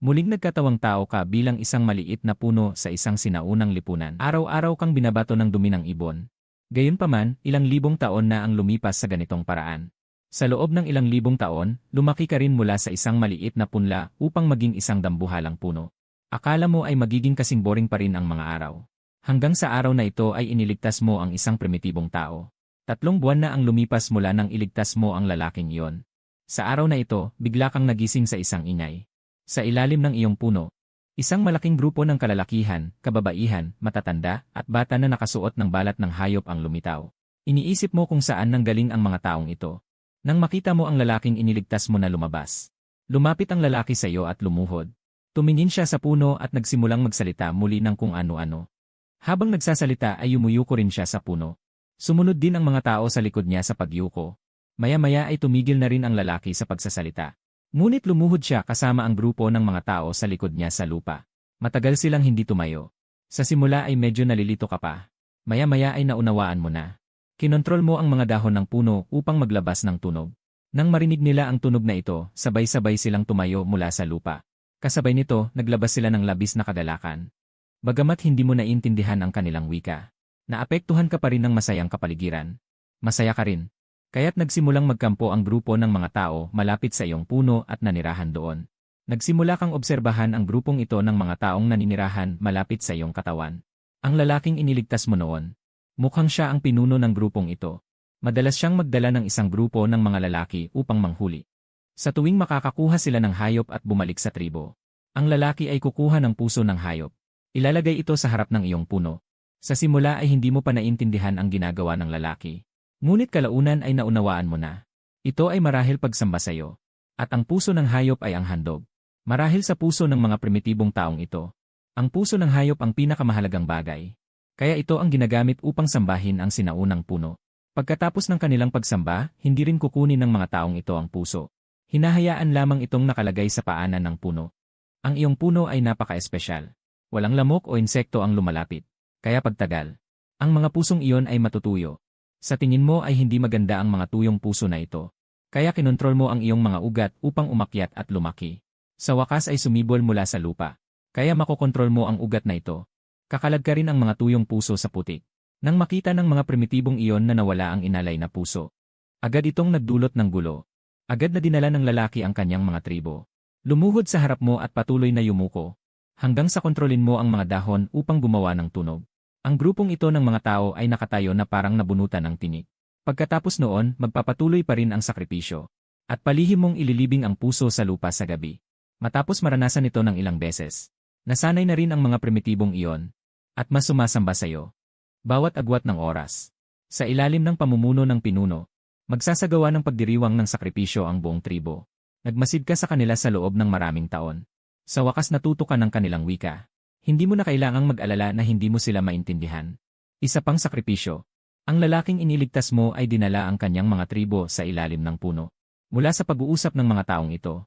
Muling nagkatawang tao ka bilang isang maliit na puno sa isang sinaunang lipunan. Araw-araw kang binabato ng dumi ng ibon. Gayunpaman, ilang libong taon na ang lumipas sa ganitong paraan. Sa loob ng ilang libong taon, lumaki ka rin mula sa isang maliit na punla upang maging isang dambuhalang puno. Akala mo ay magiging kasing boring pa rin ang mga araw. Hanggang sa araw na ito ay iniligtas mo ang isang primitibong tao. 3 buwan na ang lumipas mula nang iligtas mo ang lalaking iyon. Sa araw na ito, bigla kang nagising sa isang ingay. Sa ilalim ng iyong puno, isang malaking grupo ng kalalakihan, kababaihan, matatanda, at bata na nakasuot ng balat ng hayop ang lumitaw. Iniisip mo kung saan nanggaling ang mga taong ito. Nang makita mo ang lalaking iniligtas mo na lumabas, lumapit ang lalaki sa iyo at lumuhod. Tumingin siya sa puno at nagsimulang magsalita muli ng kung ano-ano. Habang nagsasalita ay yumuyuko rin siya sa puno. Sumunod din ang mga tao sa likod niya sa pagyuko. Maya-maya ay tumigil na rin ang lalaki sa pagsasalita. Ngunit lumuhod siya kasama ang grupo ng mga tao sa likod niya sa lupa. Matagal silang hindi tumayo. Sa simula ay medyo nalilito ka pa. Maya-maya ay naunawaan mo na. Kinontrol mo ang mga dahon ng puno upang maglabas ng tunog. Nang marinig nila ang tunog na ito, sabay-sabay silang tumayo mula sa lupa. Kasabay nito, naglabas sila ng labis na kagalakan. Bagamat hindi mo naiintindihan ang kanilang wika, naapektuhan ka pa rin ng masayang kapaligiran. Masaya ka rin. Kaya't nagsimulang magkampo ang grupo ng mga tao malapit sa iyong puno at nanirahan doon. Nagsimula kang obserbahan ang grupong ito ng mga taong naninirahan malapit sa iyong katawan. Ang lalaking iniligtas mo noon. Mukhang siya ang pinuno ng grupong ito. Madalas siyang magdala ng isang grupo ng mga lalaki upang manghuli. Sa tuwing makakakuha sila ng hayop at bumalik sa tribo, ang lalaki ay kukuha ng puso ng hayop. Ilalagay ito sa harap ng iyong puno. Sa simula ay hindi mo pa naintindihan ang ginagawa ng lalaki. Ngunit kalaunan ay naunawaan mo na. Ito ay marahil pagsamba sa iyo. At ang puso ng hayop ay ang handog. Marahil sa puso ng mga primitibong taong ito. Ang puso ng hayop ang pinakamahalagang bagay. Kaya ito ang ginagamit upang sambahin ang sinaunang puno. Pagkatapos ng kanilang pagsamba, hindi rin kukunin ng mga taong ito ang puso. Hinahayaan lamang itong nakalagay sa paanan ng puno. Ang iyong puno ay napaka-espesyal. Walang lamok o insekto ang lumalapit. Kaya pagtagal, ang mga pusong iyon ay matutuyo. Sa tingin mo ay hindi maganda ang mga tuyong puso na ito. Kaya kinontrol mo ang iyong mga ugat upang umakyat at lumaki. Sa wakas ay sumibol mula sa lupa. Kaya makokontrol mo ang ugat na ito. Kakalag ka rin ang mga tuyong puso sa putik. Nang makita ng mga primitibong iyon na nawala ang inalay na puso, agad itong nagdulot ng gulo. Agad na dinala ng lalaki ang kanyang mga tribo. Lumuhod sa harap mo at patuloy na yumuko. Hanggang sa kontrolin mo ang mga dahon upang gumawa ng tunog. Ang grupong ito ng mga tao ay nakatayo na parang nabunutan ng tinik. Pagkatapos noon, magpapatuloy pa rin ang sakripisyo. At palihim mong ililibing ang puso sa lupa sa gabi. Matapos maranasan ito ng ilang beses, nasanay na rin ang mga primitibong iyon. At mas sumasamba sa iyo. Bawat agwat ng oras. Sa ilalim ng pamumuno ng pinuno, magsasagawa ng pagdiriwang ng sakripisyo ang buong tribo. Nagmasid ka sa kanila sa loob ng maraming taon. Sa wakas natuto ka ng kanilang wika. Hindi mo na kailangang mag-alala na hindi mo sila maintindihan. Isa pang sakripisyo. Ang lalaking iniligtas mo ay dinala ang kanyang mga tribo sa ilalim ng puno. Mula sa pag-uusap ng mga taong ito,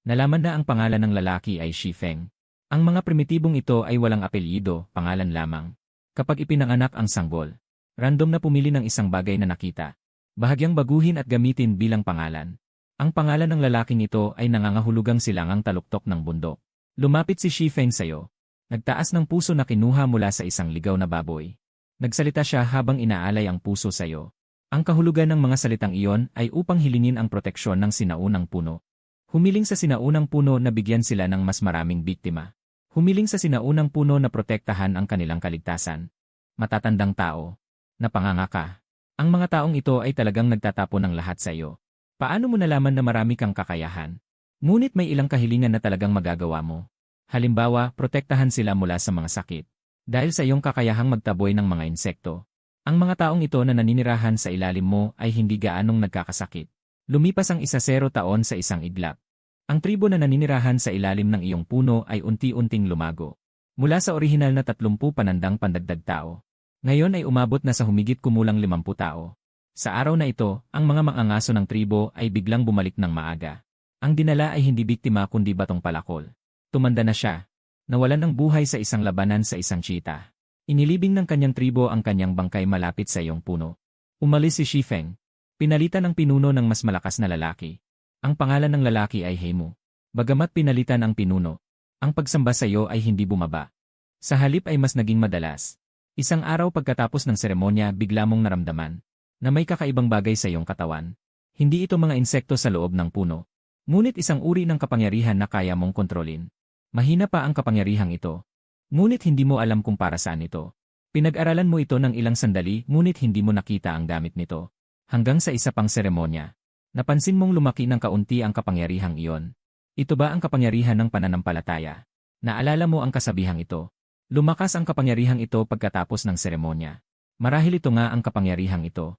nalaman na ang pangalan ng lalaki ay Shifeng. Ang mga primitibong ito ay walang apelyido, pangalan lamang. Kapag ipinanganak ang sanggol, random na pumili ng isang bagay na nakita. Bahagyang baguhin at gamitin bilang pangalan. Ang pangalan ng lalaking ito ay nangangahulugang silangang taluktok ng bundok. Lumapit si Shifeng sa'yo. Nagtaas ng puso na kinuha mula sa isang ligaw na baboy. Nagsalita siya habang inaalay ang puso sa iyo. Ang kahulugan ng mga salitang iyon ay upang hilingin ang proteksyon ng sinaunang puno. Humiling sa sinaunang puno na bigyan sila ng mas maraming biktima. Humiling sa sinaunang puno na protektahan ang kanilang kaligtasan. Matatandang tao. Napanganga ka. Ang mga taong ito ay talagang nagtatapon ng lahat sa iyo. Paano mo nalaman na marami kang kakayahan? Ngunit may ilang kahilingan na talagang magagawa mo. Halimbawa, protektahan sila mula sa mga sakit. Dahil sa iyong kakayahang magtaboy ng mga insekto. Ang mga taong ito na naninirahan sa ilalim mo ay hindi gaanong nagkakasakit. Lumipas ang 1-0 taon sa isang iglap. Ang tribo na naninirahan sa ilalim ng iyong puno ay unti-unting lumago. Mula sa orihinal na 30 panandang pandagdag tao. Ngayon ay umabot na sa humigit kumulang 50 tao. Sa araw na ito, ang mga mangangaso ng tribo ay biglang bumalik ng maaga. Ang dinala ay hindi biktima kundi batong palakol. Tumanda na siya. Nawalan ng buhay sa isang labanan sa isang cheetah. Inilibing ng kanyang tribo ang kanyang bangkay malapit sa iyong puno. Umalis si Shifeng. Pinalitan ng pinuno ng mas malakas na lalaki. Ang pangalan ng lalaki ay Heimu. Bagamat pinalitan ang pinuno, Ang pagsamba sa iyo ay hindi bumaba. Sa halip ay mas naging madalas. Isang araw pagkatapos ng seremonya bigla mong naramdaman na may kakaibang bagay sa iyong katawan. Hindi ito mga insekto sa loob ng puno. Ngunit isang uri ng kapangyarihan na kaya mong kontrolin. Mahina pa ang kapangyarihang ito. Ngunit hindi mo alam kung para saan ito. Pinag-aralan mo ito ng ilang sandali ngunit hindi mo nakita ang gamit nito. Hanggang sa isa pang seremonya. Napansin mong lumaki ng kaunti ang kapangyarihang iyon. Ito ba ang kapangyarihan ng pananampalataya? Naalala mo ang kasabihang ito. Lumakas ang kapangyarihang ito pagkatapos ng seremonya. Marahil ito nga ang kapangyarihang ito.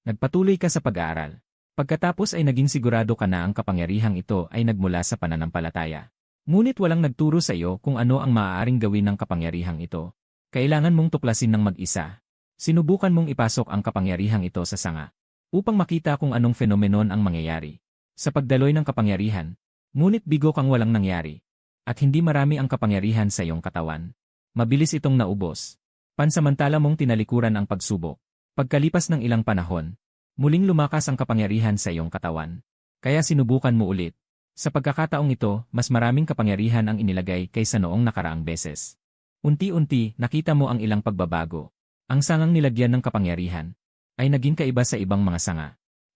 Nagpatuloy ka sa pag-aaral. Pagkatapos ay naging sigurado ka na ang kapangyarihang ito ay nagmula sa pananampalataya. Ngunit walang nagturo sa iyo kung ano ang maaaring gawin ng kapangyarihang ito. Kailangan mong tuklasin ng mag-isa. Sinubukan mong ipasok ang kapangyarihang ito sa sanga upang makita kung anong fenomenon ang mangyayari. Sa pagdaloy ng kapangyarihan, ngunit bigo kang walang nangyari. At hindi marami ang kapangyarihan sa iyong katawan. Mabilis itong naubos. Pansamantala mong tinalikuran ang pagsubok. Pagkalipas ng ilang panahon, muling lumakas ang kapangyarihan sa iyong katawan. Kaya sinubukan mo ulit. Sa pagkakataong ito, mas maraming kapangyarihan ang inilagay kaysa noong nakaraang beses. Unti-unti, nakita mo ang ilang pagbabago. Ang sangang nilagyan ng kapangyarihan ay naging kaiba sa ibang mga sanga.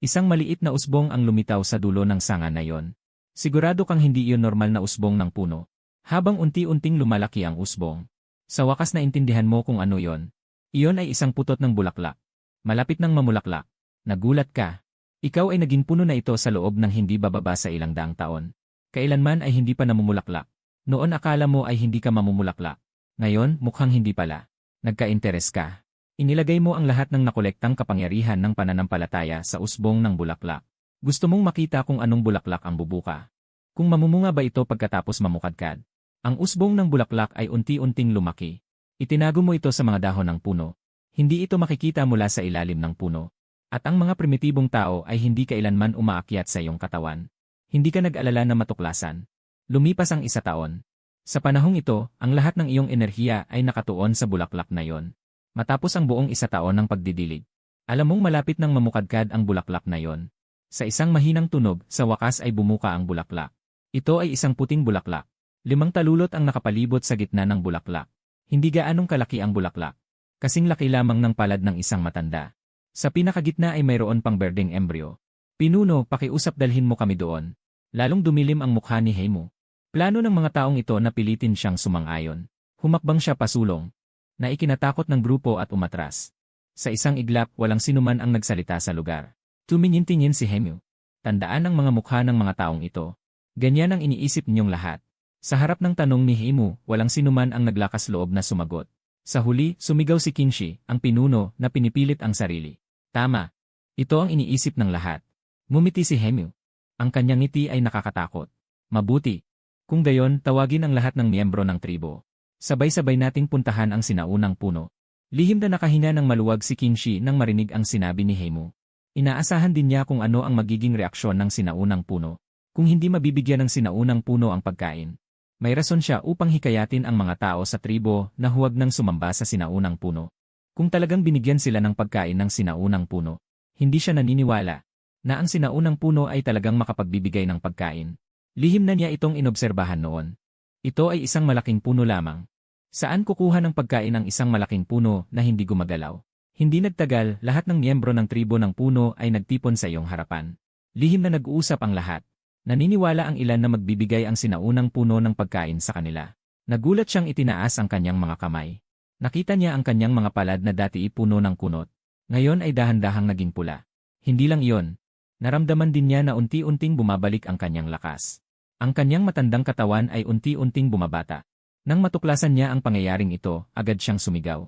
Isang maliit na usbong ang lumitaw sa dulo ng sanga na yon. Sigurado kang hindi iyon normal na usbong ng puno. Habang unti-unting lumalaki ang usbong. Sa wakas naintindihan mo kung ano yon. Iyon ay isang putot ng bulaklak. Malapit nang mamulaklak. Nagulat ka. Ikaw ay naging puno na ito sa loob ng hindi bababa sa ilang daang taon. Kailanman ay hindi pa namumulaklak. Noon akala mo ay hindi ka mamumulaklak. Ngayon, mukhang hindi pala. Nagka-interes ka. Inilagay mo ang lahat ng nakolektang kapangyarihan ng pananampalataya sa usbong ng bulaklak. Gusto mong makita kung anong bulaklak ang bubuka. Kung mamumunga ba ito pagkatapos mamukadkad. Ang usbong ng bulaklak ay unti-unting lumaki. Itinago mo ito sa mga dahon ng puno. Hindi ito makikita mula sa ilalim ng puno. At ang mga primitibong tao ay hindi kailanman umaakyat sa iyong katawan. Hindi ka nag-alala na matuklasan. Lumipas ang 1 taon. Sa panahong ito, ang lahat ng iyong enerhiya ay nakatuon sa bulaklak na yon. Matapos ang buong 1 taon ng pagdidilig. Alam mong malapit nang mamukadkad ang bulaklak na yon. Sa isang mahinang tunog, sa wakas ay bumuka ang bulaklak. Ito ay isang puting bulaklak. 5 talulot ang nakapalibot sa gitna ng bulaklak. Hindi gaanong kalaki ang bulaklak. Kasing laki lamang ng palad ng isang matanda. Sa pinakagitna ay mayroon pang berdeng embryo. Pinuno, pakiusap dalhin mo kami doon. Lalong dumilim ang mukha ni Heimu. Plano ng mga taong ito na pilitin siyang sumang-ayon. Humakbang siya pasulong. Na ikinatakot ng grupo at umatras. Sa isang iglap, walang sinuman ang nagsalita sa lugar. Tumingin-tingin si Heimu. Tandaan ang mga mukha ng mga taong ito. Ganyan ang iniisip ninyong lahat. Sa harap ng tanong ni Heimu, walang sinuman ang naglakas loob na sumagot. Sa huli, sumigaw si Kinshi, ang pinuno, na pinipilit ang sarili. Tama. Ito ang iniisip ng lahat. Ngumiti si Heimu. Ang kanyang ngiti ay nakakatakot. Mabuti. Kung gayon, tawagin ang lahat ng miyembro ng tribo. Sabay-sabay nating puntahan ang sinaunang puno. Lihim na nakahinga ng maluwag si Kinshi nang marinig ang sinabi ni Heimu. Inaasahan din niya kung ano ang magiging reaksyon ng sinaunang puno. Kung hindi mabibigyan ng sinaunang puno ang pagkain. May rason siya upang hikayatin ang mga tao sa tribo na huwag nang sumamba sa sinaunang puno. Kung talagang binigyan sila ng pagkain ng sinaunang puno, hindi siya naniniwala na ang sinaunang puno ay talagang makapagbibigay ng pagkain. Lihim na niya itong inobserbahan noon. Ito ay isang malaking puno lamang. Saan kukuha ng pagkain ang isang malaking puno na hindi gumagalaw? Hindi nagtagal, lahat ng miyembro ng tribo ng puno ay nagtipon sa iyong harapan. Lihim na nag-uusap ang lahat. Naniniwala ang ilan na magbibigay ang sinaunang puno ng pagkain sa kanila. Nagulat siyang itinaas ang kanyang mga kamay. Nakita niya ang kanyang mga palad na dati puno ng kunot. Ngayon ay dahan-dahang naging pula. Hindi lang iyon. Naramdaman din niya na unti-unting bumabalik ang kanyang lakas. Ang kanyang matandang katawan ay unti-unting bumabata. Nang matuklasan niya ang pangyayaring ito, agad siyang sumigaw.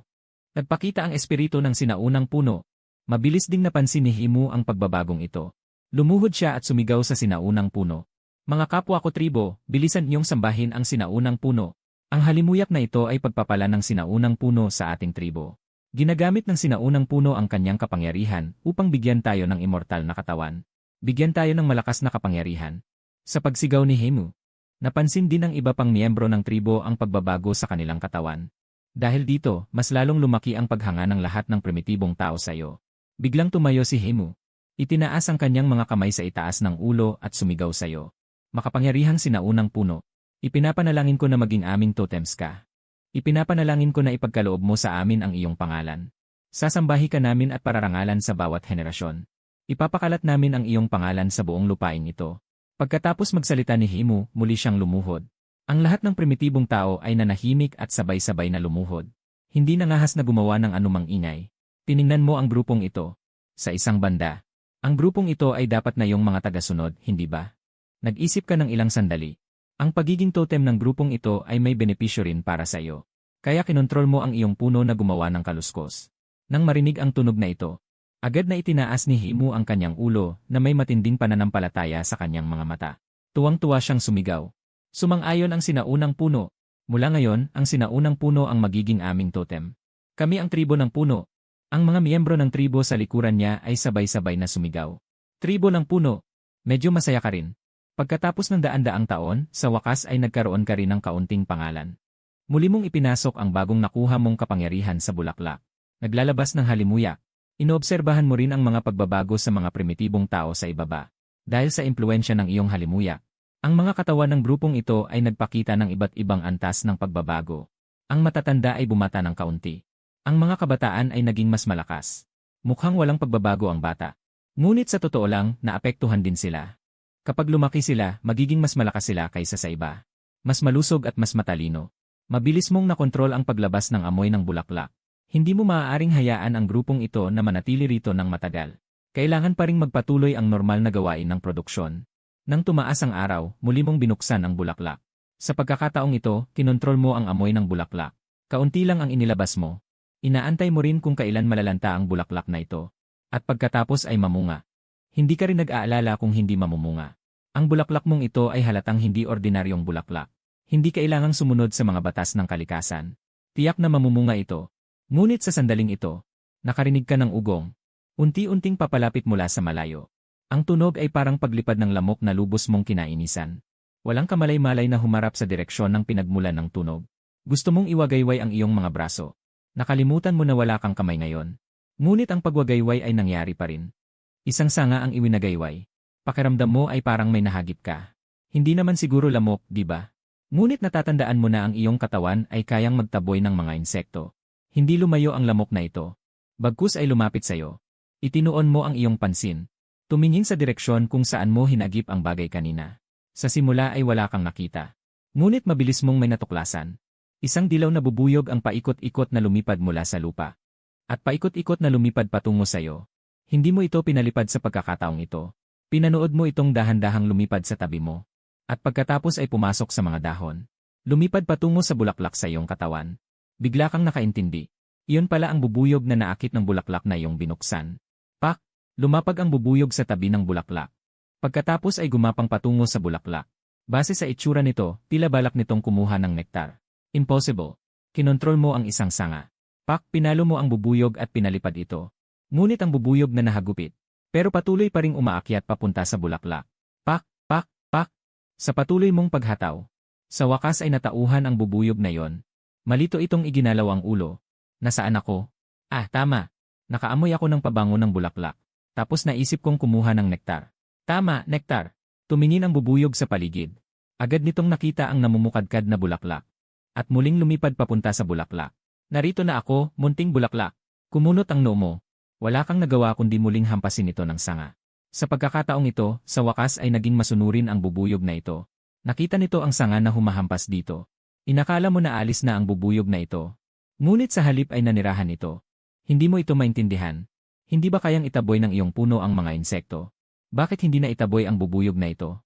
Nagpakita ang espiritu ng sinaunang puno. Mabilis ding napansin ni Heimu ang pagbabagong ito. Lumuhod siya at sumigaw sa sinaunang puno. Mga kapwa ko tribo, bilisan niyong sambahin ang sinaunang puno. Ang halimuyak na ito ay pagpapala ng sinaunang puno sa ating tribo. Ginagamit ng sinaunang puno ang kanyang kapangyarihan upang bigyan tayo ng immortal na katawan. Bigyan tayo ng malakas na kapangyarihan. Sa pagsigaw ni Heimu, napansin din ng iba pang miyembro ng tribo ang pagbabago sa kanilang katawan. Dahil dito, mas lalong lumaki ang paghanga ng lahat ng primitibong tao sa iyo. Biglang tumayo si Heimu. Itinaas ang kanyang mga kamay sa itaas ng ulo at sumigaw sa iyo. Makapangyarihang sinaunang puno. Ipinapanalangin ko na maging aming totems ka. Ipinapanalangin ko na ipagkaloob mo sa amin ang iyong pangalan. Sasambahi ka namin at pararangalan sa bawat henerasyon. Ipapakalat namin ang iyong pangalan sa buong lupain ito. Pagkatapos magsalita ni Himu, muli siyang lumuhod. Ang lahat ng primitibong tao ay nanahimik at sabay-sabay na lumuhod. Hindi nangahas na gumawa ng anumang ingay. Tiningnan mo ang grupong ito. Sa isang banda, ang grupong ito ay dapat na iyong mga tagasunod, hindi ba? Nag-isip ka ng ilang sandali. Ang pagiging totem ng grupong ito ay may benepisyo rin para sa iyo. Kaya kinontrol mo ang iyong puno na gumawa ng kaluskos. Nang marinig ang tunog na ito, agad na itinaas ni Himu ang kanyang ulo na may matinding pananampalataya sa kanyang mga mata. Tuwang-tuwa siyang sumigaw. Sumang-ayon ang sinaunang puno. Mula ngayon, ang sinaunang puno ang magiging aming totem. Kami ang tribo ng puno. Ang mga miyembro ng tribo sa likuran niya ay sabay-sabay na sumigaw. Tribo ng puno. Medyo masaya ka rin. Pagkatapos ng daan-daang taon, sa wakas ay nagkaroon ka rin ng kaunting pangalan. Muli mong ipinasok ang bagong nakuha mong kapangyarihan sa bulaklak. Naglalabas ng halimuyak. Inoobserbahan mo rin ang mga pagbabago sa mga primitibong tao sa ibaba. Dahil sa impluensya ng iyong halimuyak, ang mga katawan ng grupong ito ay nagpakita ng iba't ibang antas ng pagbabago. Ang matatanda ay bumata ng kaunti. Ang mga kabataan ay naging mas malakas. Mukhang walang pagbabago ang bata. Ngunit sa totoo lang, naapektuhan din sila. Kapag lumaki sila, magiging mas malakas sila kaysa sa iba. Mas malusog at mas matalino. Mabilis mong nakontrol ang paglabas ng amoy ng bulaklak. Hindi mo maaaring hayaan ang grupong ito na manatili rito ng matagal. Kailangan pa ring magpatuloy ang normal na gawain ng produksyon. Nang tumaas ang araw, muli mong binuksan ang bulaklak. Sa pagkakataong ito, kinontrol mo ang amoy ng bulaklak. Kaunti lang ang inilabas mo. Inaantay mo rin kung kailan malalanta ang bulaklak na ito. At pagkatapos ay mamunga. Hindi ka rin nag-aalala kung hindi mamumunga. Ang bulaklak mong ito ay halatang hindi ordinaryong bulaklak. Hindi kailangang sumunod sa mga batas ng kalikasan. Tiyak na mamumunga ito. Ngunit sa sandaling ito, nakarinig ka ng ugong. Unti-unting papalapit mula sa malayo. Ang tunog ay parang paglipad ng lamok na lubos mong kinainisan. Walang kamalay-malay na humarap sa direksyon ng pinagmulan ng tunog. Gusto mong iwagayway ang iyong mga braso. Nakalimutan mo na wala kang kamay ngayon. Ngunit ang pagwagayway ay nangyari pa rin. Isang sanga ang iwinagayway. Pakiramdam mo ay parang may nahagip ka. Hindi naman siguro lamok, di ba? Ngunit natatandaan mo na ang iyong katawan ay kayang magtaboy ng mga insekto. Hindi lumayo ang lamok na ito. Bagkus ay lumapit sa'yo. Itinuon mo ang iyong pansin. Tumingin sa direksyon kung saan mo hinagip ang bagay kanina. Sa simula ay wala kang nakita. Ngunit mabilis mong may natuklasan. Isang dilaw na bubuyog ang paikot-ikot na lumipad mula sa lupa. At paikot-ikot na lumipad patungo sa'yo. Hindi mo ito pinalipad sa pagkakataong ito. Pinanood mo itong dahan-dahang lumipad sa tabi mo. At pagkatapos ay pumasok sa mga dahon. Lumipad patungo sa bulaklak sa iyong katawan. Bigla kang nakaintindi. Iyon pala ang bubuyog na naakit ng bulaklak na iyong binuksan. Pak! Lumapag ang bubuyog sa tabi ng bulaklak. Pagkatapos ay gumapang patungo sa bulaklak. Base sa itsura nito, tila balak nitong kumuha ng nektar. Impossible. Kinontrol mo ang isang sanga. Pak! Pinalo mo ang bubuyog at pinalipad ito. Ngunit ang bubuyog na nahagupit. Pero patuloy pa ring umaakyat papunta sa bulaklak. Pak! Pak! Pak! Sa patuloy mong paghataw. Sa wakas ay natauhan ang bubuyog na yon. Malito itong iginalaw ang ulo. Nasaan ako? Ah, tama. Nakaamoy ako ng pabango ng bulaklak. Tapos naisip kong kumuha ng nektar. Tama, nektar. Tumingin ang bubuyog sa paligid. Agad nitong nakita ang namumukadkad na bulaklak. At muling lumipad papunta sa bulaklak. Narito na ako, munting bulaklak. Kumunot ang noo mo. Wala kang nagawa kundi muling hampasin ito ng sanga. Sa pagkakataong ito, sa wakas ay naging masunurin ang bubuyog na ito. Nakita nito ang sanga na humahampas dito. Inakala mo na alis na ang bubuyog na ito. Ngunit sa halip ay nanirahan ito. Hindi mo ito maintindihan. Hindi ba kayang itaboy ng iyong puno ang mga insekto? Bakit hindi na itaboy ang bubuyog na ito?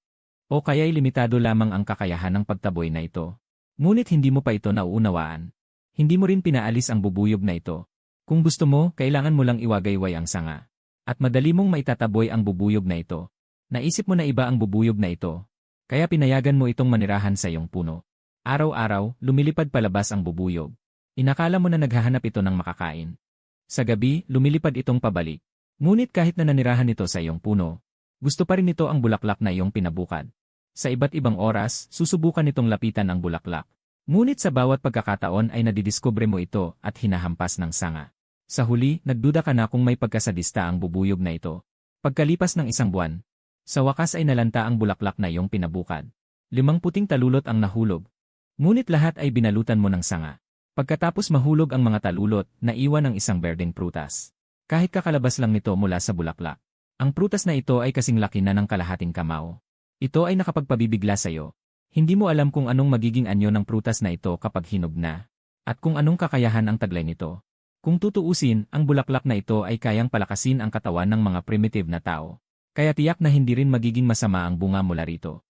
O kaya'y limitado lamang ang kakayahan ng pagtaboy na ito? Ngunit hindi mo pa ito nauunawaan. Hindi mo rin pinaalis ang bubuyog na ito. Kung gusto mo, kailangan mo lang iwagayway ang sanga. At madali mong maitataboy ang bubuyog na ito. Naisip mo na iba ang bubuyog na ito. Kaya pinayagan mo itong manirahan sa iyong puno. Araw-araw, lumilipad palabas ang bubuyog. Inakala mo na naghahanap ito ng makakain. Sa gabi, lumilipad itong pabalik. Ngunit kahit na nanirahan ito sa iyong puno, gusto pa rin ito ang bulaklak na iyong pinabukad. Sa iba't ibang oras, susubukan itong lapitan ang bulaklak. Ngunit sa bawat pagkakataon ay nadidiskubre mo ito at hinahampas ng sanga. Sa huli, nagduda ka na kung may pagkasadista ang bubuyog na ito. Pagkalipas ng isang buwan, sa wakas ay nalanta ang bulaklak na iyong pinabukad. 5 puting talulot ang nahulog. Ngunit lahat ay binalutan mo ng sanga. Pagkatapos mahulog ang mga talulot, naiwan ang isang berdeng prutas. Kahit kakalabas lang nito mula sa bulaklak. Ang prutas na ito ay kasing laki na ng kalahating kamao. Ito ay nakapagpabibigla sa'yo. Hindi mo alam kung anong magiging anyo ng prutas na ito kapag hinog na. At kung anong kakayahan ang taglay nito. Kung tutuusin, ang bulaklak na ito ay kayang palakasin ang katawan ng mga primitive na tao. Kaya tiyak na hindi rin magiging masama ang bunga mula rito.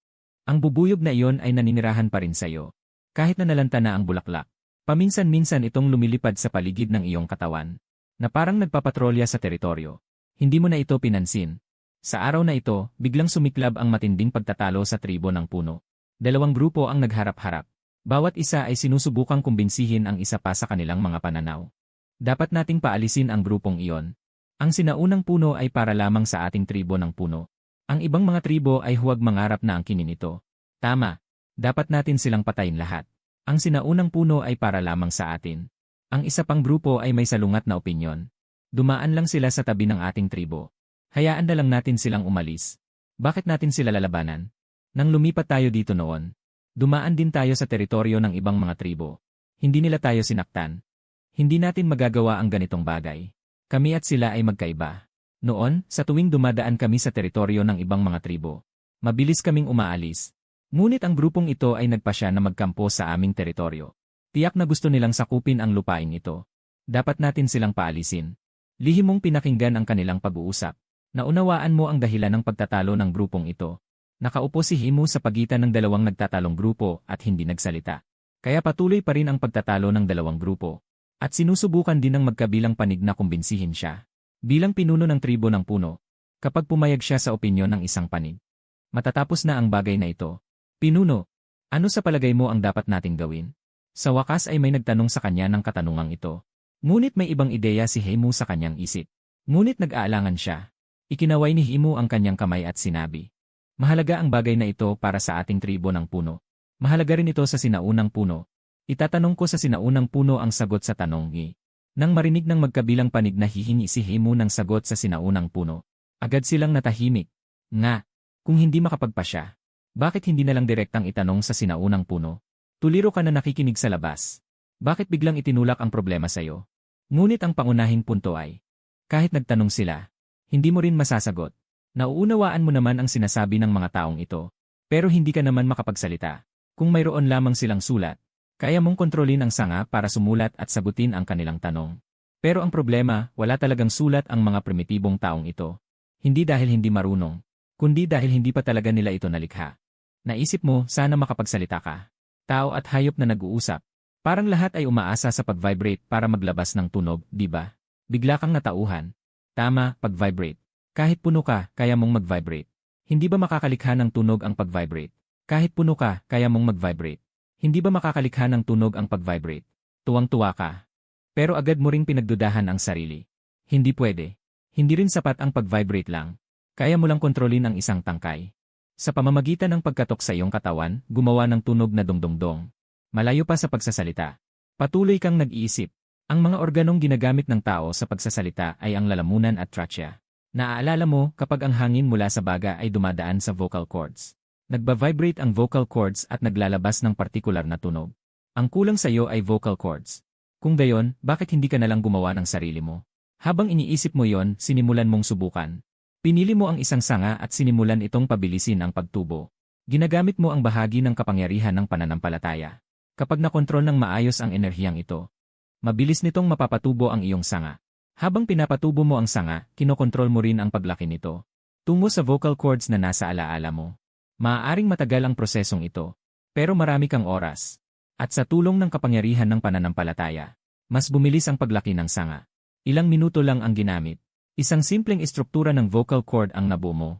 Ang bubuyog na iyon ay naninirahan pa rin sa'yo. Kahit na nalanta na ang bulaklak. Paminsan-minsan itong lumilipad sa paligid ng iyong katawan. Na parang nagpapatrolya sa teritoryo. Hindi mo na ito pinansin. Sa araw na ito, biglang sumiklab ang matinding pagtatalo sa tribo ng puno. 2 grupo ang nagharap-harap. Bawat isa ay sinusubukang kumbinsihin ang isa pa sa kanilang mga pananaw. Dapat nating paalisin ang grupong iyon. Ang sinaunang puno ay para lamang sa ating tribo ng puno. Ang ibang mga tribo ay huwag mangarap na angkinin ito. Tama. Dapat natin silang patayin lahat. Ang sinaunang puno ay para lamang sa atin. Ang isa pang grupo ay may salungat na opinyon. Dumaan lang sila sa tabi ng ating tribo. Hayaan na lang natin silang umalis. Bakit natin sila lalabanan? Nang lumipat tayo dito noon, dumaan din tayo sa teritoryo ng ibang mga tribo. Hindi nila tayo sinaktan. Hindi natin magagawa ang ganitong bagay. Kami at sila ay magkaiba. Noon, sa tuwing dumadaan kami sa teritoryo ng ibang mga tribo, mabilis kaming umaalis. Ngunit ang grupong ito ay nagpasya na magkampo sa aming teritoryo. Tiyak na gusto nilang sakupin ang lupain ito. Dapat natin silang paalisin. Lihim mong pinakinggan ang kanilang pag-uusap. Naunawaan mo ang dahilan ng pagtatalo ng grupong ito. Nakaupo si Himu sa pagitan ng 2 nagtatalong grupo at hindi nagsalita. Kaya patuloy pa rin ang pagtatalo ng 2 grupo. At sinusubukan din ng magkabilang panig na kumbinsihin siya. Bilang pinuno ng tribo ng puno, kapag pumayag siya sa opinyon ng isang panig. Matatapos na ang bagay na ito. Pinuno, ano sa palagay mo ang dapat nating gawin? Sa wakas ay may nagtanong sa kanya ng katanungang ito. Ngunit may ibang ideya si Himu sa kanyang isip. Ngunit nag-aalangan siya. Ikinaway ni Himu ang kanyang kamay at sinabi, mahalaga ang bagay na ito para sa ating tribo ng puno. Mahalaga rin ito sa sinaunang puno. Itatanong ko sa sinaunang puno ang sagot sa tanong ni. Nang marinig ng magkabilang panig na hihingi si Himu ng sagot sa sinaunang puno, agad silang natahimik. Nga, kung hindi makapagpasya, bakit hindi na lang direktang itanong sa sinaunang puno? Tuliro ka na nakikinig sa labas. Bakit biglang itinulak ang problema sa'yo? Ngunit ang pangunahing punto ay, kahit nagtanong sila, hindi mo rin masasagot. Nauunawaan mo naman ang sinasabi ng mga taong ito, pero hindi ka naman makapagsalita. Kung mayroon lamang silang sulat, kaya mong kontrolin ang sanga para sumulat at sagutin ang kanilang tanong. Pero ang problema, wala talagang sulat ang mga primitibong taong ito. Hindi dahil hindi marunong, kundi dahil hindi pa talaga nila ito nalikha. Naisip mo, sana makapagsalita ka. Tao at hayop na nag-uusap. Parang lahat ay umaasa sa pag-vibrate para maglabas ng tunog, di ba? Bigla kang natauhan. Tama, pag-vibrate. Kahit puno ka, kaya mong mag-vibrate. Hindi ba makakalikha ng tunog ang pag-vibrate? Kahit puno ka, kaya mong mag-vibrate. Hindi ba makakalikha ng tunog ang pag-vibrate? Tuwang-tuwa ka. Pero agad mo ring pinagdudahan ang sarili. Hindi pwede. Hindi rin sapat ang pag-vibrate lang. Kaya mo lang kontrolin ang isang tangkay. Sa pamamagitan ng pagkatok sa iyong katawan, gumawa ng tunog na dongdongdong. Malayo pa sa pagsasalita. Patuloy kang nag-iisip. Ang mga organong ginagamit ng tao sa pagsasalita ay ang lalamunan at trachea. Naaalala mo kapag ang hangin mula sa baga ay dumadaan sa vocal cords. Nagba-vibrate ang vocal cords at naglalabas ng partikular na tunog. Ang kulang sa iyo ay vocal cords. Kung gayon, bakit hindi ka nalang gumawa ng sarili mo? Habang iniisip mo yon, sinimulan mong subukan. Pinili mo ang isang sanga at sinimulan itong pabilisin ang pagtubo. Ginagamit mo ang bahagi ng kapangyarihan ng pananampalataya. Kapag nakontrol ng maayos ang enerhiyang ito, mabilis nitong mapapatubo ang iyong sanga. Habang pinapatubo mo ang sanga, kinokontrol mo rin ang paglaki nito. Tungo sa vocal cords na nasa alaala mo. Maaaring matagal ang prosesong ito, pero marami kang oras. At sa tulong ng kapangyarihan ng pananampalataya, mas bumilis ang paglaki ng sanga. Ilang minuto lang ang ginamit. Isang simpleng istruktura ng vocal cord ang nabuo mo.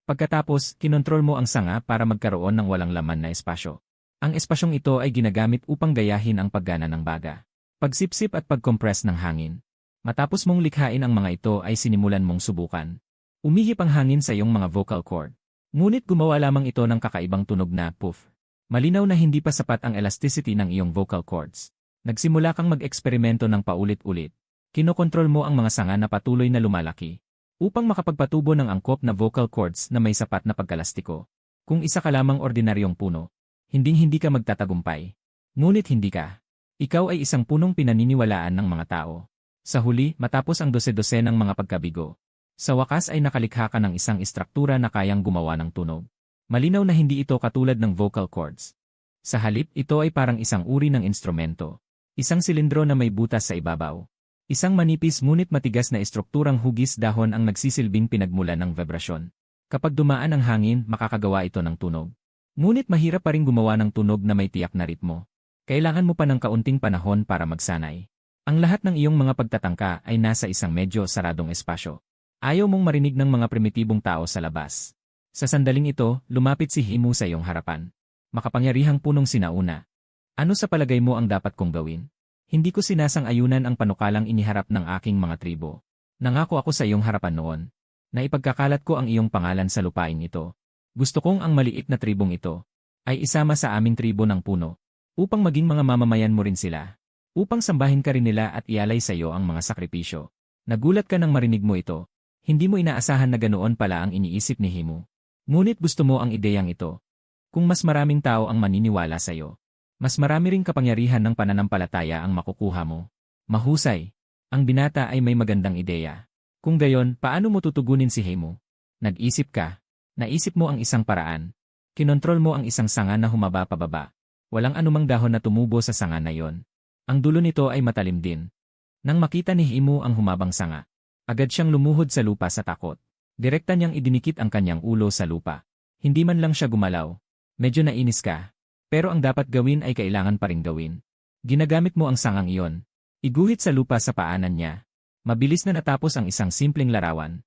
Pagkatapos, kinontrol mo ang sanga para magkaroon ng walang laman na espasyo. Ang espasyong ito ay ginagamit upang gayahin ang paggana ng baga, pagsipsip at pagkompress ng hangin. Matapos mong likhain ang mga ito ay sinimulan mong subukan. Umihip ang hangin sa iyong mga vocal cord. Ngunit gumawa lamang ito ng kakaibang tunog na puff. Malinaw na hindi pa sapat ang elasticity ng iyong vocal cords. Nagsimula kang mag-eksperimento ng paulit-ulit. Kinokontrol mo ang mga sanga na patuloy na lumalaki upang makapagpatubo ng angkop na vocal cords na may sapat na pagkalastiko. Kung isa ka lamang ordinaryong puno, Hinding-hindi ka magtatagumpay. Ngunit hindi ka. Ikaw ay isang punong pinaniniwalaan ng mga tao. Sa huli, matapos ang dose-dose ng mga pagkabigo, sa wakas ay nakalikha ka ng isang istruktura na kayang gumawa ng tunog. Malinaw na hindi ito katulad ng vocal cords. Sa halip, ito ay parang isang uri ng instrumento. Isang silindro na may butas sa ibabaw. Isang manipis ngunit matigas na istrukturang hugis dahon ang nagsisilbing pinagmulan ng vibrasyon. Kapag dumaan ang hangin, makakagawa ito ng tunog. Ngunit mahirap pa rin gumawa ng tunog na may tiyak na ritmo. Kailangan mo pa ng kaunting panahon para magsanay. Ang lahat ng iyong mga pagtatangka ay nasa isang medyo saradong espasyo. Ayaw mong marinig ng mga primitibong tao sa labas. Sa sandaling ito, lumapit si Himu sa iyong harapan. Makapangyarihang punong sinauna. Ano sa palagay mo ang dapat kong gawin? Hindi ko sinasang-ayunan ang panukalang iniharap ng aking mga tribo. Nangako ako sa iyong harapan noon, na ipagkakalat ko ang iyong pangalan sa lupain ito. Gusto kong ang maliit na tribong ito ay isama sa aming tribo ng puno, upang maging mga mamamayan mo rin sila, upang sambahin ka rin nila at ialay sa iyo ang mga sakripisyo. Nagulat ka nang marinig mo ito. Hindi mo inaasahan na ganoon pala ang iniisip ni Himu. Ngunit gusto mo ang ideyang ito. Kung mas maraming tao ang maniniwala sa iyo, mas marami ring kapangyarihan ng pananampalataya ang makukuha mo. Mahusay. Ang binata ay may magandang ideya. Kung gayon, paano mo tutugunin si Himu? Nag-isip ka. Naisip mo ang isang paraan. Kinontrol mo ang isang sanga na humaba pababa. Walang anumang dahon na tumubo sa sanga na yon. Ang dulo nito ay matalim din. Nang makita ni Himu ang humabang sanga, agad siyang lumuhod sa lupa sa takot. Direkta niyang idinikit ang kanyang ulo sa lupa. Hindi man lang siya gumalaw. Medyo nainis ka. Pero ang dapat gawin ay kailangan pa ring gawin. Ginagamit mo ang sangang iyon. Iguhit sa lupa sa paanan niya. Mabilis na natapos ang isang simpleng larawan.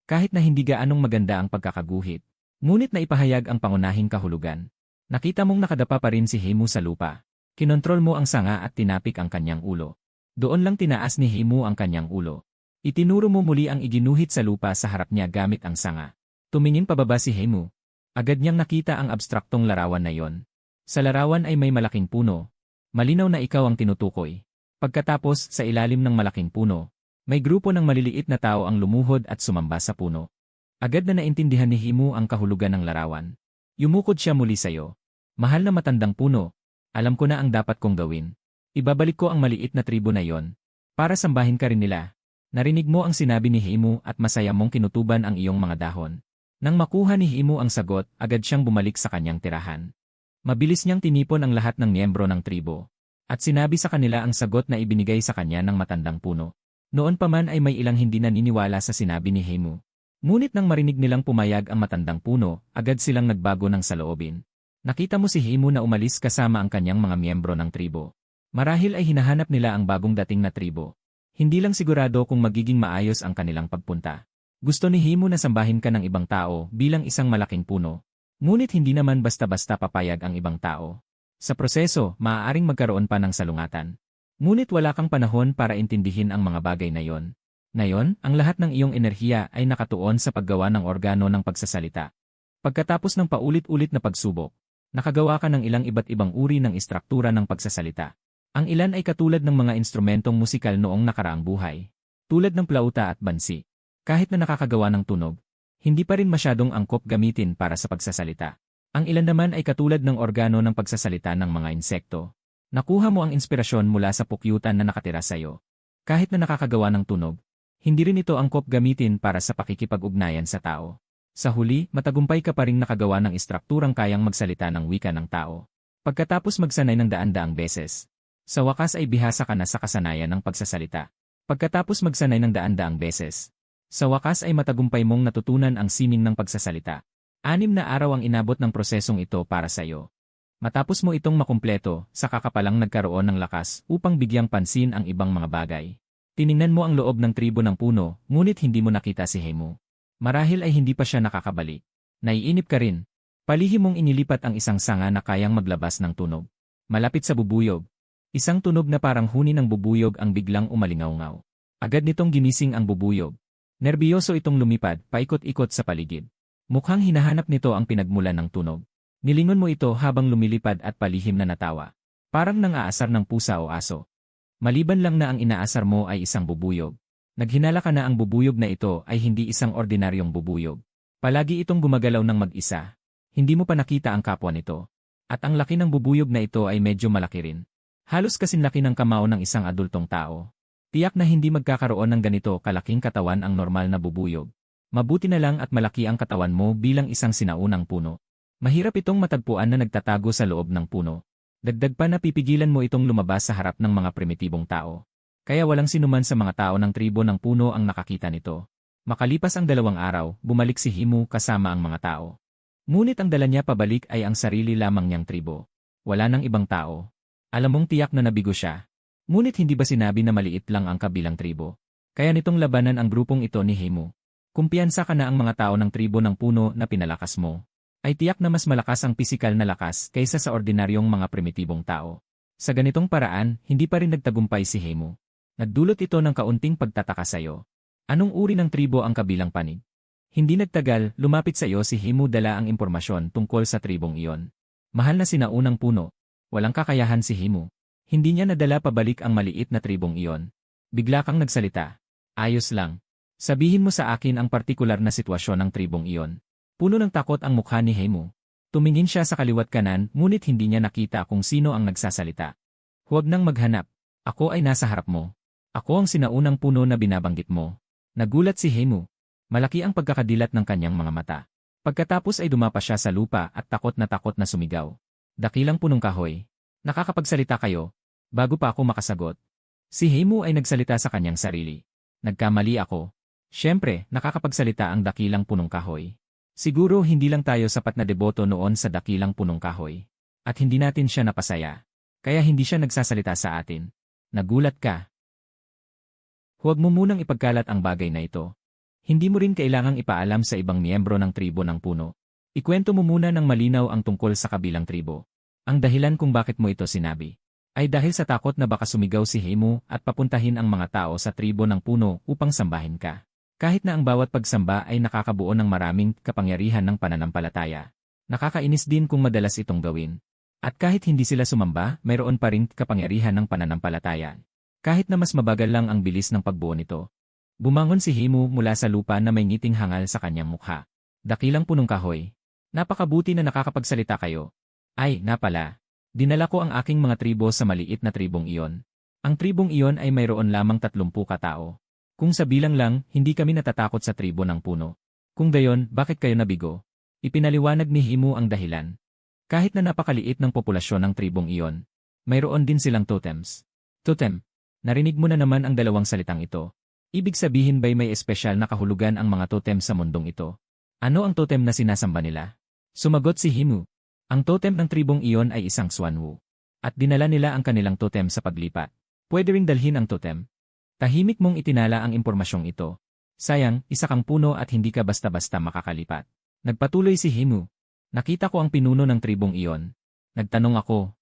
Kahit na hindi gaanong maganda ang pagkakaguhit, ngunit naipahayag ang pangunahing kahulugan. Nakita mong nakadapa pa rin si Himu sa lupa. Kinontrol mo ang sanga at tinapik ang kanyang ulo. Doon lang tinaas ni Himu ang kanyang ulo. Itinuro mo muli ang iginuhit sa lupa sa harap niya gamit ang sanga. Tumingin pababa si Himu. Agad niyang nakita ang abstraktong larawan na yon. Sa larawan ay may malaking puno. Malinaw na ikaw ang tinutukoy. Pagkatapos, sa ilalim ng malaking puno, may grupo ng maliliit na tao ang lumuhod at sumamba sa puno. Agad na naintindihan ni Himu ang kahulugan ng larawan. Yumukod siya muli sa iyo. Mahal na matandang puno. Alam ko na ang dapat kong gawin. Ibabalik ko ang maliit na tribo na yon. Para sambahin ka rin nila. Narinig mo ang sinabi ni Himu at masaya mong kinutuban ang iyong mga dahon. Nang makuha ni Himu ang sagot, agad siyang bumalik sa kanyang tirahan. Mabilis niyang tinipon ang lahat ng miyembro ng tribo. At sinabi sa kanila ang sagot na ibinigay sa kanya ng matandang puno. Noon pa man ay may ilang hindi naniniwala sa sinabi ni Himu. Ngunit nang marinig nilang pumayag ang matandang puno, agad silang nagbago ng saloobin. Nakita mo si Himu na umalis kasama ang kanyang mga miyembro ng tribo. Marahil ay hinahanap nila ang bagong dating na tribo. Hindi lang sigurado kung magiging maayos ang kanilang pagpunta. Gusto ni Himu na sambahin ka ng ibang tao bilang isang malaking puno. Ngunit hindi naman basta-basta papayag ang ibang tao. Sa proseso, maaaring magkaroon pa ng salungatan. Ngunit wala kang panahon para intindihin ang mga bagay na yon. Ngayon, ang lahat ng iyong enerhiya ay nakatuon sa paggawa ng organo ng pagsasalita. Pagkatapos ng paulit-ulit na pagsubok, nakagawa ka ng ilang iba't ibang uri ng istruktura ng pagsasalita. Ang ilan ay katulad ng mga instrumentong musikal noong nakaraang buhay, tulad ng plauta at bansi. Kahit na nakakagawa ng tunog, hindi pa rin masyadong angkop gamitin para sa pagsasalita. Ang ilan naman ay katulad ng organo ng pagsasalita ng mga insekto. Nakuha mo ang inspirasyon mula sa pukyutan na nakatira sa iyo. Kahit na nakakagawa ng tunog, hindi rin ito angkop gamitin para sa pakikipag-ugnayan sa tao. Sa huli, matagumpay ka pa ring nakagawa ng istrukturang kayang magsalita ng wika ng tao. Pagkatapos magsanay ng daan-daang beses, sa wakas ay bihasa ka na sa kasanayan ng pagsasalita. Pagkatapos magsanay ng daan-daang beses, sa wakas ay matagumpay mong natutunan ang sining ng pagsasalita. 6 na araw ang inabot ng prosesong ito para sa iyo. Matapos mo itong makumpleto, saka ka palang nagkaroon ng lakas upang bigyang pansin ang ibang mga bagay. Tiningnan mo ang loob ng tribo ng puno, ngunit hindi mo nakita si Himu. Marahil ay hindi pa siya nakakabalik. Naiinip ka rin. Palihim mong inilipat ang isang sanga na kayang maglabas ng tunog. Malapit sa bubuyog. Isang tunog na parang huni ng bubuyog ang biglang umalingaw-ngaw. Agad nitong ginising ang bubuyog. Nerbiyoso itong lumipad, paikot-ikot sa paligid. Mukhang hinahanap nito ang pinagmulan ng tunog. Nilingon mo ito habang lumilipad at palihim na natawa. Parang nang-aasar ng pusa o aso. Maliban lang na ang inaasar mo ay isang bubuyog. Naghinala ka na ang bubuyog na ito ay hindi isang ordinaryong bubuyog. Palagi itong gumagalaw ng mag-isa. Hindi mo pa nakita ang kapwa nito. At ang laki ng bubuyog na ito ay medyo malaki rin. Halos kasing laki ng kamao ng isang adultong tao. Tiyak na hindi magkakaroon ng ganito kalaking katawan ang normal na bubuyog. Mabuti na lang at malaki ang katawan mo bilang isang sinaunang puno. Mahirap itong matagpuan na nagtatago sa loob ng puno. Dagdag pa na pipigilan mo itong lumabas sa harap ng mga primitibong tao. Kaya walang sinuman sa mga tao ng tribo ng puno ang nakakita nito. Makalipas ang 2 araw, bumalik si Himu kasama ang mga tao. Ngunit ang dala niya pabalik ay ang sarili lamang niyang tribo. Wala nang ibang tao. Alam mong tiyak na nabigo siya. Ngunit hindi ba sinabi na maliit lang ang kabilang tribo? Kaya nitong labanan ang grupong ito ni Himu. Kumpiyansa ka na ang mga tao ng tribo ng puno na pinalakas mo. Ay tiyak na mas malakas ang pisikal na lakas kaysa sa ordinaryong mga primitibong tao. Sa ganitong paraan, hindi pa rin nagtagumpay si Himu. Nagdulot ito ng kaunting pagtataka sa iyo. Anong uri ng tribo ang kabilang panig? Hindi nagtagal, lumapit sa iyo si Himu dala ang impormasyon tungkol sa tribong iyon. Mahal na sinaunang puno. Walang kakayahan si Himu. Hindi niya nadala pabalik ang maliit na tribong iyon. Bigla kang nagsalita. Ayos lang. Sabihin mo sa akin ang partikular na sitwasyon ng tribong iyon. Puno ng takot ang mukha ni Himu. Tumingin siya sa kaliwat kanan ngunit hindi niya nakita kung sino ang nagsasalita. Huwag nang maghanap. Ako ay nasa harap mo. Ako ang sinaunang puno na binabanggit mo. Nagulat si Himu. Malaki ang pagkakadilat ng kanyang mga mata. Pagkatapos ay dumapa siya sa lupa at takot na sumigaw. Dakilang punong kahoy. Nakakapagsalita kayo. Bago pa ako makasagot. Si Himu ay nagsalita sa kanyang sarili. Nagkamali ako. Siyempre, nakakapagsalita ang dakilang punong kahoy. Siguro hindi lang tayo sapat na deboto noon sa dakilang punong kahoy. At hindi natin siya napasaya. Kaya hindi siya nagsasalita sa atin. Nagulat ka. Huwag mo munang ipagkalat ang bagay na ito. Hindi mo rin kailangang ipaalam sa ibang miyembro ng tribo ng puno. Ikwento mo muna ng malinaw ang tungkol sa kabilang tribo. Ang dahilan kung bakit mo ito sinabi ay dahil sa takot na baka sumigaw si Himu at papuntahin ang mga tao sa tribo ng puno upang sambahin ka. Kahit na ang bawat pagsamba ay nakakabuo ng maraming kapangyarihan ng pananampalataya. Nakakainis din kung madalas itong gawin. At kahit hindi sila sumamba, mayroon pa rin kapangyarihan ng pananampalataya. Kahit na mas mabagal lang ang bilis ng pagbuo nito. Bumangon si Himu mula sa lupa na may ngiting hangal sa kanyang mukha. Dakilang punong kahoy. Napakabuti na nakakapagsalita kayo. Ay, napala. Dinala ko ang aking mga tribo sa maliit na tribong iyon. Ang tribong iyon ay mayroon lamang 30 katao. Kung sa bilang lang, hindi kami natatakot sa tribo ng puno. Kung gayon, bakit kayo nabigo? Ipinaliwanag ni Himu ang dahilan. Kahit na napakaliit ng populasyon ng tribong iyon, mayroon din silang totems. Totem. Narinig mo na naman ang dalawang salitang ito. Ibig sabihin ba'y may espesyal na kahulugan ang mga totem sa mundong ito? Ano ang totem na sinasamba nila? Sumagot si Himu. Ang totem ng tribong iyon ay isang swanwu. At dinala nila ang kanilang totem sa paglipat. Pwede ring dalhin ang totem. Tahimik mong itinala ang impormasyong ito. Sayang, isa kang puno at hindi ka basta-basta makakalipat. Nagpatuloy si Himu. Nakita ko ang pinuno ng tribong iyon. Nagtanong ako.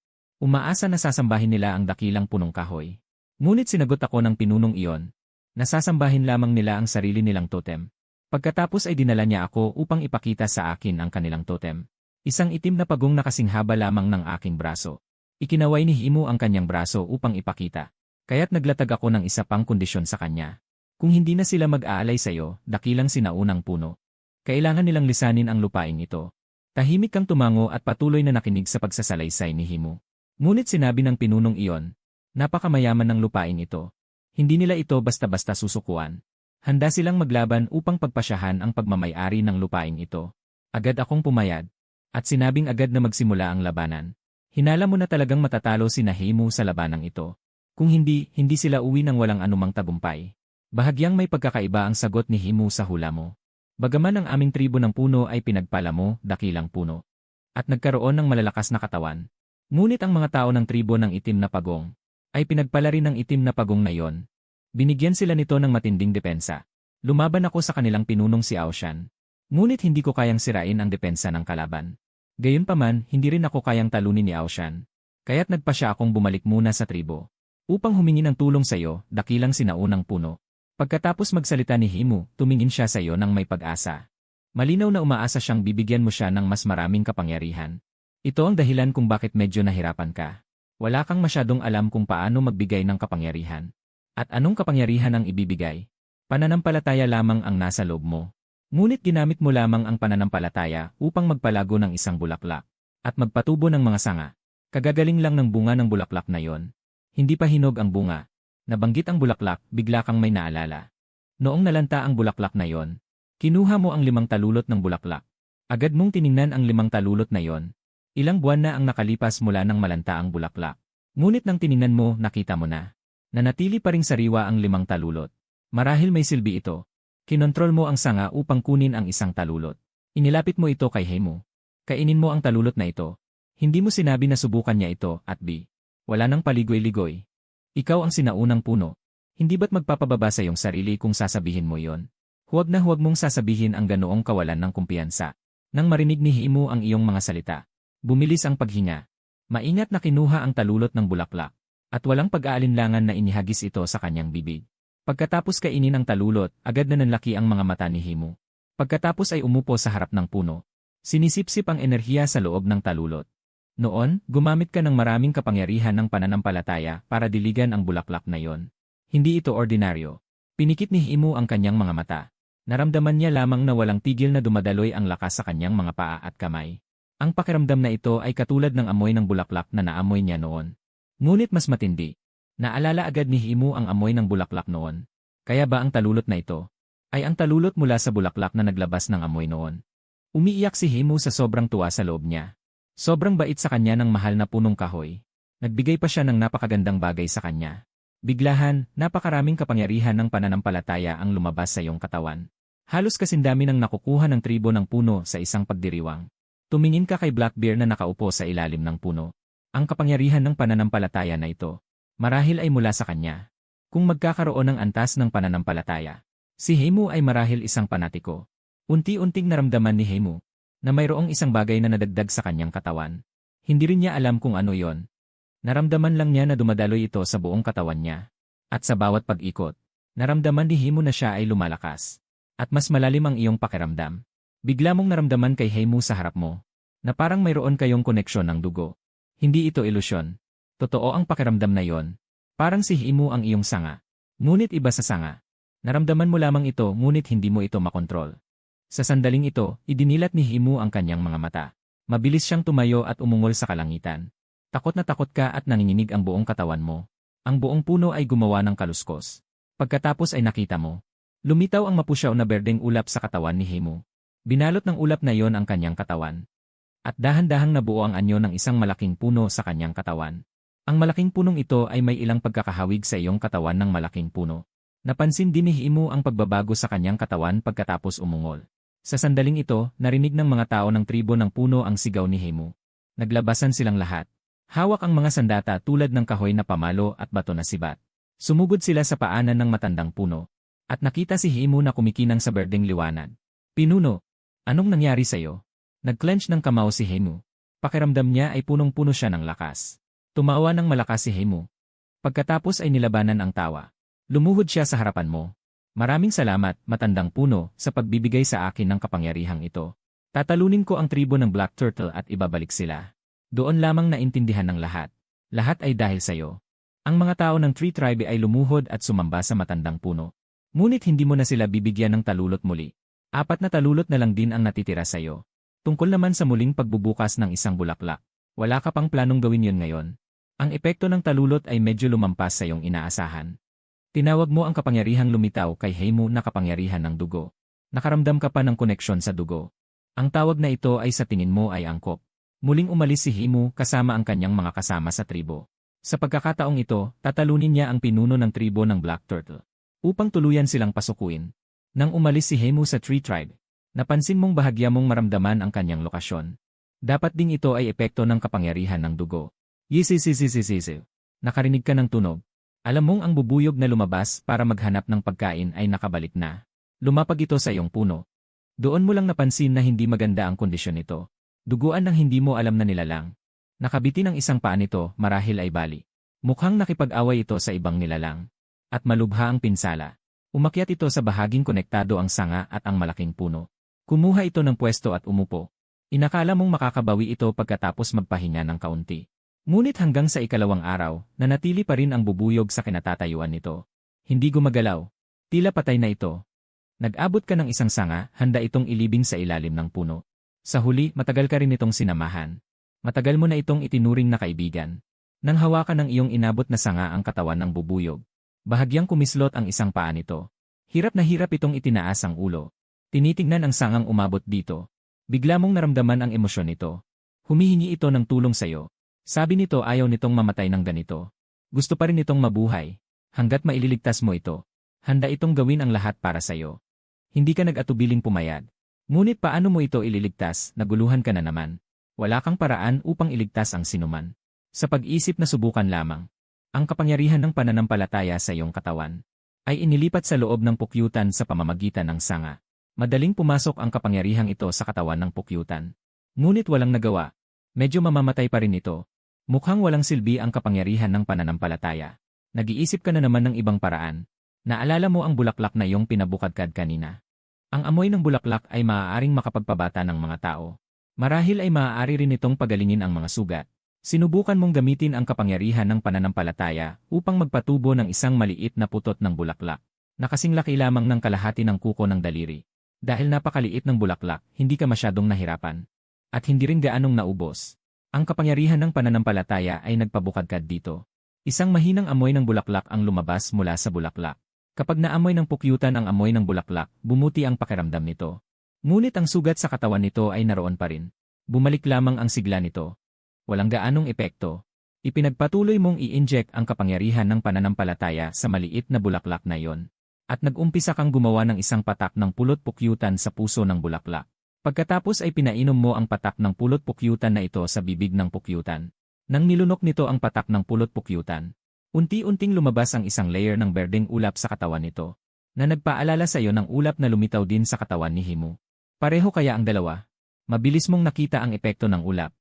Umaasa na sasambahin nila ang dakilang punong kahoy. Ngunit sinagot ako ng pinunong iyon. Nasasambahin lamang nila ang sarili nilang totem. Pagkatapos ay dinala niya ako upang ipakita sa akin ang kanilang totem. Isang itim na pagong na kasing haba lamang ng aking braso. Ikinaway ni Himu ang kanyang braso upang ipakita. Kaya't naglatag ako ng isa pang kondisyon sa kanya. Kung hindi na sila mag-aalay sa iyo, dakilang sinaunang puno. Kailangan nilang lisanin ang lupain ito. Tahimik kang tumango at patuloy na nakinig sa pagsasalaysay ni Himu. Ngunit sinabi ng pinunong iyon, napakamayaman ng lupain ito. Hindi nila ito basta-basta susukuan. Handa silang maglaban upang pagpasyahan ang pagmamay-ari ng lupain ito. Agad akong pumayag. At sinabing agad na magsimula ang labanan. Hinala mo na talagang matatalo si Himu sa labanang ito. Kung hindi sila uwi ng walang anumang tagumpay. Bahagyang may pagkakaiba ang sagot ni Himu sa hula mo. Bagaman ang aming tribo ng puno ay pinagpala mo, dakilang puno. At nagkaroon ng malalakas na katawan. Ngunit ang mga tao ng tribo ng itim na pagong ay pinagpala rin ng itim na pagong na iyon. Binigyan sila nito ng matinding depensa. Lumaban ako sa kanilang pinunong si Aoshan. Ngunit hindi ko kayang sirain ang depensa ng kalaban. Gayunpaman, hindi rin ako kayang talunin ni Aoshan. Kaya't nagpa siya akong bumalik muna sa tribo. Upang humingi ng tulong sa iyo, dakilang sinaunang puno. Pagkatapos magsalita ni Himu, tumingin siya sa iyo ng may pag-asa. Malinaw na umaasa siyang bibigyan mo siya ng mas maraming kapangyarihan. Ito ang dahilan kung bakit medyo nahirapan ka. Wala kang masyadong alam kung paano magbigay ng kapangyarihan. At anong kapangyarihan ang ibibigay? Pananampalataya lamang ang nasa loob mo. Ngunit ginamit mo lamang ang pananampalataya upang magpalago ng isang bulaklak. at magpatubo ng mga sanga. Kagagaling lang ng bunga ng bulaklak na yon. Hindi pa hinog ang bunga. Nabanggit ang bulaklak, bigla kang may naalala. Noong nalanta ang bulaklak na yon, kinuha mo ang 5 talulot ng bulaklak. Agad mong tiningnan ang 5 talulot na yon. Ilang buwan na ang nakalipas mula nang malanta ang bulaklak. Ngunit nang tiningnan mo, nakita mo na. Nanatili pa ring sariwa ang 5 talulot. Marahil may silbi ito. Kinontrol mo ang sanga upang kunin ang isang talulot. Inilapit mo ito kay Hemu. Kainin mo ang talulot na ito. Hindi mo sinabi na subukan niya ito, at B. Wala nang paligoy-ligoy. Ikaw ang sinaunang puno. Hindi ba't magpapababa sa iyong sarili kung sasabihin mo yon? Huwag na huwag mong sasabihin ang ganoong kawalan ng kumpiyansa. Nang marinig ni Hemu ang iyong mga salita, bumilis ang paghinga. Maingat na kinuha ang talulot ng bulaklak. At walang pag-aalinlangan na inihagis ito sa kanyang bibig. Pagkatapos kainin ang talulot, agad na nanlaki ang mga mata ni Hemu. Pagkatapos ay umupo sa harap ng puno. Sinisipsip ang enerhiya sa loob ng talulot. Noon, gumamit ka ng maraming kapangyarihan ng pananampalataya para diligan ang bulaklak na yon. Hindi ito ordinaryo. Pinikit ni Hemu ang kanyang mga mata. Naramdaman niya lamang na walang tigil na dumadaloy ang lakas sa kanyang mga paa at kamay. Ang pakiramdam na ito ay katulad ng amoy ng bulaklak na naamoy niya noon. Ngunit mas matindi. Naalala agad ni Hemu ang amoy ng bulaklak noon. Kaya ba ang talulot na ito ay ang talulot mula sa bulaklak na naglabas ng amoy noon? Umiiyak si Hemu sa sobrang tuwa sa loob niya. Sobrang bait sa kanya ng mahal na punong kahoy. Nagbigay pa siya ng napakagandang bagay sa kanya. Biglahan, napakaraming kapangyarihan ng pananampalataya ang lumabas sa iyong katawan. Halos kasindami ng nakukuha ng tribo ng puno sa isang pagdiriwang. Tumingin ka kay Blackbear na nakaupo sa ilalim ng puno. Ang kapangyarihan ng pananampalataya na ito, marahil ay mula sa kanya. Kung magkakaroon ng antas ng pananampalataya, si Hemu ay marahil isang panatiko. Unti-unting naramdaman ni Hemu na mayroong isang bagay na nadagdag sa kanyang katawan. Hindi rin niya alam kung ano yon. Naramdaman lang niya na dumadaloy ito sa buong katawan niya. At sa bawat pag-ikot, naramdaman ni Hemu na siya ay lumalakas. At mas malalim ang iyong pakiramdam. Bigla mong naramdaman kay Hemu sa harap mo na parang mayroon kayong koneksyon ng dugo. Hindi ito ilusyon. Totoo ang pakiramdam na yon. Parang si Hemu ang iyong sanga. Ngunit iba sa sanga. Naramdaman mo lamang ito ngunit hindi mo ito makontrol. Sa sandaling ito, idinilat ni Hemu ang kanyang mga mata. Mabilis siyang tumayo at umungol sa kalangitan. Takot na takot ka at nanginginig ang buong katawan mo. Ang buong puno ay gumawa ng kaluskos. Pagkatapos ay nakita mo. Lumitaw ang mapusyaw na berdeng ulap sa katawan ni Hemu. Binalot ng ulap na yon ang kanyang katawan. At dahan-dahang nabuo ang anyo ng isang malaking puno sa kanyang katawan. Ang malaking punong ito ay may ilang pagkakahawig sa iyong katawan ng malaking puno. Napansin din ni Hemu ang pagbabago sa kanyang katawan pagkatapos umungol. Sa sandaling ito, narinig ng mga tao ng tribo ng puno ang sigaw ni Hemu. Naglabasan silang lahat. Hawak ang mga sandata tulad ng kahoy na pamalo at bato na sibat. Sumugod sila sa paanan ng matandang puno. At nakita si Hemu na kumikinang sa berdeng liwanag. Pinuno, anong nangyari sa iyo? Nag-clench ng kamao si Hemu. Pakiramdam niya ay punong-puno siya ng lakas. Tumawa ng malakas si Hemu. Pagkatapos ay nilabanan ang tawa. Lumuhod siya sa harapan mo. Maraming salamat, matandang puno, sa pagbibigay sa akin ng kapangyarihang ito. Tatalunin ko ang tribo ng Black Turtle at ibabalik sila. Doon lamang naintindihan ng lahat. Lahat ay dahil sa iyo. Ang mga tao ng Tree Tribe ay lumuhod at sumamba sa matandang puno. Ngunit hindi mo na sila bibigyan ng talulot muli. 4 na talulot na lang din ang natitira sa iyo. Tungkol naman sa muling pagbubukas ng isang bulaklak. Wala ka pang planong gawin yon ngayon. Ang epekto ng talulot ay medyo lumampas sa iyong inaasahan. Tinawag mo ang kapangyarihang lumitaw kay Hemu na kapangyarihan ng dugo. Nakaramdam ka pa ng koneksyon sa dugo. Ang tawag na ito ay sa tingin mo ay angkop. Muling umalis si Hemu kasama ang kanyang mga kasama sa tribo. Sa pagkakataong ito, tatalunin niya ang pinuno ng tribo ng Black Turtle. Upang tuluyan silang pasukuin. Nang umalis si Hemu sa Tree Tribe, napansin mong bahagya mong maramdaman ang kanyang lokasyon. Dapat ding ito ay epekto ng kapangyarihan ng dugo. Yisisisisisisiw. Nakarinig ka ng tunog. Alam mong ang bubuyog na lumabas para maghanap ng pagkain ay nakabalik na. Lumapag ito sa iyong puno. Doon mo lang napansin na hindi maganda ang kondisyon nito. Duguan ng hindi mo alam na nilalang. Nakabitin ang isang paa nito, marahil ay bali. Mukhang nakipag-away ito sa ibang nilalang. At malubha ang pinsala. Umakyat ito sa bahaging konektado ang sanga at ang malaking puno. Kumuha ito ng pwesto at umupo. Inakala mong makakabawi ito pagkatapos magpahinga ng kaunti. Ngunit hanggang sa ikalawang araw, nanatili pa rin ang bubuyog sa kinatatayuan nito. Hindi gumagalaw. Tila patay na ito. Nag-abot ka ng isang sanga, handa itong ilibing sa ilalim ng puno. Sa huli, matagal ka rin itong sinamahan. Matagal mo na itong itinuring na kaibigan. Nang hawakan ng iyong inabot na sanga ang katawan ng bubuyog, bahagyang kumislot ang isang paa nito. Hirap na hirap itong itinaas ang ulo. Tinitignan ang sangang umabot dito. Bigla mong naramdaman ang emosyon nito. Humihingi ito ng tulong sa'yo. Sabi nito ayaw nitong mamatay ng ganito. Gusto pa rin itong mabuhay. Hanggat maililigtas mo ito, handa itong gawin ang lahat para sa'yo. Hindi ka nag-atubiling pumayag. Ngunit paano mo ito ililigtas, naguluhan ka na naman. Wala kang paraan upang iligtas ang sinuman. Sa pag-isip na subukan lamang, ang kapangyarihan ng pananampalataya sa iyong katawan ay inilipat sa loob ng pukyutan sa pamamagitan ng sanga. Madaling pumasok ang kapangyarihang ito sa katawan ng pukyutan. Ngunit walang nagawa. Medyo mamamatay pa rin ito. Mukhang walang silbi ang kapangyarihan ng pananampalataya. Nag-iisip ka na naman ng ibang paraan. Naalala mo ang bulaklak na iyong pinabukadkad kanina. Ang amoy ng bulaklak ay maaaring makapagpabata ng mga tao. Marahil ay maaari rin itong pagalingin ang mga sugat. Sinubukan mong gamitin ang kapangyarihan ng pananampalataya upang magpatubo ng isang maliit na putot ng bulaklak, na kasing laki lamang ng kalahati ng kuko ng daliri. Dahil napakaliit ng bulaklak, hindi ka masyadong nahirapan. At hindi rin gaanong naubos. Ang kapangyarihan ng pananampalataya ay nagpabukadkad dito. Isang mahinang amoy ng bulaklak ang lumabas mula sa bulaklak. Kapag naamoy ng pukyutan ang amoy ng bulaklak, bumuti ang pakiramdam nito. Ngunit ang sugat sa katawan nito ay naroon pa rin. Bumalik lamang ang sigla nito. Walang gaanong epekto. Ipinagpatuloy mong i-inject ang kapangyarihan ng pananampalataya sa maliit na bulaklak na iyon. At nag-umpisa kang gumawa ng isang patak ng pulot pukyutan sa puso ng bulaklak. Pagkatapos ay pinainom mo ang patak ng pulot pukyutan na ito sa bibig ng pukyutan. Nang nilunok nito ang patak ng pulot pukyutan, unti-unting lumabas ang isang layer ng berdeng ulap sa katawan nito, na nagpaalala sa iyo ng ulap na lumitaw din sa katawan ni Himu. Pareho kaya ang dalawa? Mabilis mong nakita ang epekto ng ulap.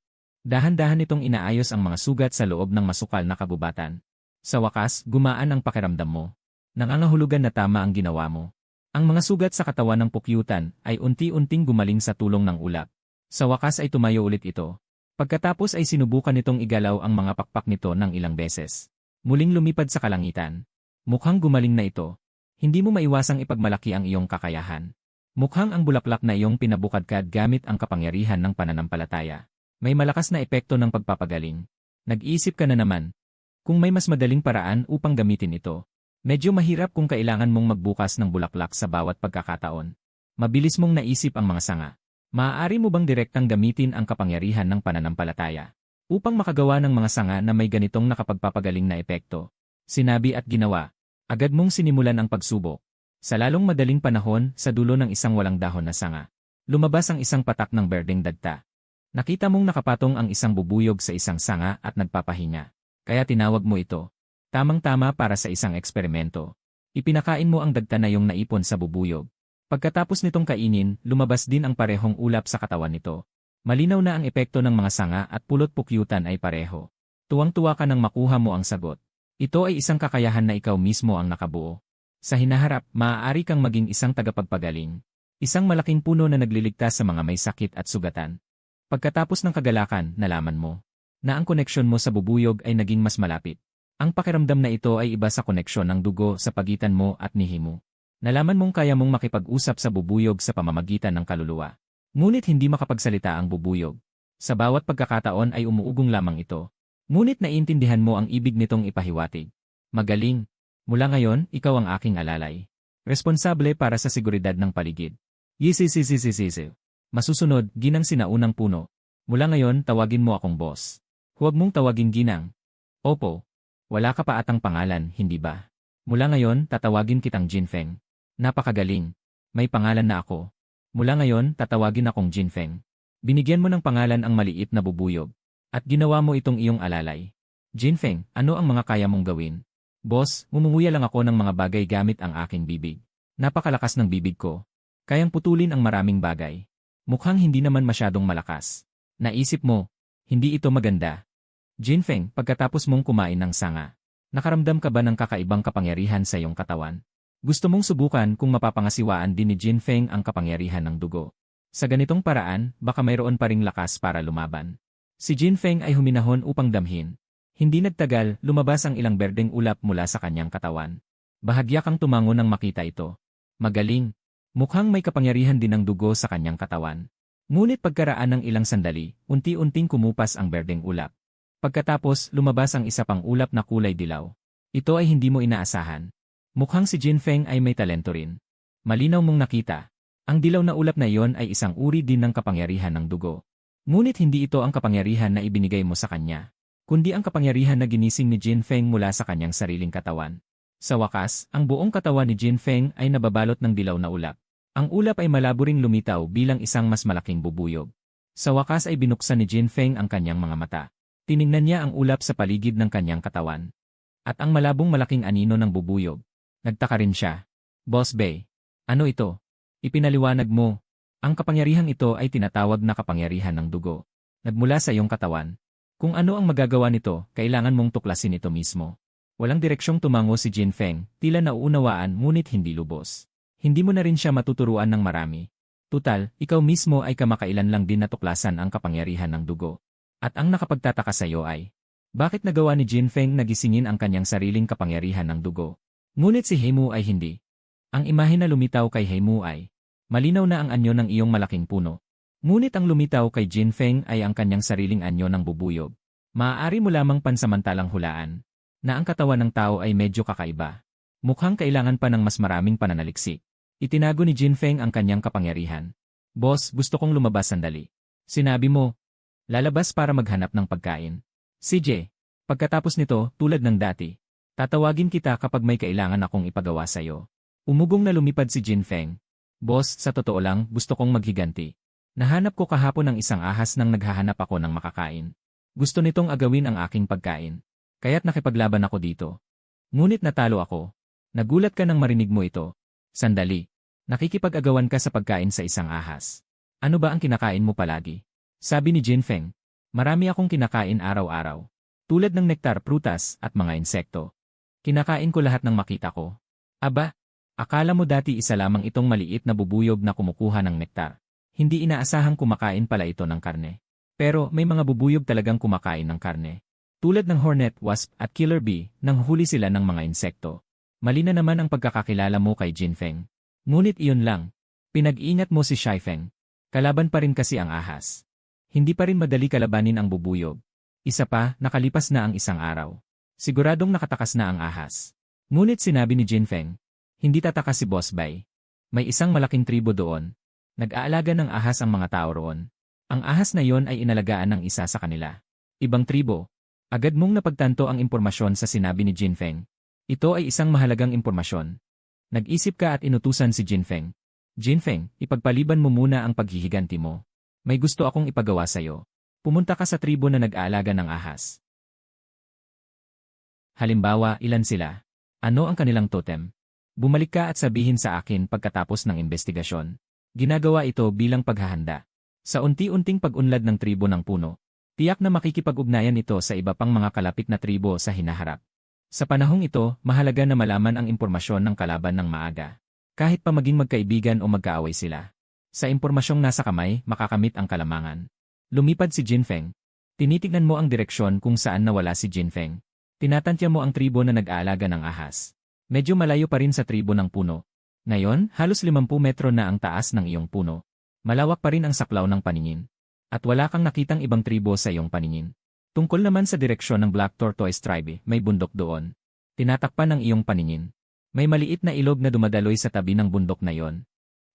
Dahan-dahan itong inaayos ang mga sugat sa loob ng masukal na kabubatan. Sa wakas, gumaan ang pakiramdam mo. Nangangahulugan na tama ang ginawa mo. Ang mga sugat sa katawan ng pukyutan ay unti-unting gumaling sa tulong ng ulap. Sa wakas ay tumayo ulit ito. Pagkatapos ay sinubukan nitong igalaw ang mga pakpak nito ng ilang beses. Muling lumipad sa kalangitan. Mukhang gumaling na ito. Hindi mo maiwasang ipagmalaki ang iyong kakayahan. Mukhang ang bulaklak na iyong pinabukadkad gamit ang kapangyarihan ng pananampalataya. May malakas na epekto ng pagpapagaling. Nag-iisip ka na naman. Kung may mas madaling paraan upang gamitin ito, medyo mahirap kung kailangan mong magbukas ng bulaklak sa bawat pagkakataon. Mabilis mong naisip ang mga sanga. Maaari mo bang direktang gamitin ang kapangyarihan ng pananampalataya upang makagawa ng mga sanga na may ganitong nakapagpapagaling na epekto? Sinabi at ginawa. Agad mong sinimulan ang pagsubok. Sa lalong madaling panahon, sa dulo ng isang walang dahon na sanga, lumabas ang isang patak ng berdeng dagta. Nakita mong nakapatong ang isang bubuyog sa isang sanga at nagpapahinga. Kaya tinawag mo ito. Tamang-tama para sa isang eksperimento. Ipinakain mo ang dagta na yung naipon sa bubuyog. Pagkatapos nitong kainin, lumabas din ang parehong ulap sa katawan nito. Malinaw na ang epekto ng mga sanga at pulot pukyutan ay pareho. Tuwang-tuwa ka nang makuha mo ang sagot. Ito ay isang kakayahan na ikaw mismo ang nakabuo. Sa hinaharap, maaari kang maging isang tagapagpagaling. Isang malaking puno na nagliligtas sa mga may sakit at sugatan. Pagkatapos ng kagalakan, nalaman mo na ang koneksyon mo sa bubuyog ay naging mas malapit. Ang pakiramdam na ito ay iba sa koneksyon ng dugo sa pagitan mo at ni Himu. Nalaman mong kaya mong makipag-usap sa bubuyog sa pamamagitan ng kaluluwa. Ngunit hindi makapagsalita ang bubuyog. Sa bawat pagkakataon ay umuugong lamang ito. Ngunit naiintindihan mo ang ibig nitong ipahiwatig. Magaling. Mula ngayon, ikaw ang aking alalay. Responsable para sa seguridad ng paligid. Yisisisisisisi. Masusunod, ginang sinaunang puno. Mula ngayon, tawagin mo akong boss. Huwag mong tawagin ginang. Opo. Wala ka pa atang pangalan, hindi ba? Mula ngayon, tatawagin kitang Jinfeng. Napakagaling. May pangalan na ako. Mula ngayon, tatawagin akong Jinfeng. Binigyan mo ng pangalan ang maliit na bubuyog. At ginawa mo itong iyong alalay. Jinfeng, ano ang mga kaya mong gawin? Boss, mumunguya lang ako ng mga bagay gamit ang aking bibig. Napakalakas ng bibig ko. Kayang putulin ang maraming bagay. Mukhang hindi naman masyadong malakas. Naisip mo, hindi ito maganda. Jinfeng, pagkatapos mong kumain ng sanga, nakaramdam ka ba ng kakaibang kapangyarihan sa iyong katawan? Gusto mong subukan kung mapapangasiwaan din ni Jinfeng ang kapangyarihan ng dugo. Sa ganitong paraan, baka mayroon pa ring lakas para lumaban. Si Jinfeng ay huminahon upang damhin. Hindi nagtagal, lumabas ang ilang berdeng ulap mula sa kanyang katawan. Bahagya kang tumango nang makita ito. Magaling. Mukhang may kapangyarihan din ang dugo sa kanyang katawan. Ngunit pagkaraan ng ilang sandali, unti-unting kumupas ang berdeng ulap. Pagkatapos, lumabas ang isa pang ulap na kulay dilaw. Ito ay hindi mo inaasahan. Mukhang si Jinfeng ay may talento rin. Malinaw mong nakita. Ang dilaw na ulap na iyon ay isang uri din ng kapangyarihan ng dugo. Ngunit hindi ito ang kapangyarihan na ibinigay mo sa kanya, kundi ang kapangyarihan na ginising ni Jinfeng mula sa kanyang sariling katawan. Sa wakas, ang buong katawan ni Jinfeng ay nababalot ng dilaw na ulap. Ang ulap ay malabo ring lumitaw bilang isang mas malaking bubuyog. Sa wakas ay binuksan ni Jinfeng ang kanyang mga mata. Tiningnan niya ang ulap sa paligid ng kanyang katawan. At ang malabong malaking anino ng bubuyog. Nagtaka rin siya. Boss Bay, ano ito? Ipinaliwanag mo. Ang kapangyarihang ito ay tinatawag na kapangyarihan ng dugo. Nagmula sa iyong katawan. Kung ano ang magagawa nito, kailangan mong tuklasin ito mismo. Walang direksyong tumango si Jinfeng, tila nauunawaan ngunit hindi lubos. Hindi mo na rin siya matuturuan ng marami. Tutal, ikaw mismo ay kamakailan lang din natuklasan ang kapangyarihan ng dugo. At ang nakapagtataka sa iyo ay, bakit nagawa ni Jinfeng na gisingin ang kanyang sariling kapangyarihan ng dugo? Ngunit si Heimu ay hindi. Ang imahe na lumitaw kay Heimu ay, malinaw na ang anyo ng iyong malaking puno. Ngunit ang lumitaw kay Jinfeng ay ang kanyang sariling anyo ng bubuyog. Maaari mo lamang pansamantalang hulaan na ang katawan ng tao ay medyo kakaiba. Mukhang kailangan pa ng mas maraming pananaliksik. Itinago ni Jinfeng ang kanyang kapangyarihan. Boss, gusto kong lumabas sandali. Sinabi mo, lalabas para maghanap ng pagkain. CJ, pagkatapos nito, tulad ng dati, tatawagin kita kapag may kailangan akong ipagawa sa'yo. Umugong na lumipad si Jinfeng. Boss, sa totoo lang, gusto kong maghiganti. Nahanap ko kahapon ng isang ahas nang naghahanap ako ng makakain. Gusto nitong agawin ang aking pagkain. Kaya't nakipaglaban ako dito. Ngunit natalo ako. Nagulat ka nang marinig mo ito. Sandali. Nakikipag-agawan ka sa pagkain sa isang ahas. Ano ba ang kinakain mo palagi? Sabi ni Jinfeng. Marami akong kinakain araw-araw. Tulad ng nektar, prutas, at mga insekto. Kinakain ko lahat ng makita ko. Aba, akala mo dati isa lamang itong maliit na bubuyog na kumukuha ng nektar. Hindi inaasahang kumakain pala ito ng karne. Pero may mga bubuyog talagang kumakain ng karne. Tulad ng hornet, wasp, at killer bee, nang huli sila ng mga insekto. Mali na naman ang pagkakakilala mo kay Jinfeng. Ngunit iyon lang. Pinag-iingat mo si Shaifeng. Kalaban pa rin kasi ang ahas. Hindi pa rin madali kalabanin ang bubuyog. Isa pa, nakalipas na ang isang araw. Siguradong nakatakas na ang ahas. Ngunit sinabi ni Jinfeng, hindi tatakas si Boss Bai. May isang malaking tribo doon. Nag-aalaga ng ahas ang mga tao roon. Ang ahas na yon ay inalagaan ng isa sa kanila. Ibang tribo. Agad mong napagtanto ang impormasyon sa sinabi ni Jinfeng. Ito ay isang mahalagang impormasyon. Nag-isip ka at inutusan si Jinfeng. Jinfeng, ipagpaliban mo muna ang paghihiganti mo. May gusto akong ipagawa sa'yo. Pumunta ka sa tribo na nag-aalaga ng ahas. Halimbawa, ilan sila? Ano ang kanilang totem? Bumalik ka at sabihin sa akin pagkatapos ng investigasyon. Ginagawa ito bilang paghahanda. Sa unti-unting pag-unlad ng tribo ng puno, tiyak na makikipag-ugnayan ito sa iba pang mga kalapit na tribo sa hinaharap. Sa panahong ito, mahalaga na malaman ang impormasyon ng kalaban ng maaga. Kahit pa maging magkaibigan o magkaaway sila. Sa impormasyong nasa kamay, makakamit ang kalamangan. Lumipad si Jinfeng. Tinitignan mo ang direksyon kung saan nawala si Jinfeng. Tinatantya mo ang tribo na nag-aalaga ng ahas. Medyo malayo pa rin sa tribo ng puno. Ngayon, halos 50 metro na ang taas ng iyong puno. Malawak pa rin ang saklaw ng paningin. At wala kang nakitang ibang tribo sa iyong paningin. Tungkol naman sa direksyon ng Black Tortoise Tribe, may bundok doon. Tinatakpan ng iyong paningin. May maliit na ilog na dumadaloy sa tabi ng bundok na yon.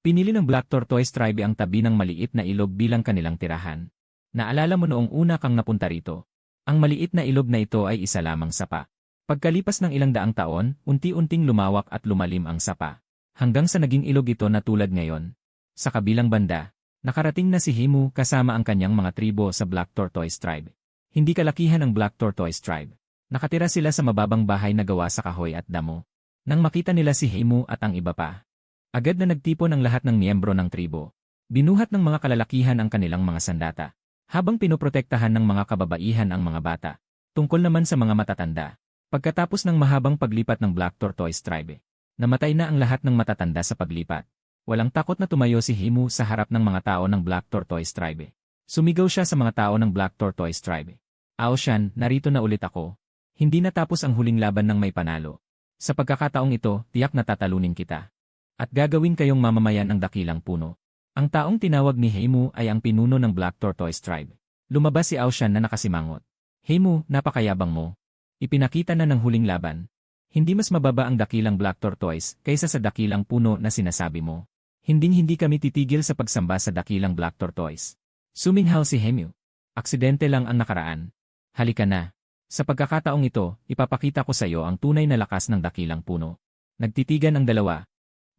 Pinili ng Black Tortoise Tribe ang tabi ng maliit na ilog bilang kanilang tirahan. Naalala mo noong una kang napunta rito. Ang maliit na ilog na ito ay isa lamang sapa. Pagkalipas ng ilang daang taon, unti-unting lumawak at lumalim ang sapa. Hanggang sa naging ilog ito na tulad ngayon. Sa kabilang banda, nakarating na si Heimu kasama ang kanyang mga tribo sa Black Tortoise Tribe. Hindi kalakihan ng Black Tortoise Tribe. Nakatira sila sa mababang bahay na gawa sa kahoy at damo. Nang makita nila si Heimu at ang iba pa, agad na nagtipon ang lahat ng miyembro ng tribo. Binuhat ng mga kalalakihan ang kanilang mga sandata, habang pinoprotektahan ng mga kababaihan ang mga bata. Tungkol naman sa mga matatanda. Pagkatapos ng mahabang paglipat ng Black Tortoise Tribe, namatay na ang lahat ng matatanda sa paglipat. Walang takot na tumayo si Heimu sa harap ng mga tao ng Black Tortoise Tribe. Sumigaw siya sa mga tao ng Black Tortoise Tribe. Aoshan, narito na ulit ako. Hindi natapos ang huling laban ng may panalo. Sa pagkakataong ito, tiyak na tatalunin kita. At gagawin kayong mamamayan ng dakilang puno. Ang taong tinawag ni Heimu ay ang pinuno ng Black Tortoise Tribe. Lumabas si Aoshan na nakasimangot. Heimu, napakayabang mo. Ipinakita na ng huling laban. Hindi mas mababa ang dakilang Black Tortoise kaysa sa dakilang puno na sinasabi mo. Hinding-hindi kami titigil sa pagsamba sa dakilang Black Tortoise. Suminghal si Heimu. Aksidente lang ang nakaraan. Halika na. Sa pagkakataong ito, ipapakita ko sa iyo ang tunay na lakas ng dakilang puno. Nagtitigan ang dalawa.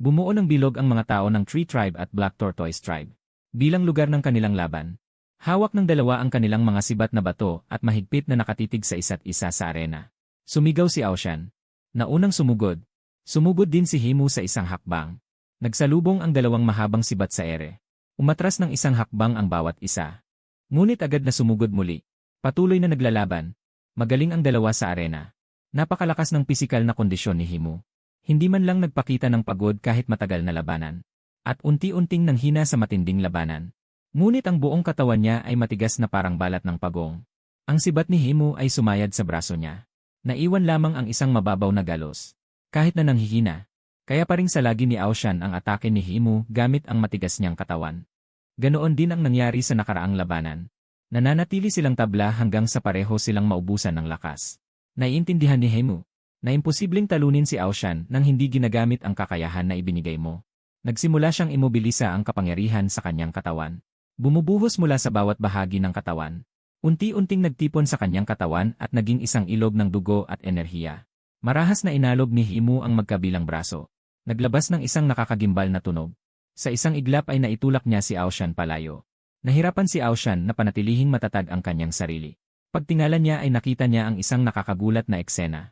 Bumuo ng bilog ang mga tao ng Tree Tribe at Black Tortoise Tribe. Bilang lugar ng kanilang laban. Hawak ng dalawa ang kanilang mga sibat na bato at mahigpit na nakatitig sa isa't isa sa arena. Sumigaw si Aoshan. Naunang sumugod. Sumugod din si Heimu sa isang hakbang. Nagsalubong ang dalawang mahabang sibat sa ere. Umatras ng isang hakbang ang bawat isa. Ngunit agad na sumugod muli. Patuloy na naglalaban. Magaling ang dalawa sa arena. Napakalakas ng pisikal na kondisyon ni Heimu. Hindi man lang nagpakita ng pagod kahit matagal na labanan. At unti-unting nanghina sa matinding labanan. Ngunit ang buong katawan niya ay matigas na parang balat ng pagong. Ang sibat ni Heimu ay sumayad sa braso niya. Naiwan lamang ang isang mababaw na galos. Kahit na nanghihina. Kaya pa ring salagi ni Aoshan ang atake ni Heimu gamit ang matigas niyang katawan. Ganoon din ang nangyari sa nakaraang labanan. Nananatili silang tabla hanggang sa pareho silang maubusan ng lakas. Naiintindihan ni Heimu na imposibleng talunin si Aoshan nang hindi ginagamit ang kakayahan na ibinigay mo. Nagsimula siyang imobilisa ang kapangyarihan sa kanyang katawan. Bumubuhos mula sa bawat bahagi ng katawan. Unti-unting nagtipon sa kanyang katawan at naging isang ilog ng dugo at enerhiya. Marahas na inalog ni Heimu ang magkabilang braso. Naglabas ng isang nakakagimbal na tunog. Sa isang iglap ay naitulak niya si Aoshan palayo. Nahirapan si Aoshan na panatilihing matatag ang kanyang sarili. Pagtingala niya ay nakita niya ang isang nakakagulat na eksena.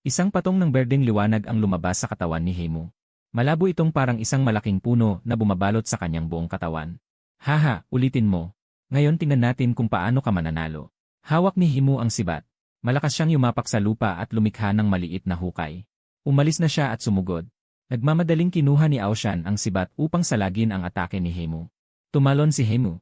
Isang patong ng berdeng liwanag ang lumabas sa katawan ni Heimu. Malabo itong parang isang malaking puno na bumabalot sa kanyang buong katawan. Haha, ulitin mo. Ngayon tingnan natin kung paano ka mananalo. Hawak ni Heimu ang sibat. Malakas siyang yumapak sa lupa at lumikha ng maliit na hukay. Umalis na siya at sumugod. Nagmamadaling kinuha ni Aoshan ang sibat upang salagin ang atake ni Heimu. Tumalon si Heimu.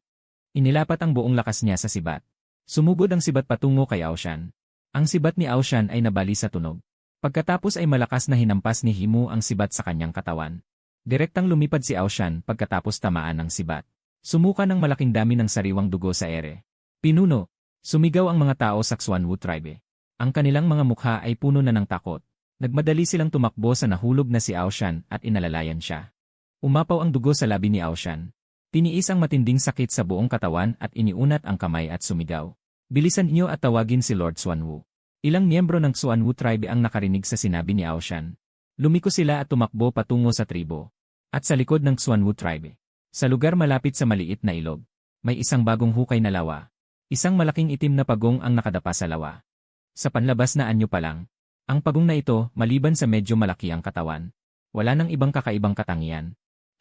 Inilapat ang buong lakas niya sa sibat. Sumugod ang sibat patungo kay Aoshan. Ang sibat ni Aoshan ay nabali sa tunog. Pagkatapos ay malakas na hinampas ni Heimu ang sibat sa kanyang katawan. Direktang lumipad si Aoshan pagkatapos tamaan ng sibat. Sumuka ng malaking dami ng sariwang dugo sa ere. Pinuno. Sumigaw ang mga tao sa Xuanwu Tribe. Ang kanilang mga mukha ay puno na ng takot. Nagmadali silang tumakbo sa nahulog na si Aoshan at inalalayan siya. Umapaw ang dugo sa labi ni Aoshan. Tiniis ang matinding sakit sa buong katawan at iniunat ang kamay at sumigaw. Bilisan niyo at tawagin si Lord Xuanwu. Ilang miyembro ng Xuanwu Tribe ang nakarinig sa sinabi ni Aoshan. Lumiko sila at tumakbo patungo sa tribo. At sa likod ng Xuanwu Tribe. Sa lugar malapit sa maliit na ilog, may isang bagong hukay na lawa. Isang malaking itim na pagong ang nakadapa sa lawa. Sa panlabas na anyo pa lang, ang pagong na ito maliban sa medyo malaki ang katawan. Wala nang ibang kakaibang katangian.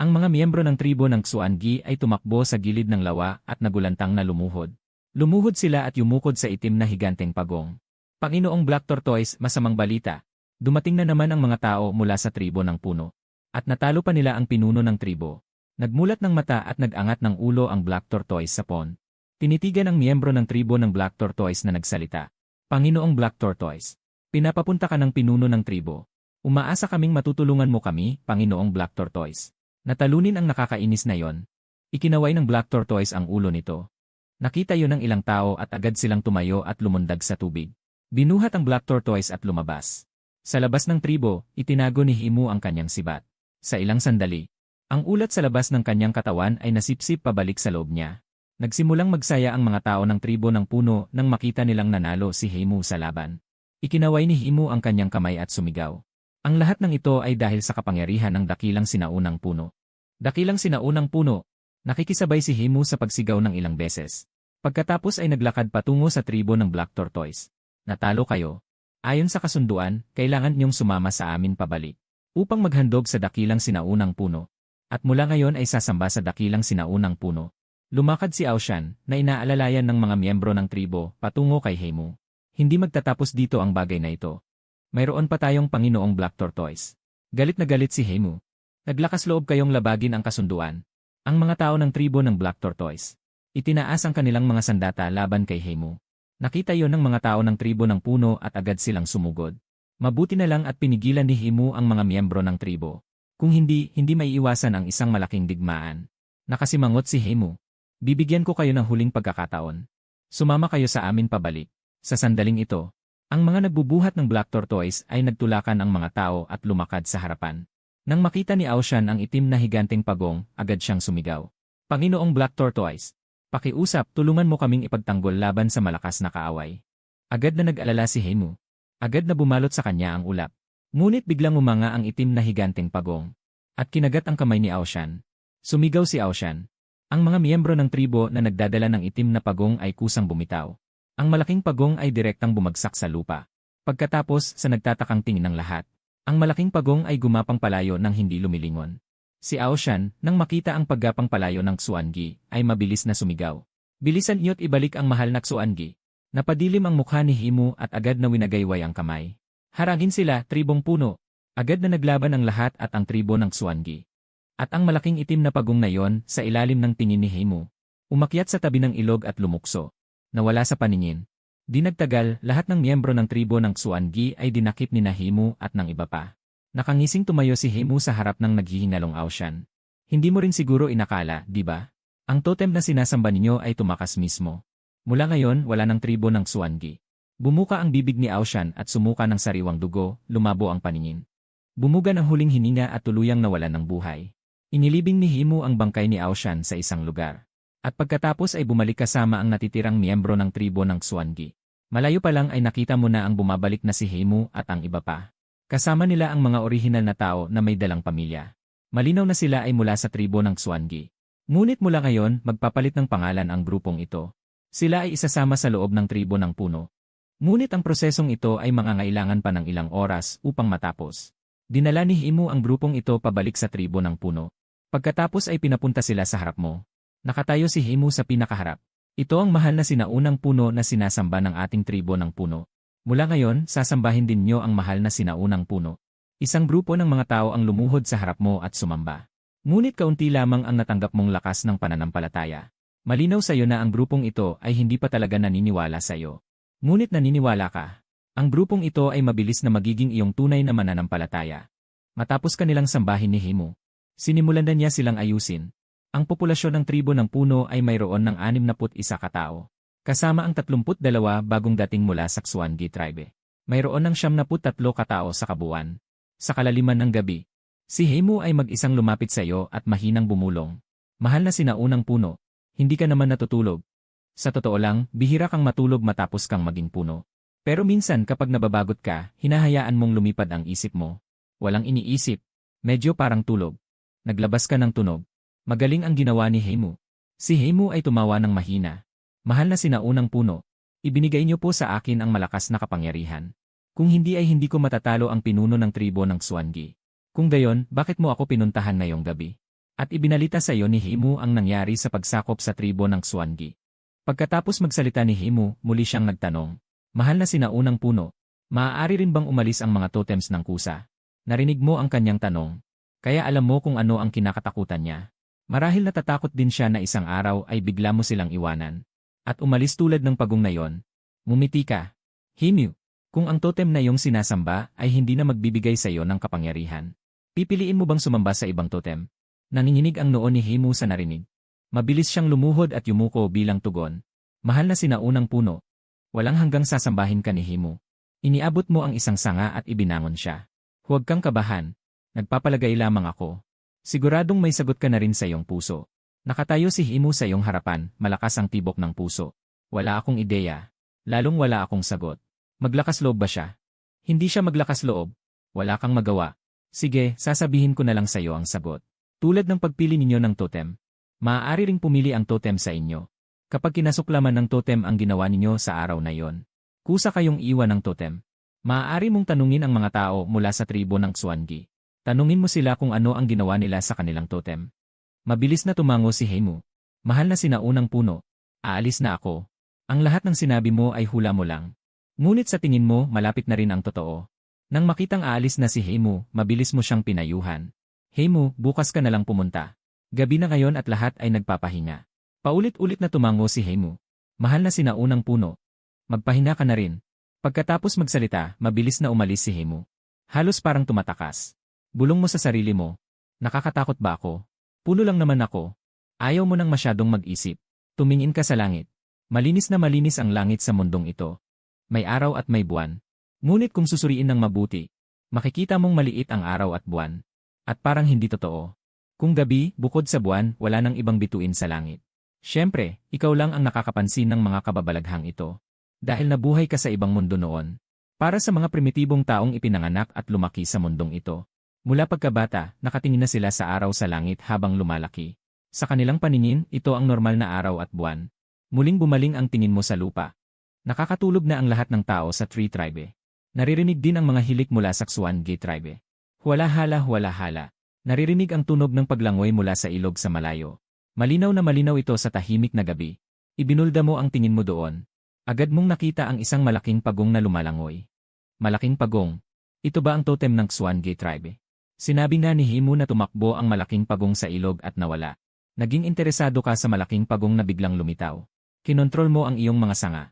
Ang mga miyembro ng tribo ng Xuangi ay tumakbo sa gilid ng lawa at nagulantang na lumuhod. Lumuhod sila at yumukod sa itim na higanteng pagong. Panginoong Black Tortoise, masamang balita. Dumating na naman ang mga tao mula sa tribo ng puno. At natalo pa nila ang pinuno ng tribo. Nagmulat ng mata at nag-angat ng ulo ang Black Tortoise sa pond. Tinitigan ang miyembro ng tribo ng Black Tortoise na nagsalita. Panginoong Black Tortoise, pinapapunta ka ng pinuno ng tribo. Umaasa kaming matutulungan mo kami, Panginoong Black Tortoise. Natalunin ang nakakainis na yon. Ikinaway ng Black Tortoise ang ulo nito. Nakita yon ng ilang tao at agad silang tumayo at lumundag sa tubig. Binuhat ang Black Tortoise at lumabas. Sa labas ng tribo, itinago ni Heimu ang kanyang sibat. Sa ilang sandali, ang ulat sa labas ng kanyang katawan ay nasipsip pabalik sa loob niya. Nagsimulang magsaya ang mga tao ng tribo ng puno nang makita nilang nanalo si Heimu sa laban. Ikinaway ni Heimu ang kanyang kamay at sumigaw. Ang lahat ng ito ay dahil sa kapangyarihan ng dakilang sinaunang puno. Dakilang sinaunang puno, nakikisabay si Heimu sa pagsigaw ng ilang beses. Pagkatapos ay naglakad patungo sa tribo ng Black Tortoise. Natalo kayo. Ayon sa kasunduan, kailangan niyong sumama sa amin pabalik upang maghandog sa dakilang sinaunang puno. At mula ngayon ay sasamba sa dakilang sinaunang puno. Lumakad si Aoshan na inaalalayan ng mga miyembro ng tribo patungo kay Heimu. Hindi magtatapos dito ang bagay na ito. Mayroon pa tayong Panginoong Black Tortoise. Galit na galit si Heimu. Naglakas loob kayong labagin ang kasunduan. Ang mga tao ng tribo ng Black Tortoise. Itinaas ang kanilang mga sandata laban kay Heimu. Nakita yon ng mga tao ng tribo ng puno at agad silang sumugod. Mabuti na lang at pinigilan ni Heimu ang mga miyembro ng tribo. Kung hindi maiiwasan ang isang malaking digmaan. Nakasimangot si Heimu. Bibigyan ko kayo ng huling pagkakataon. Sumama kayo sa amin pabalik. Sa sandaling ito, ang mga nagbubuhat ng Black Tortoise ay nagtulakan ang mga tao at lumakad sa harapan. Nang makita ni Aoshan ang itim na higanteng pagong, agad siyang sumigaw. Panginoong Black Tortoise, pakiusap, tulungan mo kaming ipagtanggol laban sa malakas na kaaway. Agad na nag-alala si Heimu. Agad na bumalot sa kanya ang ulap. Ngunit biglang umanga ang itim na higanteng pagong. At kinagat ang kamay ni Aoshan. Sumigaw si Aoshan. Ang mga miyembro ng tribo na nagdadala ng itim na pagong ay kusang bumitaw. Ang malaking pagong ay direktang bumagsak sa lupa. Pagkatapos sa nagtatakang tingin ng lahat, ang malaking pagong ay gumapang palayo nang hindi lumilingon. Si Aoshan, nang makita ang paggapang palayo ng Xuangi, ay mabilis na sumigaw. Bilisan niyo't ibalik ang mahal na Xuangi. Napadilim ang mukha ni Heimu at agad na winagayway ang kamay. Harangin sila, tribong puno. Agad na naglaban ang lahat at ang tribo ng Xuangi. At ang malaking itim na pagong na yon, sa ilalim ng tingin ni Heimu, umakyat sa tabi ng ilog at lumukso. Nawala sa paningin. Di nagtagal, lahat ng miyembro ng tribo ng Xuangi ay dinakip ni Heimu at ng iba pa. Nakangising tumayo si Heimu sa harap ng naghihingalong Aoshan. Hindi mo rin siguro inakala, di ba? Ang totem na sinasamba ninyo ay tumakas mismo. Mula ngayon, wala ng tribo ng Xuangi. Bumuka ang bibig ni Aoshan at sumuka ng sariwang dugo, lumabo ang paningin. Bumugan ang huling hininga at tuluyang nawalan ng buhay. Inilibing ni Heimu ang bangkay ni Aoshan sa isang lugar. At pagkatapos ay bumalik kasama ang natitirang miyembro ng tribo ng Xuangi. Malayo pa lang ay nakita mo na ang bumabalik na si Heimu at ang iba pa. Kasama nila ang mga orihinal na tao na may dalang pamilya. Malinaw na sila ay mula sa tribo ng Xuangi. Ngunit mula ngayon, magpapalit ng pangalan ang grupong ito. Sila ay isasama sa loob ng tribo ng puno. Ngunit ang prosesong ito ay mangangailangan pa ng ilang oras upang matapos. Dinala ni Heimu ang grupong ito pabalik sa tribo ng puno. Pagkatapos ay pinapunta sila sa harap mo. Nakatayo si Heimu sa pinakaharap. Ito ang mahal na sinaunang puno na sinasamba ng ating tribo ng puno. Mula ngayon, sasambahin din niyo ang mahal na sinaunang puno. Isang grupo ng mga tao ang lumuhod sa harap mo at sumamba. Ngunit kaunti lamang ang natanggap mong lakas ng pananampalataya. Malinaw sa iyo na ang grupong ito ay hindi pa talaga naniniwala sa iyo. Ngunit naniniwala ka. Ang grupong ito ay mabilis na magiging iyong tunay na mananampalataya. Matapos kanilang sambahin ni Heimu, sinimulan na niya silang ayusin. Ang populasyon ng tribo ng puno ay mayroon ng 61 katao. Kasama ang 32 bagong dating mula sa Xuangi tribe. Mayroon ng 73 katao sa kabuuan. Sa kalaliman ng gabi, si Heimu ay mag-isang lumapit sa iyo at mahinang bumulong. Mahal na sinaunang puno, hindi ka naman natutulog. Sa totoo lang, bihira kang matulog matapos kang maging puno. Pero minsan kapag nababagot ka, hinahayaan mong lumipad ang isip mo. Walang iniisip, medyo parang tulog. Naglabas ka ng tunog. Magaling ang ginawa ni Heimu. Si Heimu ay tumawa ng mahina. Mahal na sinaunang puno, ibinigay niyo po sa akin ang malakas na kapangyarihan. Kung hindi ay hindi ko matatalo ang pinuno ng tribo ng Xuangi. Kung gayon, bakit mo ako pinuntahan ngayong gabi? At ibinalita sa iyo ni Heimu ang nangyari sa pagsakop sa tribo ng Xuangi. Pagkatapos magsalita ni Heimu, muli siyang nagtanong. Mahal na sinaunang puno, maaari rin bang umalis ang mga totems ng kusa? Narinig mo ang kanyang tanong. Kaya alam mo kung ano ang kinakatakutan niya. Marahil natatakot din siya na isang araw ay bigla mo silang iwanan. At umalis tulad ng pagong na yon. Ngumiti ka. Heimu, kung ang totem na iyong sinasamba ay hindi na magbibigay sa iyo ng kapangyarihan. Pipiliin mo bang sumamba sa ibang totem? Nanginginig ang noo ni Heimu sa narinig. Mabilis siyang lumuhod at yumuko bilang tugon. Mahal na sinaunang puno. Walang hanggang sasambahin ka ni Heimu. Iniabot mo ang isang sanga at ibinangon siya. Huwag kang kabahan. Nagpapalagay lamang ako. Siguradong may sagot ka na rin sa iyong puso. Nakatayo si Heimu sa iyong harapan, malakas ang tibok ng puso. Wala akong ideya. Lalong wala akong sagot. Maglakas loob ba siya? Hindi siya maglakas loob. Wala kang magawa. Sige, sasabihin ko na lang sa iyo ang sagot. Tulad ng pagpili ninyo ng totem. Maaari ring pumili ang totem sa inyo. Kapag kinasuklaman ng totem ang ginawa ninyo sa araw na iyon, kusa kayong iwan ng totem. Maaari mong tanungin ang mga tao mula sa tribo ng Xuangi. Tanungin mo sila kung ano ang ginawa nila sa kanilang totem. Mabilis na tumango si Heimu. Mahal na sinaunang puno. Aalis na ako. Ang lahat ng sinabi mo ay hula mo lang. Ngunit sa tingin mo, malapit na rin ang totoo. Nang makitang aalis na si Heimu, mabilis mo siyang pinayuhan. Heimu, bukas ka na lang pumunta. Gabi na ngayon at lahat ay nagpapahinga. Paulit-ulit na tumango si Heimu. Mahal na sinaunang puno. Magpahinga ka na rin. Pagkatapos magsalita, mabilis na umalis si Heimu. Halos parang tumatakas. Bulong mo sa sarili mo. Nakakatakot ba ako? Puno lang naman ako. Ayaw mo nang masyadong mag-isip. Tumingin ka sa langit. Malinis na malinis ang langit sa mundong ito. May araw at may buwan. Ngunit kung susuriin ng mabuti, makikita mong maliit ang araw at buwan. At parang hindi totoo. Kung gabi, bukod sa buwan, wala nang ibang bituin sa langit. Siyempre, ikaw lang ang nakakapansin ng mga kababalaghang ito. Dahil nabuhay ka sa ibang mundo noon. Para sa mga primitibong taong ipinanganak at lumaki sa mundong ito. Mula pagkabata, nakatingin na sila sa araw sa langit habang lumalaki. Sa kanilang paningin, ito ang normal na araw at buwan. Muling bumaling ang tingin mo sa lupa. Nakakatulog na ang lahat ng tao sa Tree Tribe. Naririnig din ang mga hilik mula sa Xuan-Gay Tribe. Wala hala. Naririnig ang tunog ng paglangoy mula sa ilog sa malayo. Malinaw na malinaw ito sa tahimik na gabi. Ibinulda mo ang tingin mo doon. Agad mong nakita ang isang malaking pagong na lumalangoy. Malaking pagong. Ito ba ang totem ng Xuan-Gay Tribe? Sinabi nga ni Himu na tumakbo ang malaking pagong sa ilog at nawala. Naging interesado ka sa malaking pagong na biglang lumitaw. Kinontrol mo ang iyong mga sanga.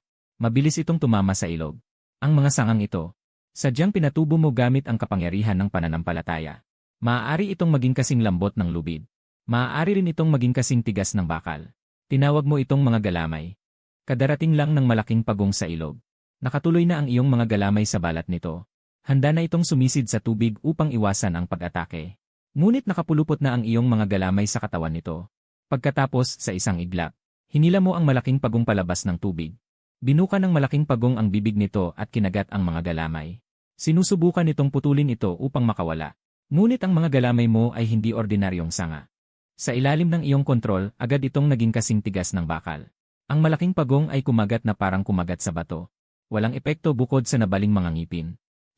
Mabilis itong tumama sa ilog. Ang mga sangang ito, sadyang pinatubo mo gamit ang kapangyarihan ng pananampalataya. Maaari itong maging kasing lambot ng lubid. Maaari rin itong maging kasing tigas ng bakal. Tinawag mo itong mga galamay. Kadarating lang ng malaking pagong sa ilog. Nakatuloy na ang iyong mga galamay sa balat nito. Handa na itong sumisid sa tubig upang iwasan ang pag-atake. Ngunit nakapulupot na ang iyong mga galamay sa katawan nito. Pagkatapos, sa isang iglap, hinila mo ang malaking pagong palabas ng tubig. Binuka ng malaking pagong ang bibig nito at kinagat ang mga galamay. Sinusubukan nitong putulin ito upang makawala. Ngunit ang mga galamay mo ay hindi ordinaryong sanga. Sa ilalim ng iyong kontrol, agad itong naging kasing tigas ng bakal. Ang malaking pagong ay kumagat na parang kumagat sa bato. Walang epekto bukod sa nabaling mga ngipin.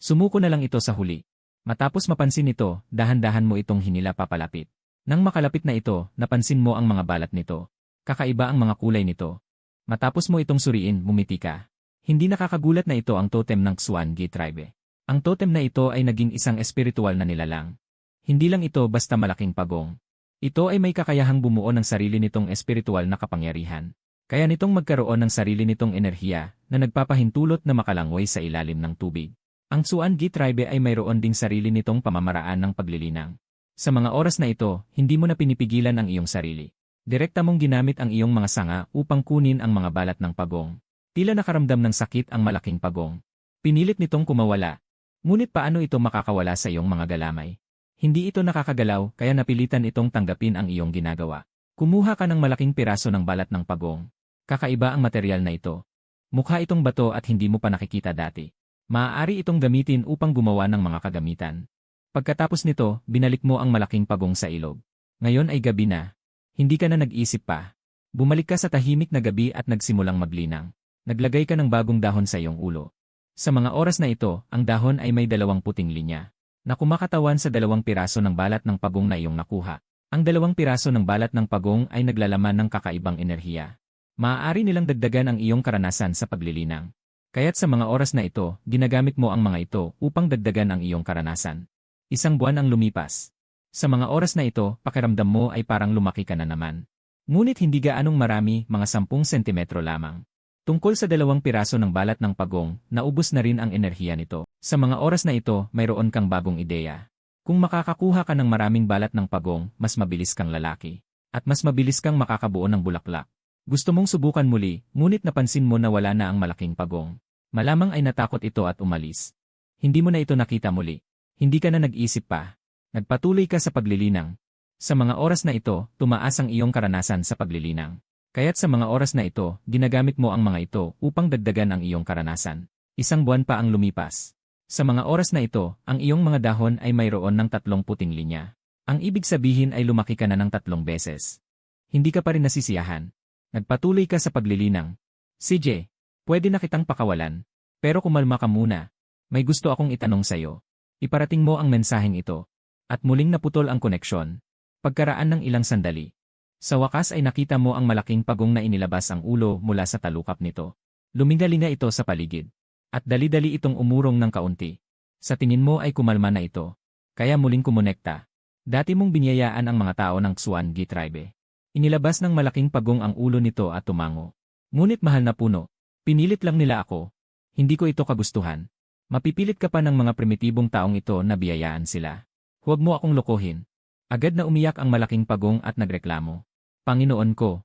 Sumuko na lang ito sa huli. Matapos mapansin ito, dahan-dahan mo itong hinila papalapit. Nang makalapit na ito, napansin mo ang mga balat nito. Kakaiba ang mga kulay nito. Matapos mo itong suriin, bumiti ka. Hindi nakakagulat na ito ang totem ng Xuan-Gay Tribe. Ang totem na ito ay naging isang espiritual na nilalang. Hindi lang ito basta malaking pagong. Ito ay may kakayahang bumuo ng sarili nitong espiritual na kapangyarihan. Kaya nitong magkaroon ng sarili nitong enerhiya na nagpapahintulot na makalangoy sa ilalim ng tubig. Ang Xuan-Gay Tribe ay mayroon ding sarili nitong pamamaraan ng paglilinang. Sa mga oras na ito, hindi mo na pinipigilan ang iyong sarili. Direkta mong ginamit ang iyong mga sanga upang kunin ang mga balat ng pagong. Tila nakaramdam ng sakit ang malaking pagong. Pinilit nitong kumawala. Ngunit paano ito makakawala sa iyong mga galamay? Hindi ito nakakagalaw kaya napilitan itong tanggapin ang iyong ginagawa. Kumuha ka ng malaking piraso ng balat ng pagong. Kakaiba ang material na ito. Mukha itong bato at hindi mo pa nakikita dati. Maaari itong gamitin upang gumawa ng mga kagamitan. Pagkatapos nito, binalik mo ang malaking pagong sa ilog. Ngayon ay gabi na. Hindi ka na nag-isip pa. Bumalik ka sa tahimik na gabi at nagsimulang maglinang. Naglagay ka ng bagong dahon sa iyong ulo. Sa mga oras na ito, ang dahon ay may 2 puting linya na kumakatawan sa 2 piraso ng balat ng pagong na iyong nakuha. Ang 2 piraso ng balat ng pagong ay naglalaman ng kakaibang enerhiya. Maaari nilang dagdagan ang iyong karanasan sa paglilinang. Kaya't sa mga oras na ito, ginagamit mo ang mga ito upang dagdagan ang iyong karanasan. 1 buwan ang lumipas. Sa mga oras na ito, pakiramdam mo ay parang lumaki ka na naman. Ngunit hindi gaanong marami, mga 10 sentimetro lamang. Tungkol sa 2 piraso ng balat ng pagong, naubos na rin ang enerhiya nito. Sa mga oras na ito, mayroon kang bagong ideya. Kung makakakuha ka ng maraming balat ng pagong, mas mabilis kang lalaki. At mas mabilis kang makakabuo ng bulaklak. Gusto mong subukan muli, ngunit napansin mo na wala na ang malaking pagong. Malamang ay natakot ito at umalis. Hindi mo na ito nakita muli. Hindi ka na nag-isip pa. Nagpatuloy ka sa paglilinang. Sa mga oras na ito, tumaas ang iyong karanasan sa paglilinang. Kaya't sa mga oras na ito, ginagamit mo ang mga ito upang dagdagan ang iyong karanasan. 1 buwan pa ang lumipas. Sa mga oras na ito, ang iyong mga dahon ay mayroon ng 3 puting linya. Ang ibig sabihin ay lumaki ka na ng 3 beses. Hindi ka pa rin nasisiyahan. Nagpatuloy ka sa paglilinang. CJ, pwede na kitang pakawalan. Pero kumalma ka muna. May gusto akong itanong sa'yo. Iparating mo ang mensaheng ito. At muling naputol ang koneksyon. Pagkaraan ng ilang sandali. Sa wakas ay nakita mo ang malaking pagong na inilabas ang ulo mula sa talukap nito. Lumingalinga ito sa paligid. At dali-dali itong umurong ng kaunti. Sa tingin mo ay kumalma na ito. Kaya muling kumonekta. Dati mong binyayaan ang mga tao ng Xuan-Gay Tribe. Inilabas ng malaking pagong ang ulo nito at tumango. Ngunit mahal na puno. Pinilit lang nila ako. Hindi ko ito kagustuhan. Mapipilit ka pa ng mga primitibong taong ito na biyayaan sila. Huwag mo akong lokohin. Agad na umiyak ang malaking pagong at nagreklamo. Panginoon ko,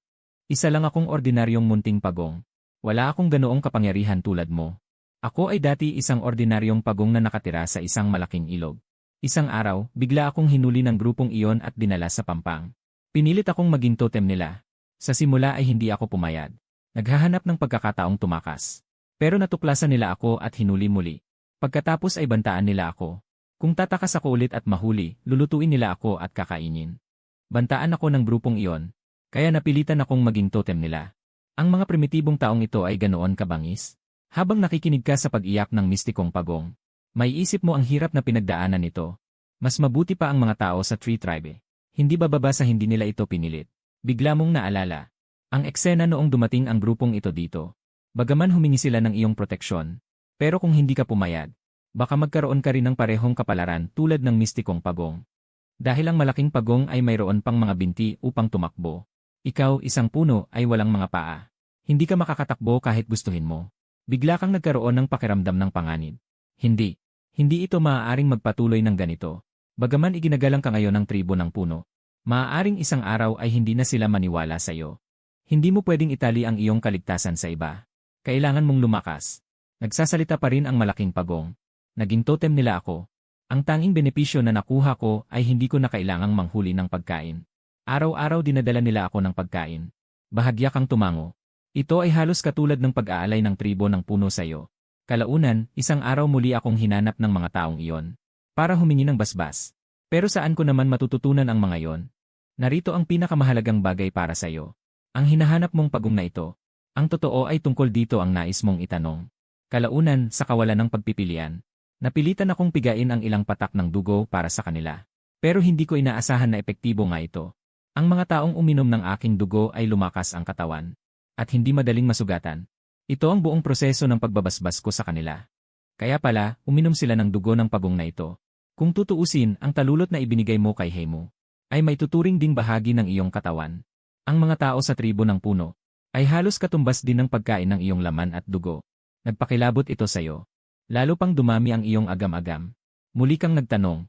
isa lang akong ordinaryong munting pagong. Wala akong ganoong kapangyarihan tulad mo. Ako ay dati isang ordinaryong pagong na nakatira sa isang malaking ilog. Isang araw, bigla akong hinuli ng grupong iyon at dinala sa pampang. Pinilit akong maging totem nila. Sa simula ay hindi ako pumayag. Naghahanap ng pagkakataong tumakas. Pero natuklasan nila ako at hinuli muli. Pagkatapos ay bantaan nila ako. Kung tatakas ako ulit at mahuli, lulutuin nila ako at kakainin. Bantaan ako ng grupong iyon. Kaya napilitan akong maging totem nila. Ang mga primitibong taong ito ay ganoon kabangis. Habang nakikinig ka sa pag-iyak ng mistikong pagong, may isip mo ang hirap na pinagdaanan nito. Mas mabuti pa ang mga tao sa Tree Tribe. Hindi bababa sa hindi nila ito pinilit. Bigla mong naalala ang eksena noong dumating ang grupong ito dito. Bagaman humingi sila ng iyong proteksyon, pero kung hindi ka pumayag, baka magkaroon ka rin ng parehong kapalaran tulad ng mistikong pagong. Dahil ang malaking pagong ay mayroon pang mga binti upang tumakbo. Ikaw, isang puno, ay walang mga paa. Hindi ka makakatakbo kahit gustuhin mo. Bigla kang nagkaroon ng pakiramdam ng panganib. Hindi ito maaaring magpatuloy ng ganito. Bagaman iginagalang ka ngayon ng tribo ng puno, maaaring isang araw ay hindi na sila maniwala sa iyo. Hindi mo pwedeng itali ang iyong kaligtasan sa iba. Kailangan mong lumakas. Nagsasalita pa rin ang malaking pagong. Naging totem nila ako. Ang tanging benepisyo na nakuha ko ay hindi ko na kailangang manghuli ng pagkain. Araw-araw dinadala nila ako ng pagkain. Bahagya kang tumango. Ito ay halos katulad ng pag-aalay ng tribo ng puno sa iyo. Kalaunan, isang araw muli akong hinanap ng mga taong iyon para humingi ng basbas. Pero saan ko naman matututunan ang mga iyon? Narito ang pinakamahalagang bagay para sa iyo. Ang hinahanap mong pagong na ito. Ang totoo ay tungkol dito ang nais mong itanong. Kalaunan, sa kawalan ng pagpipilian, napilitan akong pigain ang ilang patak ng dugo para sa kanila. Pero hindi ko inaasahan na epektibo nga ito. Ang mga taong uminom ng aking dugo ay lumakas ang katawan. At hindi madaling masugatan. Ito ang buong proseso ng pagbabasbas ko sa kanila. Kaya pala, uminom sila ng dugo ng pagong na ito. Kung tutuusin, ang talulot na ibinigay mo kay Hemu ay may tuturing ding bahagi ng iyong katawan. Ang mga tao sa tribo ng puno ay halos katumbas din ng pagkain ng iyong laman at dugo. Nagpakilabot ito sa iyo. Lalo pang dumami ang iyong agam-agam. Muli kang nagtanong.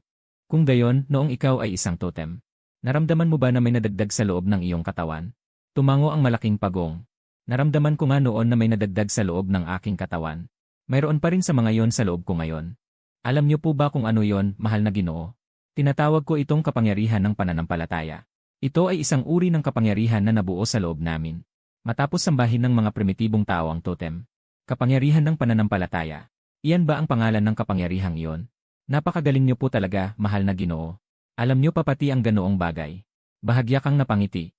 Kung gayon, noong ikaw ay isang totem, naramdaman mo ba na may nadagdag sa loob ng iyong katawan? Tumango ang malaking pagong. Naramdaman ko nga noon na may nadagdag sa loob ng aking katawan. Mayroon pa rin sa mga yon sa loob ko ngayon. Alam niyo po ba kung ano yon, mahal na Ginoo? Tinatawag ko itong kapangyarihan ng pananampalataya. Ito ay isang uri ng kapangyarihan na nabuo sa loob namin. Matapos sambahin ng mga primitibong tao ang totem. Kapangyarihan ng pananampalataya. Iyan ba ang pangalan ng kapangyarihang iyon? Napakagaling niyo po talaga, mahal na Ginoo. Alam niyo pa pati ang ganoong bagay. Bahagya kang napangiti.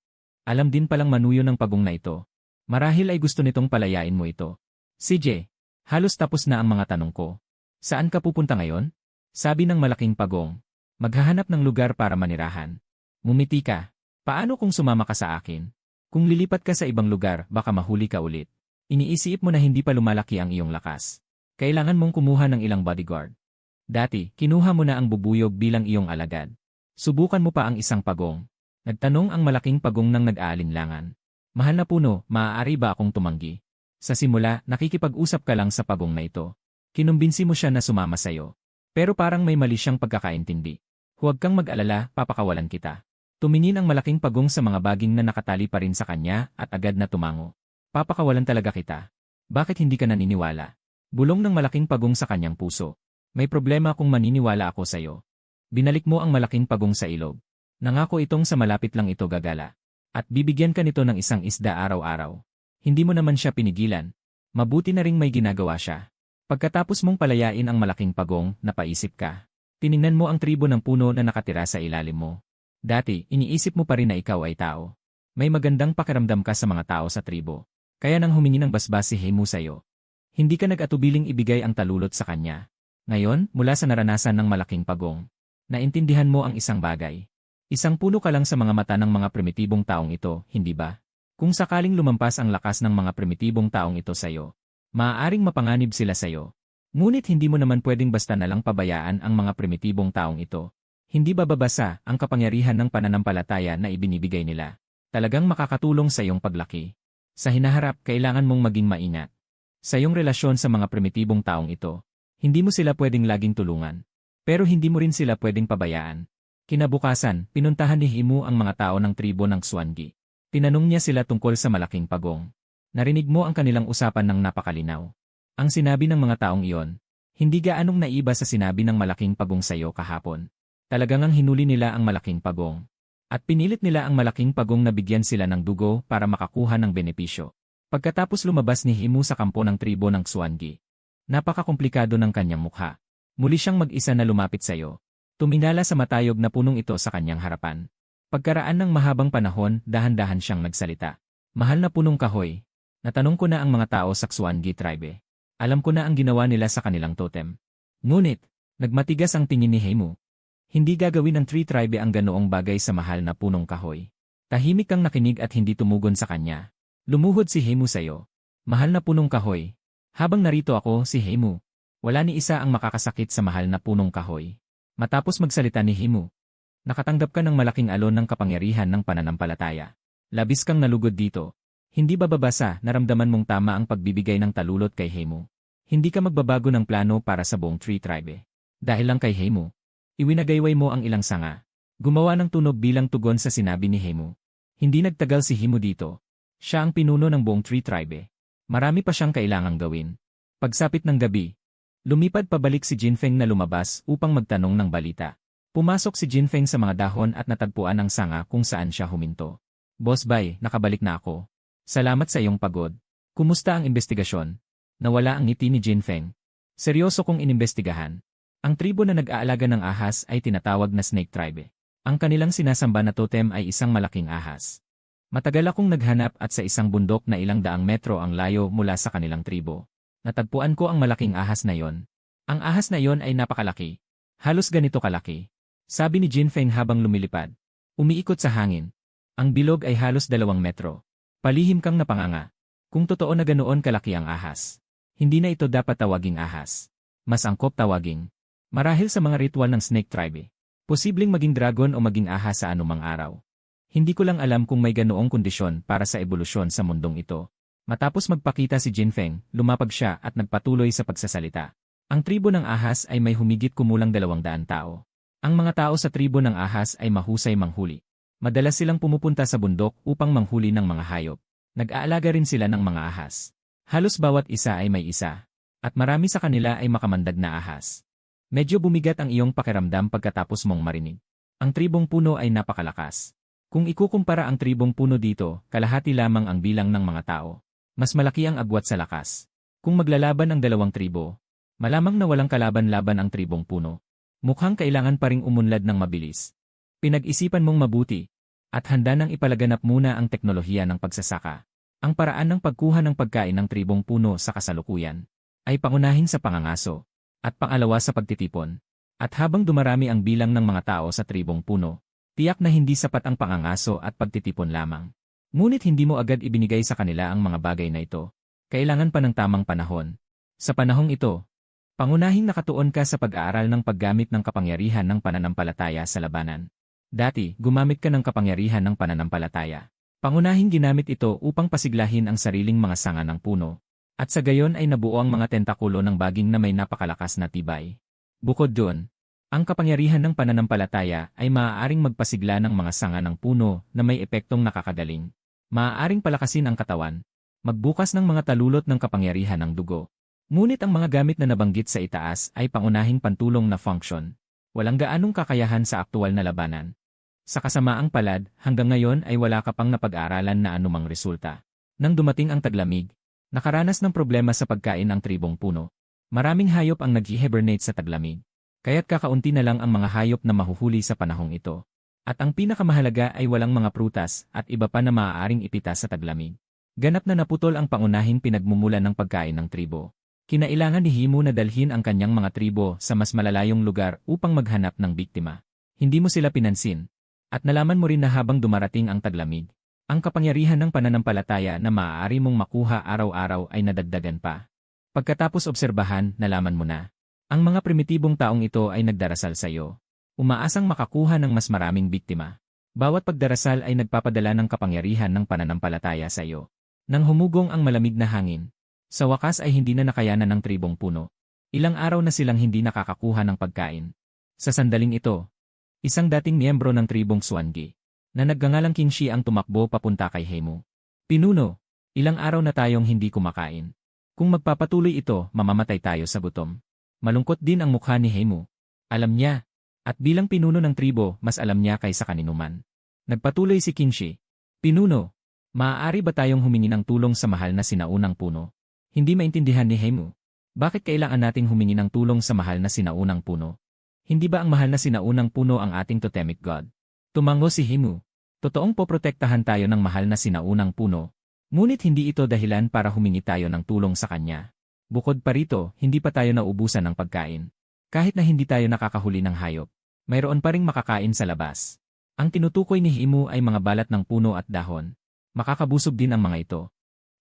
Alam din palang manuyo ng pagong na ito. Marahil ay gusto nitong palayain mo ito. CJ, halos tapos na ang mga tanong ko. Saan ka pupunta ngayon? Sabi ng malaking pagong. Maghahanap ng lugar para manirahan. Mumiti ka. Paano kung sumama ka sa akin? Kung lilipat ka sa ibang lugar, baka mahuli ka ulit. Iniisip mo na hindi pa lumalaki ang iyong lakas. Kailangan mong kumuha ng ilang bodyguard. Dati, kinuha mo na ang bubuyog bilang iyong alagad. Subukan mo pa ang isang pagong. Nagtanong ang malaking pagong ng nag-aalinlangan. Mahal na puno, maaari ba akong tumanggi? Sa simula, nakikipag-usap ka lang sa pagong na ito. Kinumbinsi mo siya na sumama sa'yo. Pero parang may mali siyang pagkakaintindi. Huwag kang mag-alala, papakawalan kita. Tumingin ang malaking pagong sa mga baging na nakatali pa rin sa kanya at agad na tumango. Papakawalan talaga kita. Bakit hindi ka naniniwala? Bulong ng malaking pagong sa kanyang puso. May problema kung maniniwala ako sa'yo. Binalik mo ang malaking pagong sa ilog. Nangako itong sa malapit lang ito gagala. At bibigyan ka nito ng isang isda araw-araw. Hindi mo naman siya pinigilan. Mabuti na ring may ginagawa siya. Pagkatapos mong palayain ang malaking pagong, napaisip ka. Tiningnan mo ang tribo ng puno na nakatira sa ilalim mo. Dati, iniisip mo pa rin na ikaw ay tao. May magandang pakiramdam ka sa mga tao sa tribo. Kaya nang humingi ng basbas si Hemu sa'yo. Hindi ka nag-atubiling ibigay ang talulot sa kanya. Ngayon, mula sa naranasan ng malaking pagong, naintindihan mo ang isang bagay. Isang puno ka lang sa mga mata ng mga primitibong taong ito, hindi ba? Kung sakaling lumampas ang lakas ng mga primitibong taong ito sa'yo, maaaring mapanganib sila sa'yo. Ngunit hindi mo naman pwedeng basta na lang pabayaan ang mga primitibong taong ito. Hindi bababasa ang kapangyarihan ng pananampalataya na ibinibigay nila. Talagang makakatulong sa iyong paglaki. Sa hinaharap, kailangan mong maging maingat. Sa iyong relasyon sa mga primitibong taong ito, hindi mo sila pwedeng laging tulungan. Pero hindi mo rin sila pwedeng pabayaan. Kinabukasan, pinuntahan ni Hemu ang mga tao ng tribo ng Swangi. Tinanong niya sila tungkol sa malaking pagong. Narinig mo ang kanilang usapan ng napakalinaw. Ang sinabi ng mga taong iyon, hindi gaanong naiba sa sinabi ng malaking pagong sayo kahapon. Talagang ang hinuli nila ang malaking pagong. At pinilit nila ang malaking pagong na bigyan sila ng dugo para makakuha ng benepisyo. Pagkatapos lumabas ni Himu sa kampo ng tribo ng Xuangi. Napakakomplikado ng kanyang mukha. Muli siyang mag-isa na lumapit sa iyo. Tumingala sa matayog na punong ito sa kanyang harapan. Pagkaraan ng mahabang panahon, dahan-dahan siyang nagsalita. Mahal na punong kahoy. Natanong ko na ang mga tao sa Xuangi tribe. Alam ko na ang ginawa nila sa kanilang totem. Ngunit, nagmatigas ang tingin ni Himu. Hindi gagawin ng Tree Tribe ang ganoong bagay sa mahal na punong kahoy. Tahimik kang nakinig at hindi tumugon sa kanya. Lumuhod si Himu sa'yo. Mahal na punong kahoy. Habang narito ako, si Himu. Wala ni isa ang makakasakit sa mahal na punong kahoy. Matapos magsalita ni Himu, nakatanggap ka ng malaking alon ng kapangyarihan ng pananampalataya. Labis kang nalugod dito. Hindi ba babasa, naramdaman mong tama ang pagbibigay ng talulot kay Himu? Hindi ka magbabago ng plano para sa buong Tree Tribe. Dahil lang kay Himu. Iwinagayway mo ang ilang sanga. Gumawa ng tunog bilang tugon sa sinabi ni Himu. Hindi nagtagal si Himu dito. Siya ang pinuno ng buong Tree Tribe. Marami pa siyang kailangang gawin. Pagsapit ng gabi, lumipad pabalik si Jinfeng na lumabas upang magtanong ng balita. Pumasok si Jinfeng sa mga dahon at natagpuan ang sanga kung saan siya huminto. Boss Bai, nakabalik na ako. Salamat sa iyong pagod. Kumusta ang investigasyon? Nawala ang ngiti ni Jinfeng. Seryoso kong inimbestigahan. Ang tribo na nag-aalaga ng ahas ay tinatawag na Snake Tribe. Ang kanilang sinasamba na totem ay isang malaking ahas. Matagal akong naghanap at sa isang bundok na ilang daang metro ang layo mula sa kanilang tribo. Natagpuan ko ang malaking ahas na yon. Ang ahas na yon ay napakalaki. Halos ganito kalaki. Sabi ni Jinfeng habang lumilipad. Umiikot sa hangin. Ang bilog ay halos 2 metro. Palihim kang napanganga. Kung totoo na ganoon kalaki ang ahas. Hindi na ito dapat tawaging ahas. Mas angkop tawaging. Marahil sa mga ritual ng Snake Tribe, posibleng maging dragon o maging ahas sa anumang araw. Hindi ko lang alam kung may ganoong kondisyon para sa ebolusyon sa mundong ito. Matapos magpakita si Jinfeng, lumapag siya at nagpatuloy sa pagsasalita. Ang tribo ng ahas ay may humigit kumulang 200 tao. Ang mga tao sa tribo ng ahas ay mahusay manghuli. Madalas silang pumupunta sa bundok upang manghuli ng mga hayop. Nag-aalaga rin sila ng mga ahas. Halos bawat isa ay may isa. At marami sa kanila ay makamandag na ahas. Medyo bumigat ang iyong pakiramdam pagkatapos mong marinig. Ang tribong puno ay napakalakas. Kung ikukumpara ang tribong puno dito, kalahati lamang ang bilang ng mga tao. Mas malaki ang agwat sa lakas. Kung maglalaban ang 2 tribo, malamang na walang kalaban-laban ang tribong puno. Mukhang kailangan pa ring umunlad ng mabilis. Pinag-isipan mong mabuti, at handa nang ipalaganap muna ang teknolohiya ng pagsasaka. Ang paraan ng pagkuha ng pagkain ng tribong puno sa kasalukuyan ay pangunahin sa pangangaso. At pangalawa sa pagtitipon. At habang dumarami ang bilang ng mga tao sa tribong puno, tiyak na hindi sapat ang pangangaso at pagtitipon lamang. Ngunit hindi mo agad ibinigay sa kanila ang mga bagay na ito. Kailangan pa ng tamang panahon. Sa panahong ito, pangunahing nakatuon ka sa pag-aaral ng paggamit ng kapangyarihan ng pananampalataya sa labanan. Dati, gumamit ka ng kapangyarihan ng pananampalataya. Pangunahing ginamit ito upang pasiglahin ang sariling mga sanga ng puno. At sa gayon ay nabuo ang mga tentakulo ng baging na may napakalakas na tibay. Bukod doon, ang kapangyarihan ng pananampalataya ay maaaring magpasigla ng mga sanga ng puno na may epektong nakakagaling. Maaaring palakasin ang katawan, magbukas ng mga talulot ng kapangyarihan ng dugo. Ngunit ang mga gamit na nabanggit sa itaas ay pangunahing pantulong na function. Walang gaanong kakayahan sa aktual na labanan. Sa kasamaang palad, hanggang ngayon ay wala ka pang napag-aaralan na anumang resulta. Nang dumating ang taglamig, nakaranas ng problema sa pagkain ang tribong puno. Maraming hayop ang nag-hibernate sa taglamig. Kaya't kakaunti na lang ang mga hayop na mahuhuli sa panahong ito. At ang pinakamahalaga ay walang mga prutas at iba pa na maaaring ipita sa taglamig. Ganap na naputol ang pangunahing pinagmumulan ng pagkain ng tribo. Kinailangan ni Himu na dalhin ang kanyang mga tribo sa mas malalayong lugar upang maghanap ng biktima. Hindi mo sila pinansin. At nalaman mo rin na habang dumarating ang taglamig, ang kapangyarihan ng pananampalataya na maaari mong makuha araw-araw ay nadagdagan pa. Pagkatapos obserbahan, nalaman mo na. Ang mga primitibong taong ito ay nagdarasal sa iyo. Umaasang makakuha ng mas maraming biktima. Bawat pagdarasal ay nagpapadala ng kapangyarihan ng pananampalataya sa iyo. Nang humugong ang malamig na hangin, sa wakas ay hindi na nakayanan ng tribong puno. Ilang araw na silang hindi nakakakuha ng pagkain. Sa sandaling ito, isang dating miyembro ng tribong Xuangi, na nagngangalang Kinshi ang tumakbo papunta kay Heimu. Pinuno, ilang araw na tayong hindi kumakain. Kung magpapatuloy ito, mamamatay tayo sa gutom. Malungkot din ang mukha ni Heimu. Alam niya, at bilang pinuno ng tribo, mas alam niya kaysa kaninuman. Nagpatuloy si Kinshi. Pinuno, maaari ba tayong humingi ng tulong sa mahal na sinaunang puno? Hindi maintindihan ni Heimu. Bakit kailangan nating humingi ng tulong sa mahal na sinaunang puno? Hindi ba ang mahal na sinaunang puno ang ating totemic god? Tumango si Heimu. Totoong poprotektahan tayo ng mahal na sinaunang puno. Ngunit hindi ito dahilan para humingi tayo ng tulong sa kanya. Bukod pa rito, hindi pa tayo naubusan ng pagkain. Kahit na hindi tayo nakakahuli ng hayop, mayroon pa ring makakain sa labas. Ang tinutukoy ni Heimu ay mga balat ng puno at dahon. Makakabusog din ang mga ito.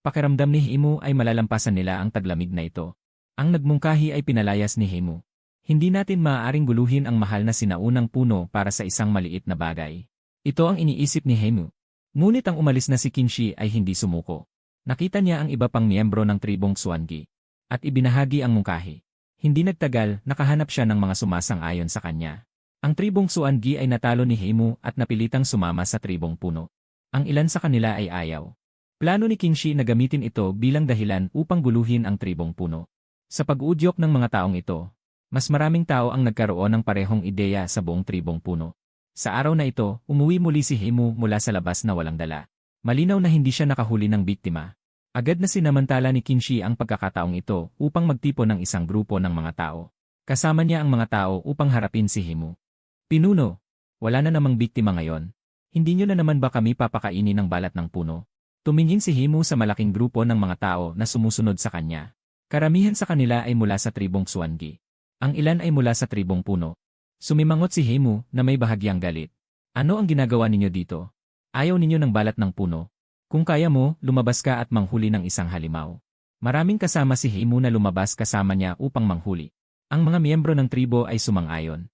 Pakiramdam ni Heimu ay malalampasan nila ang taglamig na ito. Ang nagmungkahi ay pinalayas ni Heimu. Hindi natin maaaring guluhin ang mahal na sinaunang puno para sa isang maliit na bagay. Ito ang iniisip ni Heimu. Ngunit ang umalis na si Kinshi ay hindi sumuko. Nakita niya ang iba pang miyembro ng tribong Xuangi. At ibinahagi ang mungkahi. Hindi nagtagal, nakahanap siya ng mga sumasang-ayon sa kanya. Ang tribong Xuangi ay natalo ni Heimu at napilitang sumama sa tribong puno. Ang ilan sa kanila ay ayaw. Plano ni Kinshi na gamitin ito bilang dahilan upang guluhin ang tribong puno. Sa pag-uudyok ng mga taong ito, mas maraming tao ang nagkaroon ng parehong ideya sa buong tribong puno. Sa araw na ito, umuwi muli si Heimu mula sa labas na walang dala. Malinaw na hindi siya nakahuli ng biktima. Agad na sinamantala ni Kinshi ang pagkakataong ito upang magtipon ng isang grupo ng mga tao. Kasama niya ang mga tao upang harapin si Heimu. Pinuno, wala na namang biktima ngayon. Hindi niyo na naman ba kami papakainin ng balat ng puno? Tumingin si Heimu sa malaking grupo ng mga tao na sumusunod sa kanya. Karamihan sa kanila ay mula sa tribong Xuangi. Ang ilan ay mula sa tribong puno. Sumimangot si Heimu na may bahagyang galit. Ano ang ginagawa ninyo dito? Ayaw ninyo ng balat ng puno? Kung kaya mo, lumabas ka at manghuli ng isang halimaw. Maraming kasama si Heimu na lumabas kasama niya upang manghuli. Ang mga miyembro ng tribo ay sumang-ayon.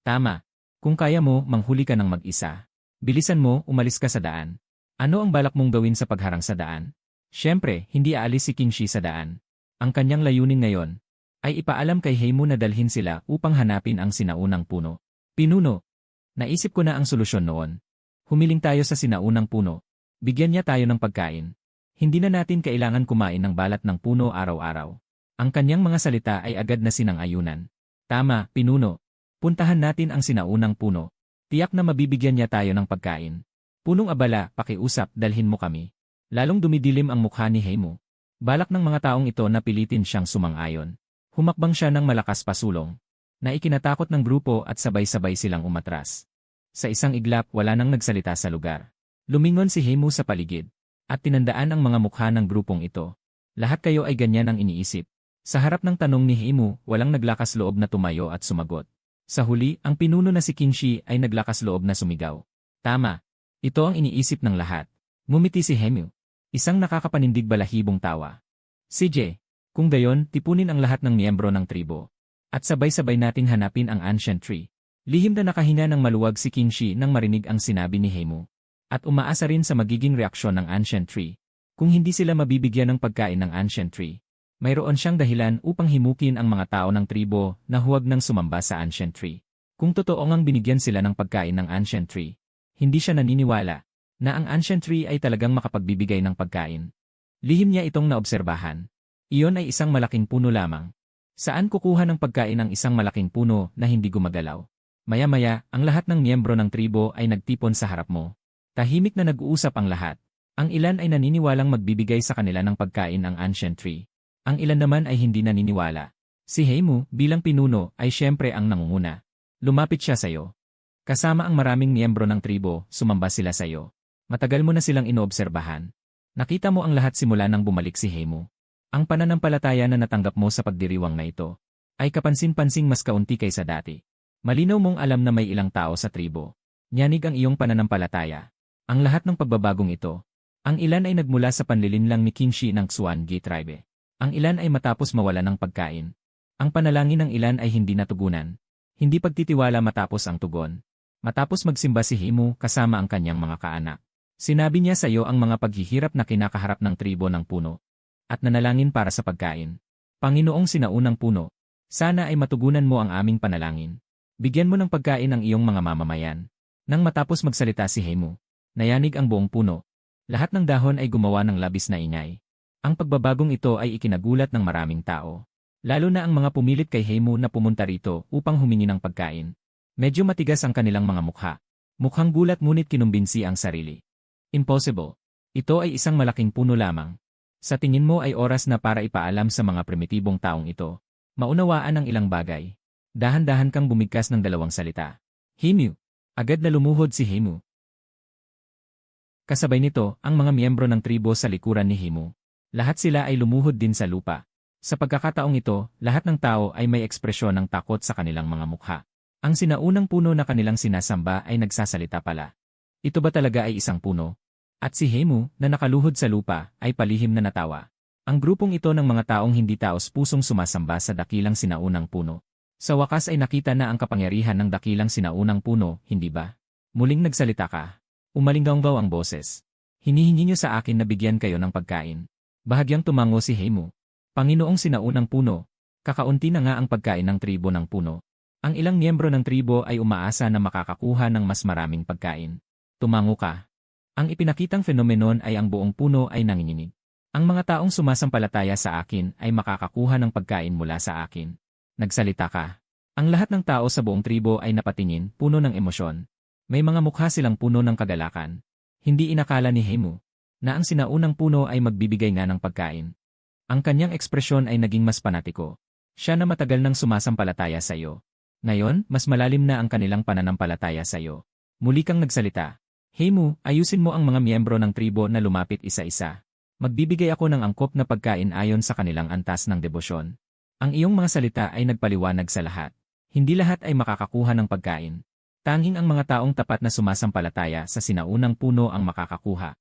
Tama. Kung kaya mo, manghuli ka ng mag-isa. Bilisan mo, umalis ka sa daan. Ano ang balak mong gawin sa pagharang sa daan? Siyempre, hindi aalis si Kinshi sa daan. Ang kanyang layunin ngayon ay ipaalam kay Heimu na dalhin sila upang hanapin ang sinaunang puno. Pinuno, naisip ko na ang solusyon noon. Humiling tayo sa sinaunang puno. Bigyan niya tayo ng pagkain. Hindi na natin kailangan kumain ng balat ng puno araw-araw. Ang kanyang mga salita ay agad na sinang-ayunan. Tama, Pinuno. Puntahan natin ang sinaunang puno. Tiyak na mabibigyan niya tayo ng pagkain. Punong abala, pakiusap, dalhin mo kami. Lalong dumidilim ang mukha ni Heimu. Balak ng mga taong ito na pilitin siyang sumang-ayon. Humakbang siya ng malakas pasulong. Naikinatakot ng grupo at sabay-sabay silang umatras. Sa isang iglap, wala nang nagsalita sa lugar. Lumingon si Heimu sa paligid. At tinandaan ang mga mukha ng grupong ito. Lahat kayo ay ganyan ang iniisip. Sa harap ng tanong ni Heimu, walang naglakas loob na tumayo at sumagot. Sa huli, ang pinuno na si Kinshi ay naglakas loob na sumigaw. Tama. Ito ang iniisip ng lahat. Ngumiti si Heimu. Isang nakakapanindig balahibong tawa. CJ. Kung gayon, tipunin ang lahat ng miyembro ng tribo. At sabay-sabay nating hanapin ang ancient tree. Lihim na nakahinga ng maluwag si Kinshi nang marinig ang sinabi ni Heimu. At umaasa rin sa magiging reaksyon ng ancient tree. Kung hindi sila mabibigyan ng pagkain ng ancient tree, mayroon siyang dahilan upang himukin ang mga tao ng tribo na huwag nang sumamba sa ancient tree. Kung totoo ngang binigyan sila ng pagkain ng ancient tree, hindi siya naniniwala na ang ancient tree ay talagang makapagbibigay ng pagkain. Lihim niya itong naobserbahan. Iyon ay isang malaking puno lamang. Saan kukuha ng pagkain ang isang malaking puno na hindi gumagalaw? Maya-maya, ang lahat ng miyembro ng tribo ay nagtipon sa harap mo. Tahimik na nag-uusap ang lahat. Ang ilan ay naniniwalang magbibigay sa kanila ng pagkain ang ancient tree. Ang ilan naman ay hindi naniniwala. Si Heimu, bilang pinuno, ay siyempre ang nangunguna. Lumapit siya sayo. Kasama ang maraming miyembro ng tribo, sumamba sila sayo. Matagal mo na silang inoobserbahan. Nakita mo ang lahat simula nang bumalik si Heimu. Ang pananampalataya na natanggap mo sa pagdiriwang na ito ay kapansin-pansing mas kaunti kaysa dati. Malinaw mong alam na may ilang tao sa tribo. Nyanig ang iyong pananampalataya. Ang lahat ng pagbabagong ito. Ang ilan ay nagmula sa panlilinlang ni Kinshi ng Xuangi tribe. Ang ilan ay matapos mawala ng pagkain. Ang panalangin ng ilan ay hindi natugunan. Hindi pagtitiwala matapos ang tugon. Matapos magsimba si Heimu kasama ang kanyang mga kaanak. Sinabi niya sa iyo ang mga paghihirap na kinakaharap ng tribo ng puno. At nanalangin para sa pagkain. Panginoong sinaunang puno, sana ay matugunan mo ang aming panalangin. Bigyan mo ng pagkain ang iyong mga mamamayan. Nang matapos magsalita si Hemu, nayanig ang buong puno. Lahat ng dahon ay gumawa ng labis na ingay. Ang pagbabagong ito ay ikinagulat ng maraming tao. Lalo na ang mga pumilit kay Hemu na pumunta rito upang humingi ng pagkain. Medyo matigas ang kanilang mga mukha. Mukhang gulat ngunit kinumbinsi ang sarili. Impossible. Ito ay isang malaking puno lamang. Sa tingin mo ay oras na para ipaalam sa mga primitibong taong ito. Maunawaan ang ilang bagay. Dahan-dahan kang bumigkas ng dalawang salita. Hemu. Agad na lumuhod si Hemu. Kasabay nito, ang mga miyembro ng tribo sa likuran ni Hemu. Lahat sila ay lumuhod din sa lupa. Sa pagkakataong ito, lahat ng tao ay may ekspresyon ng takot sa kanilang mga mukha. Ang sinaunang puno na kanilang sinasamba ay nagsasalita pala. Ito ba talaga ay isang puno? At si Hemu, na nakaluhod sa lupa, ay palihim na natawa. Ang grupong ito ng mga taong hindi taos-pusong sumasamba sa dakilang sinaunang puno. Sa wakas ay nakita na ang kapangyarihan ng dakilang sinaunang puno, hindi ba? Muling nagsalita ka. Umalinggaw ang boses. Hinihingi niyo sa akin na bigyan kayo ng pagkain. Bahagyang tumango si Hemu. Panginoong sinaunang puno, kakaunti na nga ang pagkain ng tribo ng puno. Ang ilang miyembro ng tribo ay umaasa na makakakuha ng mas maraming pagkain. Tumango ka. Ang ipinakitang fenomenon ay ang buong puno ay nanginginig. Ang mga taong sumasampalataya sa akin ay makakakuha ng pagkain mula sa akin. Nagsalita ka. Ang lahat ng tao sa buong tribo ay napatingin, puno ng emosyon. May mga mukha silang puno ng kagalakan. Hindi inakala ni Hemu na ang sinaunang puno ay magbibigay nga ng pagkain. Ang kanyang ekspresyon ay naging mas panatiko. Siya na matagal nang sumasampalataya sa iyo. Ngayon, mas malalim na ang kanilang pananampalataya sa iyo. Muli kang nagsalita. Hemu, ayusin mo ang mga miyembro ng tribo na lumapit isa-isa. Magbibigay ako ng angkop na pagkain ayon sa kanilang antas ng debosyon. Ang iyong mga salita ay nagpaliwanag sa lahat. Hindi lahat ay makakakuha ng pagkain. Tanging ang mga taong tapat na sumasampalataya sa sinaunang puno ang makakakuha.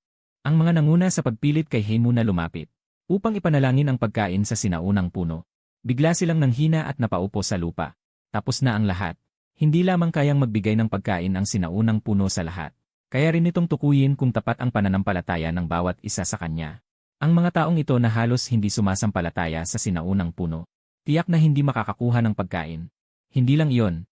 Ang mga nanguna sa pagpilit kay Hemu na lumapit upang ipanalangin ang pagkain sa sinaunang puno. Bigla silang nanghina at napaupo sa lupa. Tapos na ang lahat. Hindi lamang kayang magbigay ng pagkain ang sinaunang puno sa lahat. Kaya rin itong tukuyin kung tapat ang pananampalataya ng bawat isa sa kanya. Ang mga taong ito na halos hindi sumasampalataya sa sinaunang puno. Tiyak na hindi makakakuha ng pagkain. Hindi lang iyon.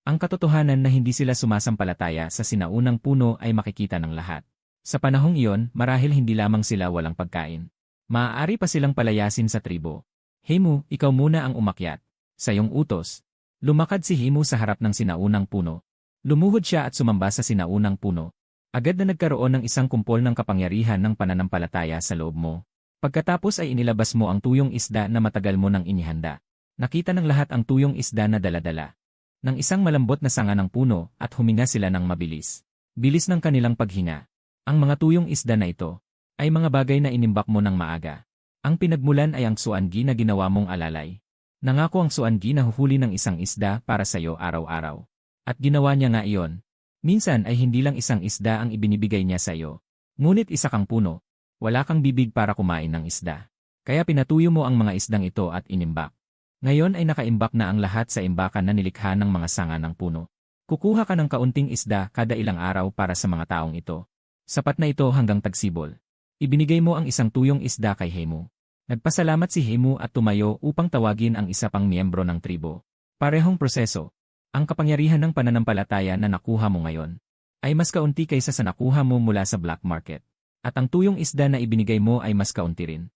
Ang katotohanan na hindi sila sumasampalataya sa sinaunang puno ay makikita ng lahat. Sa panahong iyon, marahil hindi lamang sila walang pagkain. Maaari pa silang palayasin sa tribo. Hemu, ikaw muna ang umakyat. Sa iyong utos. Lumakad si Hemu sa harap ng sinaunang puno. Lumuhod siya at sumamba sa sinaunang puno. Agad na nagkaroon ng isang kumpol ng kapangyarihan ng pananampalataya sa loob mo. Pagkatapos ay inilabas mo ang tuyong isda na matagal mo nang inihanda. Nakita ng lahat ang tuyong isda na dala-dala ng isang malambot na sanga ng puno at huminga sila ng mabilis. Bilis ng kanilang paghinga. Ang mga tuyong isda na ito ay mga bagay na inimbak mo ng maaga. Ang pinagmulan ay ang suangi na ginawa mong alalay. Nangako ang suangi na huhuli ng isang isda para sa iyo araw-araw. At ginawa niya nga iyon. Minsan ay hindi lang isang isda ang ibinibigay niya sa iyo. Ngunit isa kang puno. Wala kang bibig para kumain ng isda. Kaya pinatuyo mo ang mga isdang ito at inimbak. Ngayon ay nakaimbak na ang lahat sa imbakan na nilikha ng mga sanga ng puno. Kukuha ka ng kaunting isda kada ilang araw para sa mga taong ito. Sapat na ito hanggang tagsibol. Ibinigay mo ang isang tuyong isda kay Hemu. Nagpasalamat si Hemu at tumayo upang tawagin ang isa pang miyembro ng tribo. Parehong proseso. Ang kapangyarihan ng pananampalataya na nakuha mo ngayon ay mas kaunti kaysa sa nakuha mo mula sa black market. At ang tuyong isda na ibinigay mo ay mas kaunti rin.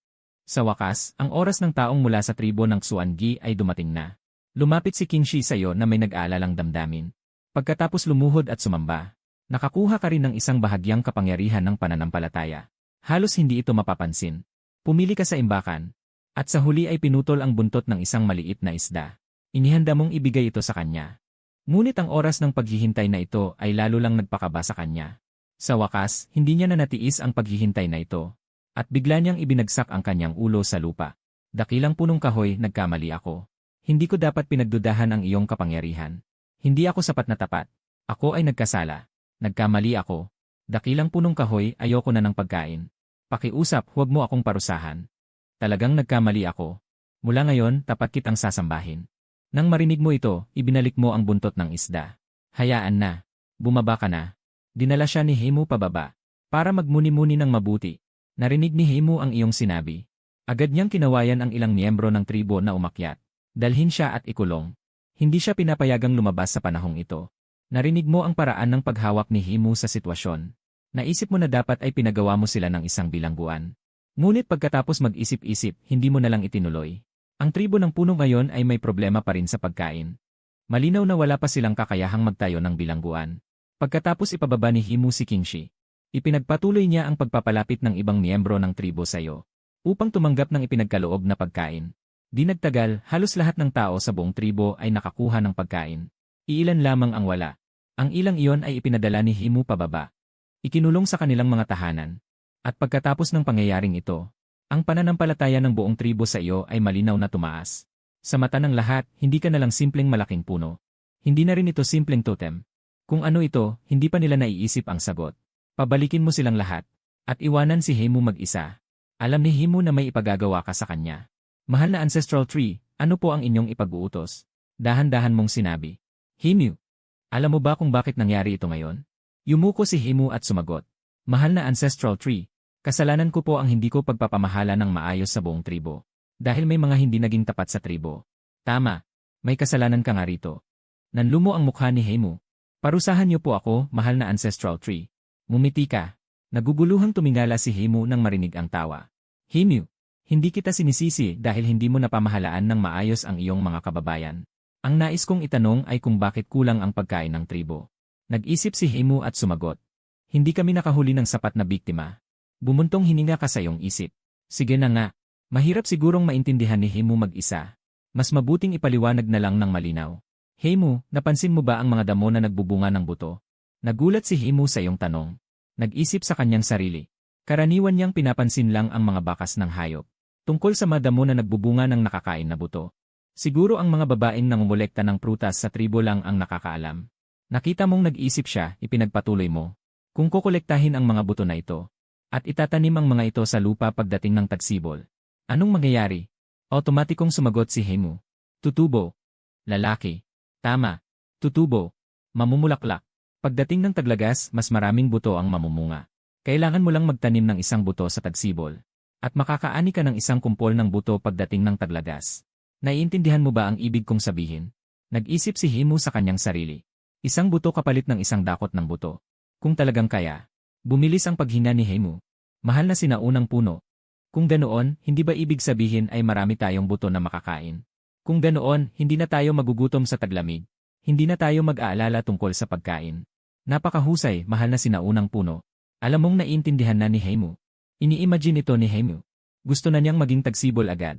Sa wakas, ang oras ng taong mula sa tribo ng Xuangi ay dumating na. Lumapit si King Shi sa iyo na may nag-aalalang damdamin. Pagkatapos lumuhod at sumamba, nakakuha ka rin ng isang bahagyang kapangyarihan ng pananampalataya. Halos hindi ito mapapansin. Pumili ka sa imbakan, at sa huli ay pinutol ang buntot ng isang maliit na isda. Inihanda mong ibigay ito sa kanya. Ngunit ang oras ng paghihintay na ito ay lalo lang nagpakaba sa kanya. Sa wakas, hindi niya na natiis ang paghihintay na ito. At bigla niyang ibinagsak ang kanyang ulo sa lupa. Dakilang punong kahoy, nagkamali ako. Hindi ko dapat pinagdudahan ang iyong kapangyarihan. Hindi ako sapat na tapat. Ako ay nagkasala. Nagkamali ako. Dakilang punong kahoy, ayoko na ng pagkain. Pakiusap, huwag mo akong parusahan. Talagang nagkamali ako. Mula ngayon, tapat kitang sasambahin. Nang marinig mo ito, ibinalik mo ang buntot ng isda. Hayaan na. Bumaba ka na. Dinala siya ni Hemu pababa. Para magmuni-muni ng mabuti. Narinig ni Hemu ang iyong sinabi. Agad niyang kinawayan ang ilang miyembro ng tribo na umakyat. Dalhin siya at ikulong. Hindi siya pinapayagang lumabas sa panahong ito. Narinig mo ang paraan ng paghawak ni Himu sa sitwasyon. Naisip mo na dapat ay pinagawa mo sila ng isang bilangguan. Ngunit pagkatapos mag-isip-isip, hindi mo na lang itinuloy. Ang tribo ng puno ngayon ay may problema pa rin sa pagkain. Malinaw na wala pa silang kakayahang magtayo ng bilangguan. Pagkatapos ipababa ni Himu si Kingshi, ipinagpatuloy niya ang pagpapalapit ng ibang miyembro ng tribo sa iyo upang tumanggap ng ipinagkaloob na pagkain. Di nagtagal, halos lahat ng tao sa buong tribo ay nakakuha ng pagkain. Iilan lamang ang wala. Ang ilang iyon ay ipinadala ni Himu pababa. Ikinulong sa kanilang mga tahanan. At pagkatapos ng pangyayaring ito, ang pananampalataya ng buong tribo sa iyo ay malinaw na tumaas. Sa mata ng lahat, hindi ka na lang simpleng malaking puno. Hindi na rin ito simpleng totem. Kung ano ito, hindi pa nila naiisip ang sagot. Pabalikin mo silang lahat. At iwanan si Himu mag-isa. Alam ni Himu na may ipagagawa ka sa kanya. Mahal na Ancestral Tree, ano po ang inyong ipag-uutos? Dahan-dahan mong sinabi. Himu, alam mo ba kung bakit nangyari ito ngayon? Yumuko si Himu at sumagot. Mahal na Ancestral Tree, kasalanan ko po ang hindi ko pagpapamahala ng maayos sa buong tribo. Dahil may mga hindi naging tapat sa tribo. Tama, may kasalanan ka nga rito. Nanlumo ang mukha ni Himu. Parusahan niyo po ako, mahal na Ancestral Tree. Ngumiti ka. Naguguluhang tumingala si Himu nang marinig ang tawa. Himu, hindi kita sinisisi dahil hindi mo napamahalaan ng maayos ang iyong mga kababayan. Ang nais kong itanong ay kung bakit kulang ang pagkain ng tribo. Nag-isip si Himu at sumagot. Hindi kami nakahuli ng sapat na biktima. Bumuntong hininga ka sa iyong isip. Sige na nga. Mahirap sigurong maintindihan ni Himu mag-isa. Mas mabuting ipaliwanag na lang ng malinaw. Himu, napansin mo ba ang mga damo na nagbubunga ng buto? Nagulat si Himu sa iyong tanong. Nag-isip sa kanyang sarili. Karaniwan niyang pinapansin lang ang mga bakas ng hayop. Tungkol sa mga damo na nagbubunga ng nakakain na buto. Siguro ang mga babaeng nangungolekta ng prutas sa tribo lang ang nakakaalam. Nakita mong nag-isip siya, ipinagpatuloy mo. Kung kukolektahin ang mga buto na ito, at itatanim ang mga ito sa lupa pagdating ng tagsibol, anong mangyayari? Automatikong sumagot si Himu. Tutubo. Lalaki. Tama. Tutubo. Mamumulaklak. Pagdating ng taglagas, mas maraming buto ang mamumunga. Kailangan mo lang magtanim ng isang buto sa tagsibol. At makakaani ka ng isang kumpol ng buto pagdating ng taglagas. Naiintindihan mo ba ang ibig kong sabihin? Nag-isip si Himu sa kanyang sarili. Isang buto kapalit ng isang dakot ng buto. Kung talagang kaya. Bumilis ang paghina ni Himu. Mahal na sinaunang puno. Kung ganoon, hindi ba ibig sabihin ay marami tayong buto na makakain? Kung ganoon, hindi na tayo magugutom sa taglamig. Hindi na tayo mag-aalala tungkol sa pagkain. Napakahusay, mahal na sinaunang puno. Alam mong naiintindihan na ni Himu. Ini-imagine ito ni Himu. Gusto na niyang maging tagsibol agad.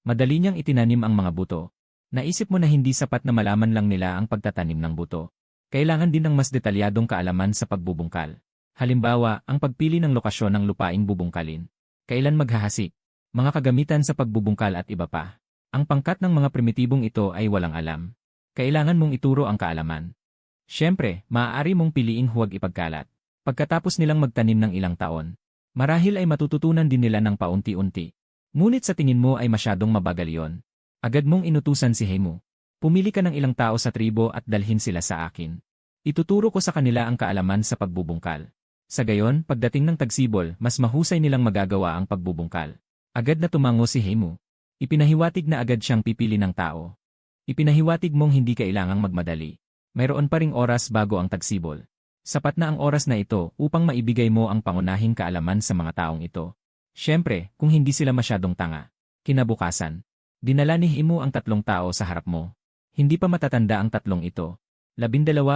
Madali niyang itinanim ang mga buto. Naisip mo na hindi sapat na malaman lang nila ang pagtatanim ng buto. Kailangan din ng mas detalyadong kaalaman sa pagbubungkal. Halimbawa, ang pagpili ng lokasyon ng lupaing bubungkalin. Kailan maghahasik. Mga kagamitan sa pagbubungkal at iba pa. Ang pangkat ng mga primitibong ito ay walang alam. Kailangan mong ituro ang kaalaman. Siyempre, maaari mong piliing huwag ipagkalat. Pagkatapos nilang magtanim ng ilang taon, marahil ay matututunan din nila ng paunti-unti. Ngunit sa tingin mo ay masyadong mabagal yon. Agad mong inutusan si Himu. Pumili ka ng ilang tao sa tribo at dalhin sila sa akin. Ituturo ko sa kanila ang kaalaman sa pagbubungkal. Sa gayon, pagdating ng tagsibol, mas mahusay nilang magagawa ang pagbubungkal. Agad na tumango si Himu. Ipinahiwatig na agad siyang pipili ng tao. Ipinahiwatig mong hindi kailangang magmadali. Mayroon pa ring oras bago ang tagsibol. Sapat na ang oras na ito upang maibigay mo ang pangunahing kaalaman sa mga taong ito. Siyempre, kung hindi sila masyadong tanga. Kinabukasan, dinala ni Himu ang 3 tao sa harap mo. Hindi pa matatanda ang 3 ito. 12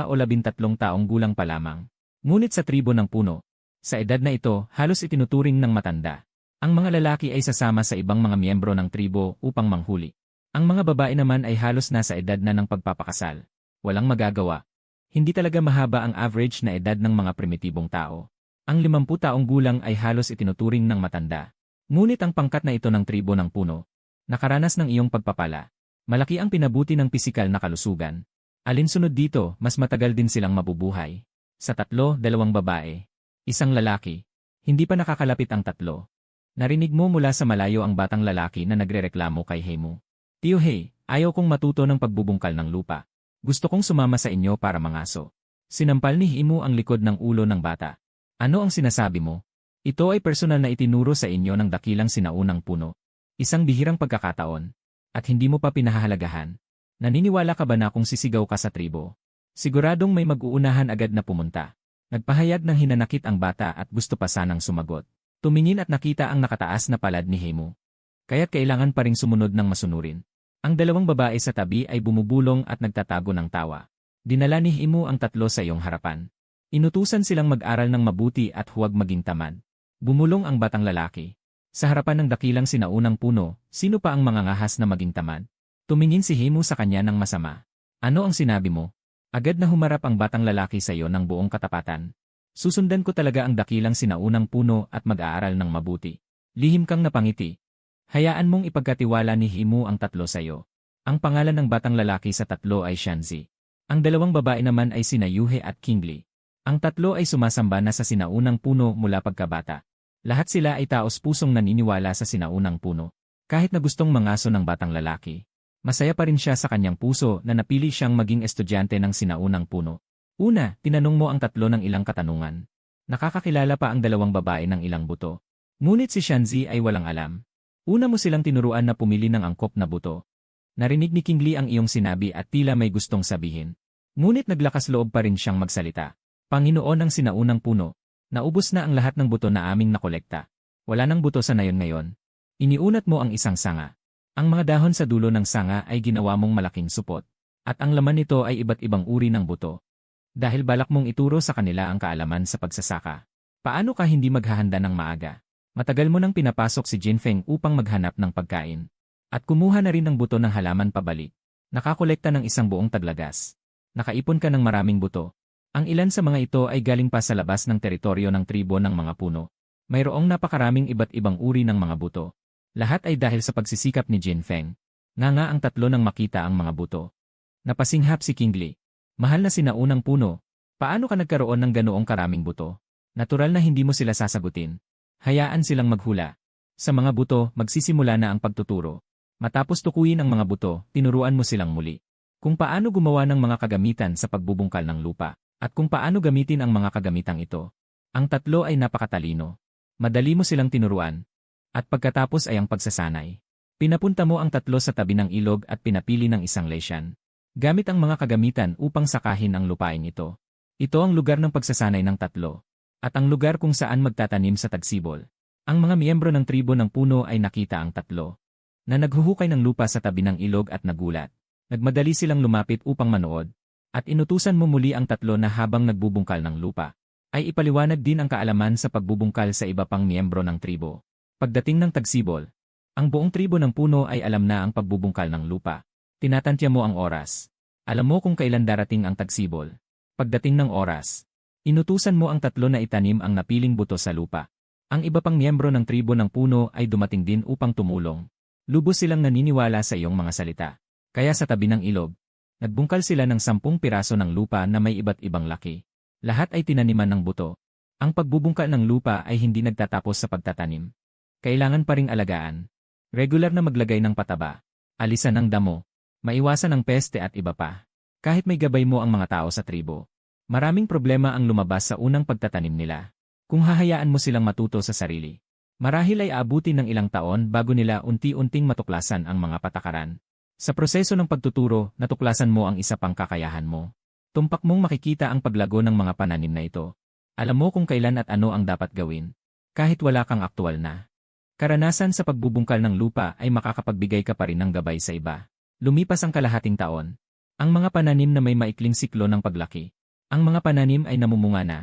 o 13 taong gulang pa lamang. Ngunit sa tribo ng puno, sa edad na ito, halos itinuturing ng matanda. Ang mga lalaki ay sasama sa ibang mga miyembro ng tribo upang manghuli. Ang mga babae naman ay halos nasa edad na ng pagpapakasal. Walang magagawa. Hindi talaga mahaba ang average na edad ng mga primitibong tao. Ang 50 taong gulang ay halos itinuturing ng matanda. Ngunit ang pangkat na ito ng tribo ng puno, nakaranas ng iyong pagpapala. Malaki ang pinabuti ng pisikal na kalusugan. Alinsunod dito, mas matagal din silang mabubuhay. Sa 3, 2 babae. 1 lalaki. Hindi pa nakakalapit ang 3. Narinig mo mula sa malayo ang batang lalaki na nagrereklamo kay Himu. Tio Hei, ayaw kong matuto ng pagbubungkal ng lupa. Gusto kong sumama sa inyo para mangaso. Sinampal ni Himu ang likod ng ulo ng bata. Ano ang sinasabi mo? Ito ay personal na itinuro sa inyo ng dakilang sinaunang puno. Isang bihirang pagkakataon. At hindi mo pa pinahahalagahan. Naniniwala ka ba na kung sisigaw ka sa tribo? Siguradong may mag-uunahan agad na pumunta. Nagpahayag ng hinanakit ang bata at gusto pa sanang sumagot. Tumingin at nakita ang nakataas na palad ni Hemu. Kaya't kailangan pa ring sumunod ng masunurin. Ang dalawang babae sa tabi ay bumubulong at nagtatago ng tawa. Dinala ni Hemu ang tatlo sa iyong harapan. Inutusan silang mag-aral ng mabuti at huwag maging tamad. Bumulong ang batang lalaki. Sa harapan ng dakilang sinaunang puno, sino pa ang mangangahas na maging tamad? Tumingin si Hemu sa kanya ng masama. Ano ang sinabi mo? Agad na humarap ang batang lalaki sa iyo ng buong katapatan. Susundan ko talaga ang dakilang sinaunang puno at mag-aaral ng mabuti. Lihim kang napangiti. Hayaan mong ipagkatiwala ni Hemu ang tatlo sa iyo. Ang pangalan ng batang lalaki sa tatlo ay Shanzi. Ang dalawang babae naman ay sina Yuhe at Kingli. Ang tatlo ay sumasamba na sa sinaunang puno mula pagkabata. Lahat sila ay taos-pusong naniniwala sa sinaunang puno. Kahit na gustong mangaso ng batang lalaki, masaya pa rin siya sa kanyang puso na napili siyang maging estudyante ng sinaunang puno. Una, tinanong mo ang tatlo ng ilang katanungan. Nakakakilala pa ang dalawang babae ng ilang buto. Ngunit si Shanzi ay walang alam. Una mo silang tinuruan na pumili ng angkop na buto. Narinig ni Kingli ang iyong sinabi at tila may gustong sabihin. Ngunit naglakas loob pa rin siyang magsalita. Panginoon ng sinaunang puno, naubos na ang lahat ng buto na aming nakolekta. Wala nang buto sa nayon ngayon. Iniunat mo ang isang sanga. Ang mga dahon sa dulo ng sanga ay ginawa mong malaking supot. At ang laman nito ay iba't ibang uri ng buto. Dahil balak mong ituro sa kanila ang kaalaman sa pagsasaka. Paano ka hindi maghahanda ng maaga? Matagal mo nang pinapasok si Jinfeng upang maghanap ng pagkain. At kumuha na rin ng buto ng halaman pabalik. Nakakolekta ng isang buong taglagas. Nakaipon ka ng maraming buto. Ang ilan sa mga ito ay galing pa sa labas ng teritoryo ng tribo ng mga puno. Mayroong napakaraming iba't ibang uri ng mga buto. Lahat ay dahil sa pagsisikap ni Jinfeng. Nga ang tatlo nang makita ang mga buto. Napasinghap si Kingli. Mahal na sinaunang puno, paano ka nagkaroon ng ganoong karaming buto? Natural na hindi mo sila sasagutin. Hayaan silang maghula. Sa mga buto, magsisimula na ang pagtuturo. Matapos tukuyin ang mga buto, tinuruan mo silang muli. Kung paano gumawa ng mga kagamitan sa pagbubungkal ng lupa, at kung paano gamitin ang mga kagamitang ito. Ang tatlo ay napakatalino. Madali mo silang tinuruan. At pagkatapos ay ang pagsasanay. Pinapunta mo ang tatlo sa tabi ng ilog at pinapili ng isang lesyan. Gamit ang mga kagamitan upang sakahin ang lupain ito. Ito ang lugar ng pagsasanay ng tatlo. At ang lugar kung saan magtatanim sa tagsibol. Ang mga miyembro ng tribo ng puno ay nakita ang tatlo. Na naghuhukay ng lupa sa tabi ng ilog at nagulat. Nagmadali silang lumapit upang manood. At inutusan mo muli ang tatlo na habang nagbubungkal ng lupa, ay ipaliwanag din ang kaalaman sa pagbubungkal sa iba pang miyembro ng tribo. Pagdating ng tagsibol, ang buong tribo ng puno ay alam na ang pagbubungkal ng lupa. Tinatantya mo ang oras. Alam mo kung kailan darating ang tagsibol. Pagdating ng oras, inutusan mo ang tatlo na itanim ang napiling buto sa lupa. Ang iba pang miyembro ng tribo ng puno ay dumating din upang tumulong. Lubos silang naniniwala sa iyong mga salita. Kaya sa tabi ng ilog, nagbungkal sila ng 10 piraso ng lupa na may iba't ibang laki. Lahat ay tinaniman ng buto. Ang pagbubungkal ng lupa ay hindi nagtatapos sa pagtatanim. Kailangan pa ring alagaan. Regular na maglagay ng pataba. Alisan ang damo. Maiwasan ang peste at iba pa. Kahit may gabay mo ang mga tao sa tribo. Maraming problema ang lumabas sa unang pagtatanim nila. Kung hahayaan mo silang matuto sa sarili. Marahil ay aabutin ng ilang taon bago nila unti-unting matuklasan ang mga patakaran. Sa proseso ng pagtuturo, natuklasan mo ang isa pang kakayahan mo. Tumpak mong makikita ang paglago ng mga pananim na ito. Alam mo kung kailan at ano ang dapat gawin. Kahit wala kang aktual na karanasan sa pagbubungkal ng lupa ay makakapagbigay ka pa rin ng gabay sa iba. Lumipas ang kalahating taon. Ang mga pananim na may maikling siklo ng paglaki. Ang mga pananim ay namumunga na.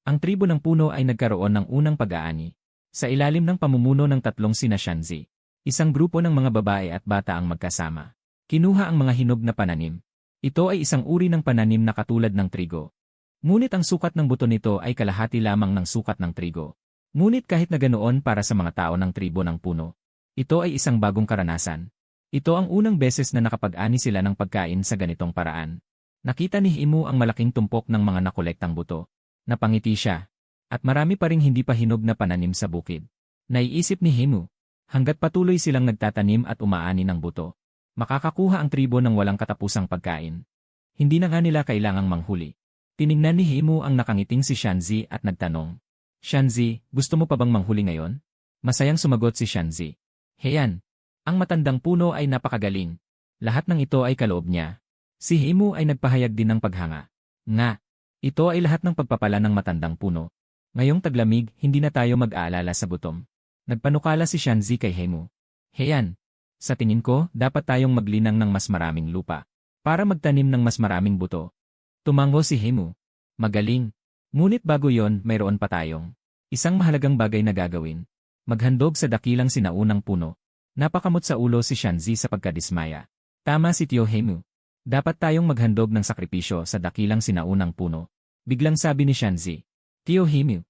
Ang tribo ng puno ay nagkaroon ng unang pag-aani. Sa ilalim ng pamumuno ng tatlong sina Shanzi. Isang grupo ng mga babae at bata ang magkasama. Kinuha ang mga hinog na pananim. Ito ay isang uri ng pananim na katulad ng trigo. Ngunit ang sukat ng buto nito ay kalahati lamang ng sukat ng trigo. Ngunit kahit na ganoon para sa mga tao ng tribo ng puno, ito ay isang bagong karanasan. Ito ang unang beses na nakapag-ani sila ng pagkain sa ganitong paraan. Nakita ni Hemu ang malaking tumpok ng mga nakolektang buto. Napangiti siya. At marami pa ring hindi pa hinog na pananim sa bukid. Naiisip ni Hemu, hanggat patuloy silang nagtatanim at umaani ng buto, makakakuha ang tribo ng walang katapusang pagkain. Hindi na nga nila kailangang manghuli. Tiningnan ni Hemu ang nakangiting si Shanzi at nagtanong, Shanzi, gusto mo pa bang manghuli ngayon? Masayang sumagot si Shanzi. Heyan, ang matandang puno ay napakagaling. Lahat ng ito ay kaloob niya. Si Hemu ay nagpahayag din ng paghanga. Nga, ito ay lahat ng pagpapala ng matandang puno. Ngayong taglamig, hindi na tayo mag-aalala sa gutom. Nagpanukala si Shanzi kay Hemu. Heyan, sa tingin ko, dapat tayong maglinang ng mas maraming lupa para magtanim ng mas maraming buto. Tumango si Hemu. Magaling. Ngunit bago yon, mayroon pa tayong isang mahalagang bagay na gagawin. Maghandog sa dakilang sinaunang puno. Napakamot sa ulo si Shanzi sa pagkadismaya. Tama si Tio Hemu. Dapat tayong maghandog ng sakripisyo sa dakilang sinaunang puno. Biglang sabi ni Shanzi. Tio Hemu.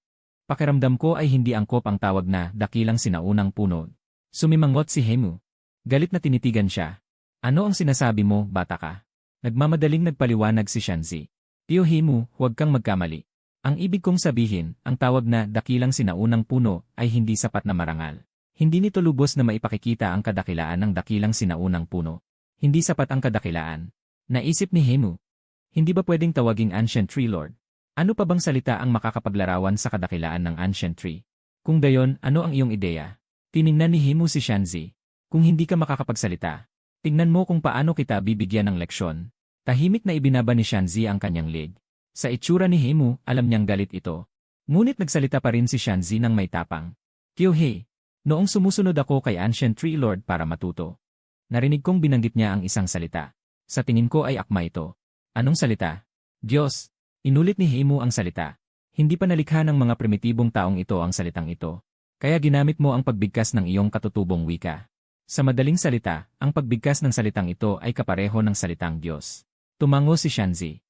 Pakiramdam ko ay hindi angkop ang tawag na dakilang sinaunang puno. Sumimangot si Hemu. Galit na tinitigan siya. Ano ang sinasabi mo, bata ka? Nagmamadaling nagpaliwanag si Shanzi. Tio Hemu, huwag kang magkamali. Ang ibig kong sabihin, ang tawag na dakilang sinaunang puno ay hindi sapat na marangal. Hindi nito lubos na maipakikita ang kadakilaan ng dakilang sinaunang puno. Hindi sapat ang kadakilaan. Naisip ni Hemu. Hindi ba pwedeng tawaging Ancient Tree Lord? Ano pa bang salita ang makakapaglarawan sa kadakilaan ng Ancient Tree? Kung gayon, ano ang iyong ideya? Tiningnan ni Hemu si Shanzi. Kung hindi ka makakapagsalita, tingnan mo kung paano kita bibigyan ng leksyon. Tahimik na ibinaba ni Shanzi ang kanyang leg. Sa itsura ni Hemu, alam niyang galit ito. Ngunit nagsalita pa rin si Shanzi ng may tapang. Kyohei, noong sumusunod ako kay Ancient Tree Lord para matuto. Narinig kong binanggit niya ang isang salita. Sa tingin ko ay akma ito. Anong salita? Diyos. Inulit ni Hemu ang salita. Hindi pa nalikha ng mga primitibong taong ito ang salitang ito. Kaya ginamit mo ang pagbigkas ng iyong katutubong wika. Sa madaling salita, ang pagbigkas ng salitang ito ay kapareho ng salitang Diyos. Tumango si Shanzi.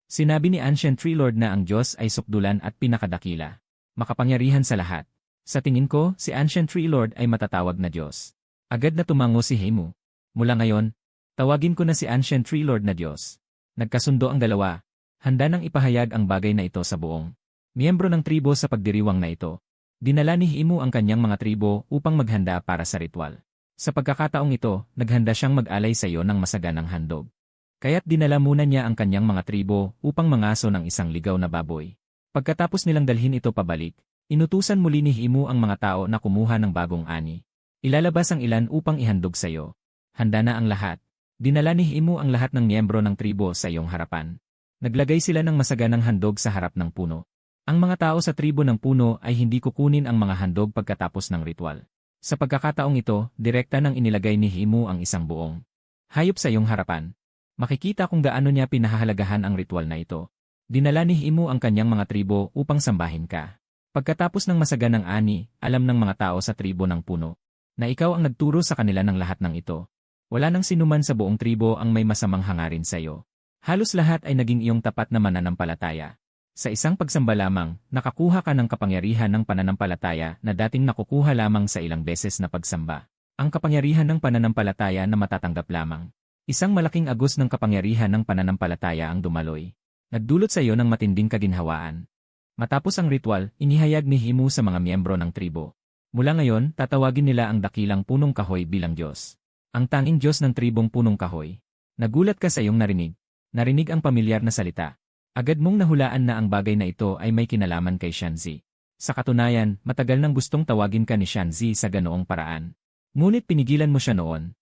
Sinabi ni Ancient Tree Lord na ang Diyos ay sukdulan at pinakadakila. Makapangyarihan sa lahat. Sa tingin ko, si Ancient Tree Lord ay matatawag na Diyos. Agad na tumango si Hemu. Mula ngayon, tawagin ko na si Ancient Tree Lord na Diyos. Nagkasundo ang dalawa. Handa nang ipahayag ang bagay na ito sa buong miyembro ng tribo sa pagdiriwang na ito. Dinala ni Hemu ang kanyang mga tribo upang maghanda para sa ritual. Sa pagkakataong ito, naghanda siyang mag-alay sa iyo ng masaganang handog. Kaya't dinala muna niya ang kanyang mga tribo upang mangaso ng isang ligaw na baboy. Pagkatapos nilang dalhin ito pabalik, inutusan muli ni Hemu ang mga tao na kumuha ng bagong ani. Ilalabas ang ilan upang ihandog sa iyo. Handa na ang lahat. Dinala ni Hemu ang lahat ng miyembro ng tribo sa iyong harapan. Naglagay sila ng masaganang handog sa harap ng puno. Ang mga tao sa tribo ng puno ay hindi kukunin ang mga handog pagkatapos ng ritual. Sa pagkakataong ito, direkta nang inilagay ni Hemu ang isang buong hayop sa iyong harapan. Makikita kung gaano niya pinahahalagahan ang ritual na ito. Dinala ni Hemu ang kanyang mga tribo upang sambahin ka. Pagkatapos ng masaganang ani, alam ng mga tao sa tribo ng puno na ikaw ang nagturo sa kanila ng lahat ng ito. Wala nang sinuman sa buong tribo ang may masamang hangarin sa iyo. Halos lahat ay naging iyong tapat na mananampalataya. Sa isang pagsamba lamang, nakakuha ka ng kapangyarihan ng pananampalataya na dating nakukuha lamang sa ilang beses na pagsamba. Ang kapangyarihan ng pananampalataya na matatanggap lamang. Isang malaking agos ng kapangyarihan ng pananampalataya ang dumaloy. Nagdulot sa iyo ng matinding kaginhawaan. Matapos ang ritual, inihayag ni Hemu sa mga miyembro ng tribo. Mula ngayon, tatawagin nila ang dakilang punong kahoy bilang Diyos. Ang tanging Diyos ng tribong punong kahoy. Nagulat ka sa iyong narinig. Narinig ang pamilyar na salita. Agad mong nahulaan na ang bagay na ito ay may kinalaman kay Shanzi. Sa katunayan, matagal nang gustong tawagin ka ni Shanzi sa ganoong paraan. Ngunit pinigilan mo siya noon.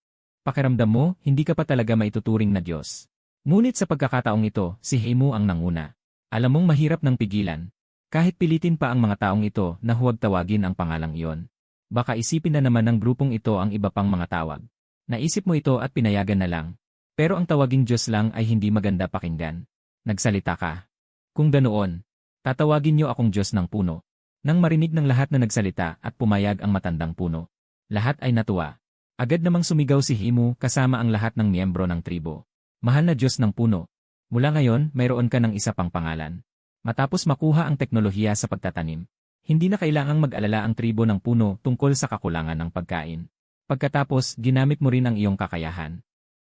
Pakiramdam mo, hindi ka pa talaga maituturing na Diyos. Ngunit sa pagkakataong ito, si Hemu ang nanguna. Alam mong mahirap nang pigilan. Kahit pilitin pa ang mga taong ito na huwag tawagin ang pangalang iyon. Baka isipin na naman ng grupong ito ang iba pang mga tawag. Naisip mo ito at pinayagan na lang. Pero ang tawaging Diyos lang ay hindi maganda pakinggan. Nagsalita ka. Kung ganoon, tatawagin niyo akong Diyos ng puno. Nang marinig ng lahat na nagsalita at pumayag ang matandang puno, lahat ay natuwa. Agad namang sumigaw si Hemu kasama ang lahat ng miyembro ng tribo. Mahal na Diyos ng puno. Mula ngayon, mayroon ka ng isa pang pangalan. Matapos makuha ang teknolohiya sa pagtatanim, hindi na kailangang mag-alala ang tribo ng puno tungkol sa kakulangan ng pagkain. Pagkatapos, ginamit mo rin ang iyong kakayahan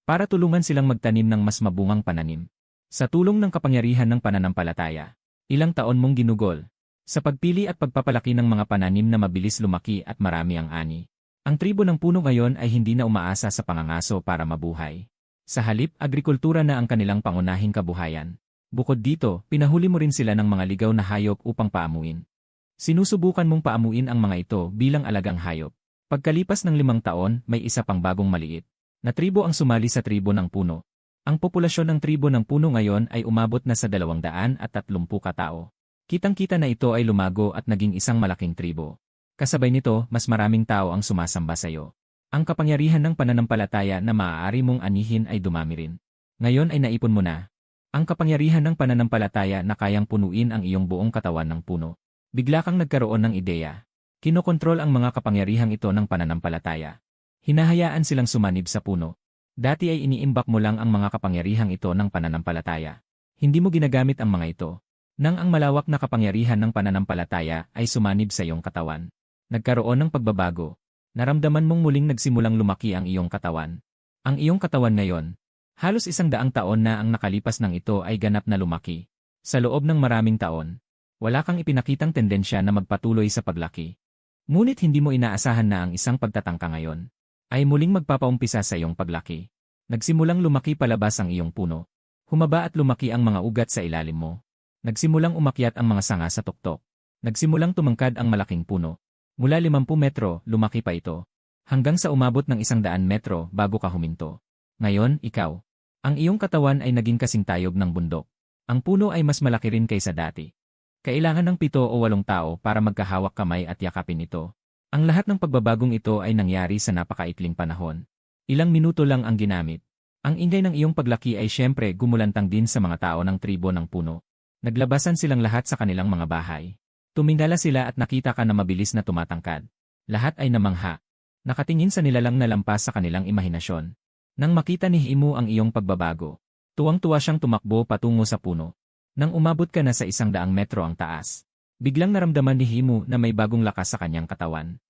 para tulungan silang magtanim ng mas mabungang pananim. Sa tulong ng kapangyarihan ng pananampalataya, ilang taon mong ginugol sa pagpili at pagpapalaki ng mga pananim na mabilis lumaki at marami ang ani. Ang tribo ng puno ngayon ay hindi na umaasa sa pangangaso para mabuhay. Sa halip, agrikultura na ang kanilang pangunahing kabuhayan. Bukod dito, pinahuli mo rin sila ng mga ligaw na hayop upang paamuin. Sinusubukan mong paamuin ang mga ito bilang alagang hayop. Pagkalipas ng 5 taon, may isa pang bagong maliit na tribo ang sumali sa tribo ng puno. Ang populasyon ng tribo ng puno ngayon ay umabot na sa 230 katao. Kitang-kita na ito ay lumago at naging isang malaking tribo. Kasabay nito, mas maraming tao ang sumasamba sa iyo. Ang kapangyarihan ng pananampalataya na maaari mong anihin ay dumami rin. Ngayon ay naipon mo na. Ang kapangyarihan ng pananampalataya na kayang punuin ang iyong buong katawan ng puno. Bigla kang nagkaroon ng ideya. Kinokontrol ang mga kapangyarihang ito ng pananampalataya. Hinahayaan silang sumanib sa puno. Dati ay iniimbak mo lang ang mga kapangyarihang ito ng pananampalataya. Hindi mo ginagamit ang mga ito. Nang ang malawak na kapangyarihan ng pananampalataya ay sumanib sa iyong katawan. Nagkaroon ng pagbabago. Naramdaman mong muling nagsimulang lumaki ang iyong katawan. Ang iyong katawan ngayon, halos 100 taon na ang nakalipas ng ito ay ganap na lumaki. Sa loob ng maraming taon, wala kang ipinakitang tendensya na magpatuloy sa paglaki. Ngunit hindi mo inaasahan na ang isang pagtatangka ngayon ay muling magpapaumpisa sa iyong paglaki. Nagsimulang lumaki palabas ang iyong puno. Humaba at lumaki ang mga ugat sa ilalim mo. Nagsimulang umakyat ang mga sanga sa tuktok. Nagsimulang tumangkad ang malaking puno. Mula 50 metro, lumaki pa ito. Hanggang sa umabot ng 100 metro bago ka huminto. Ngayon, ikaw. Ang iyong katawan ay naging kasing tayog ng bundok. Ang puno ay mas malaki rin kaysa dati. Kailangan ng 7 o 8 tao para magkahawak kamay at yakapin ito. Ang lahat ng pagbabagong ito ay nangyari sa napakaikling panahon. Ilang minuto lang ang ginamit. Ang ingay ng iyong paglaki ay siyempre gumulantang din sa mga tao ng tribo ng puno. Naglabasan silang lahat sa kanilang mga bahay. Tumingala sila at nakita ka na mabilis na tumatangkad. Lahat ay namangha. Nakatingin sa nilalang na lampas sa kanilang imahinasyon. Nang makita ni Himu ang iyong pagbabago, tuwang-tuwa siyang tumakbo patungo sa puno. Nang umabot ka na sa 100 metro ang taas, biglang naramdaman ni Himu na may bagong lakas sa kanyang katawan.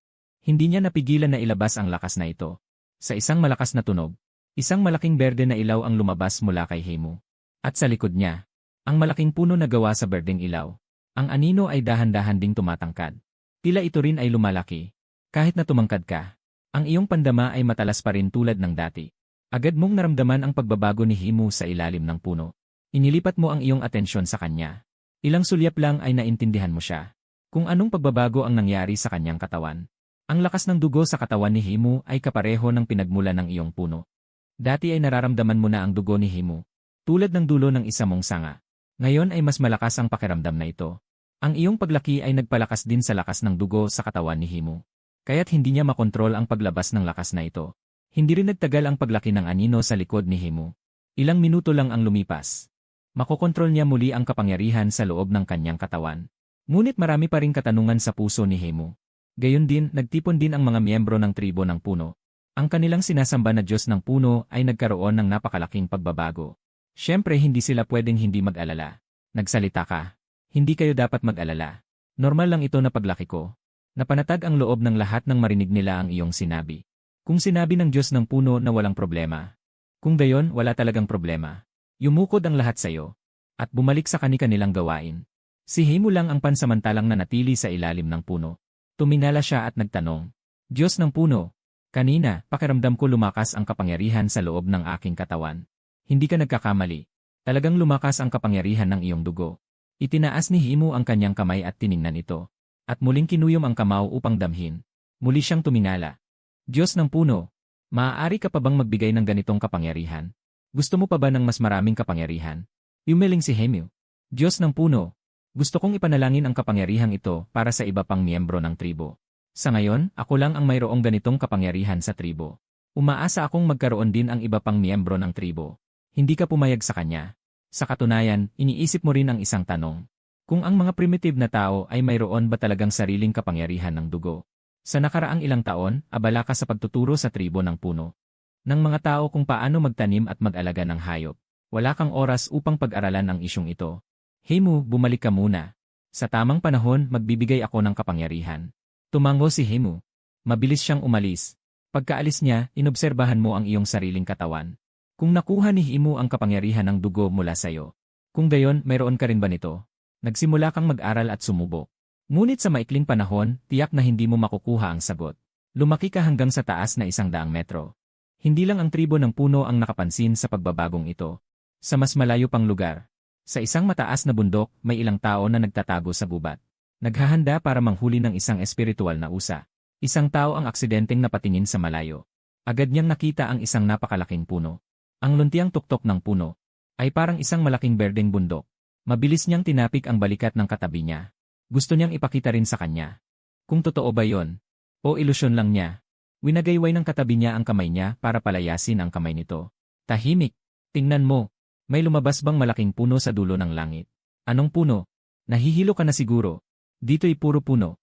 Hindi niya napigilan na ilabas ang lakas na ito. Sa isang malakas na tunog, isang malaking berde na ilaw ang lumabas mula kay Himu. At sa likod niya, ang malaking puno na gawa sa berdeng ilaw. Ang anino ay dahan-dahan ding tumatangkad. Tila ito rin ay lumalaki. Kahit na tumangkad ka, ang iyong pandama ay matalas pa rin tulad ng dati. Agad mong naramdaman ang pagbabago ni Himu sa ilalim ng puno. Inilipat mo ang iyong atensyon sa kanya. Ilang sulyap lang ay naintindihan mo siya. Kung anong pagbabago ang nangyari sa kanyang katawan. Ang lakas ng dugo sa katawan ni Himu ay kapareho ng pinagmula ng iyong puno. Dati ay nararamdaman mo na ang dugo ni Himu. Tulad ng dulo ng isa mong sanga. Ngayon ay mas malakas ang pakiramdam na ito. Ang iyong paglaki ay nagpalakas din sa lakas ng dugo sa katawan ni Himu. Kaya't hindi niya makontrol ang paglabas ng lakas na ito. Hindi rin nagtagal ang paglaki ng anino sa likod ni Himu. Ilang minuto lang ang lumipas. Makokontrol niya muli ang kapangyarihan sa loob ng kanyang katawan. Ngunit marami pa ring katanungan sa puso ni Himu. Gayon din, nagtipon din ang mga miyembro ng tribo ng puno. Ang kanilang sinasamba na Diyos ng puno ay nagkaroon ng napakalaking pagbabago. Siyempre hindi sila pwedeng hindi mag-alala. Nagsalita ka. Hindi kayo dapat mag-alala. Normal lang ito na paglaki ko. Napanatag ang loob ng lahat nang marinig nila ang iyong sinabi. Kung sinabi ng Diyos ng puno na walang problema. Kung gayon, wala talagang problema. Yumukod ang lahat sa iyo. At bumalik sa kani-kanilang gawain. Si Himu lang ang pansamantalang nanatili sa ilalim ng puno. Tumingala siya at nagtanong. Diyos ng puno. Kanina, pakiramdam ko lumakas ang kapangyarihan sa loob ng aking katawan. Hindi ka nagkakamali. Talagang lumakas ang kapangyarihan ng iyong dugo. Itinaas ni Himu ang kanyang kamay at tiningnan ito. At muling kinuyom ang kamao upang damhin. Muli siyang tumingala. Diyos ng puno, maaari ka pa bang magbigay ng ganitong kapangyarihan? Gusto mo pa ba ng mas maraming kapangyarihan? Yumiling si Himu. Diyos ng puno, gusto kong ipanalangin ang kapangyarihang ito para sa iba pang miyembro ng tribo. Sa ngayon, ako lang ang mayroong ganitong kapangyarihan sa tribo. Umaasa akong magkaroon din ang iba pang miyembro ng tribo. Hindi ka pumayag sa kanya. Sa katunayan, iniisip mo rin ang isang tanong. Kung ang mga primitive na tao ay mayroon ba talagang sariling kapangyarihan ng dugo? Sa nakaraang ilang taon, abala ka sa pagtuturo sa tribo ng puno. Ng mga tao kung paano magtanim at mag-alaga ng hayop. Wala kang oras upang pag-aralan ang isyong ito. Himu, bumalik ka muna. Sa tamang panahon, magbibigay ako ng kapangyarihan. Tumango si Himu. Mabilis siyang umalis. Pagkaalis niya, inobserbahan mo ang iyong sariling katawan. Kung nakuha ni Himu ang kapangyarihan ng dugo mula sa iyo. Kung gayon, mayroon ka rin ba nito? Nagsimula kang mag-aral at sumubok. Ngunit sa maikling panahon, tiyak na hindi mo makukuha ang sagot. Lumaki ka hanggang sa taas na 100 metro. Hindi lang ang tribo ng puno ang nakapansin sa pagbabagong ito. Sa mas malayo pang lugar. Sa isang mataas na bundok, may ilang tao na nagtatago sa gubat. Naghahanda para manghuli ng isang espiritual na usa. Isang tao ang aksidenteng napatingin sa malayo. Agad niyang nakita ang isang napakalaking puno. Ang luntiang tuktok ng puno ay parang isang malaking berdeng bundok. Mabilis niyang tinapik ang balikat ng katabi niya. Gusto niyang ipakita rin sa kanya kung totoo ba yon o ilusyon lang niya. Winagayway ng katabi niya ang kamay niya para palayasin ang kamay nito. Tahimik. Tingnan mo. May lumabas bang malaking puno sa dulo ng langit? Anong puno? Nahihilo ka na siguro. Dito'y puro puno.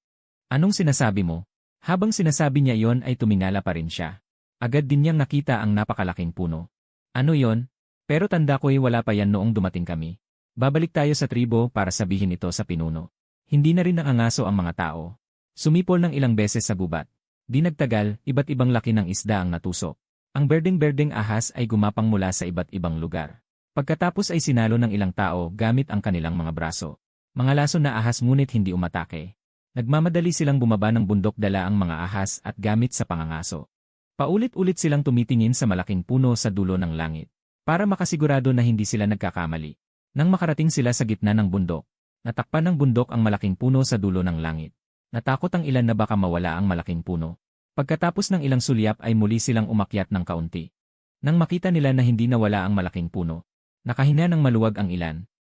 Anong sinasabi mo? Habang sinasabi niya yon ay tumingala pa rin siya. Agad din niyang nakita ang napakalaking puno. Ano yon? Pero tanda ko'y wala pa yan noong dumating kami. Babalik tayo sa tribo para sabihin ito sa pinuno. Hindi na rin nakangaso ang mga tao. Sumipol ng ilang beses sa gubat. Di nagtagal, iba't ibang laki ng isda ang natusok. Ang berdeng-berdeng ahas ay gumapang mula sa iba't ibang lugar. Pagkatapos ay sinalo ng ilang tao gamit ang kanilang mga braso. Mga laso na ahas ngunit hindi umatake. Nagmamadali silang bumaba ng bundok dala ang mga ahas at gamit sa pangangaso. Paulit-ulit silang tumitingin sa malaking puno sa dulo ng langit. Para makasigurado na hindi sila nagkakamali. Nang makarating sila sa gitna ng bundok, natakpan ng bundok ang malaking puno sa dulo ng langit. Natakot ang ilan na baka mawala ang malaking puno. Pagkatapos ng ilang sulyap ay muli silang umakyat ng kaunti. Nang makita nila na hindi nawala ang malaking puno, nakahina ng maluwag ang ilan.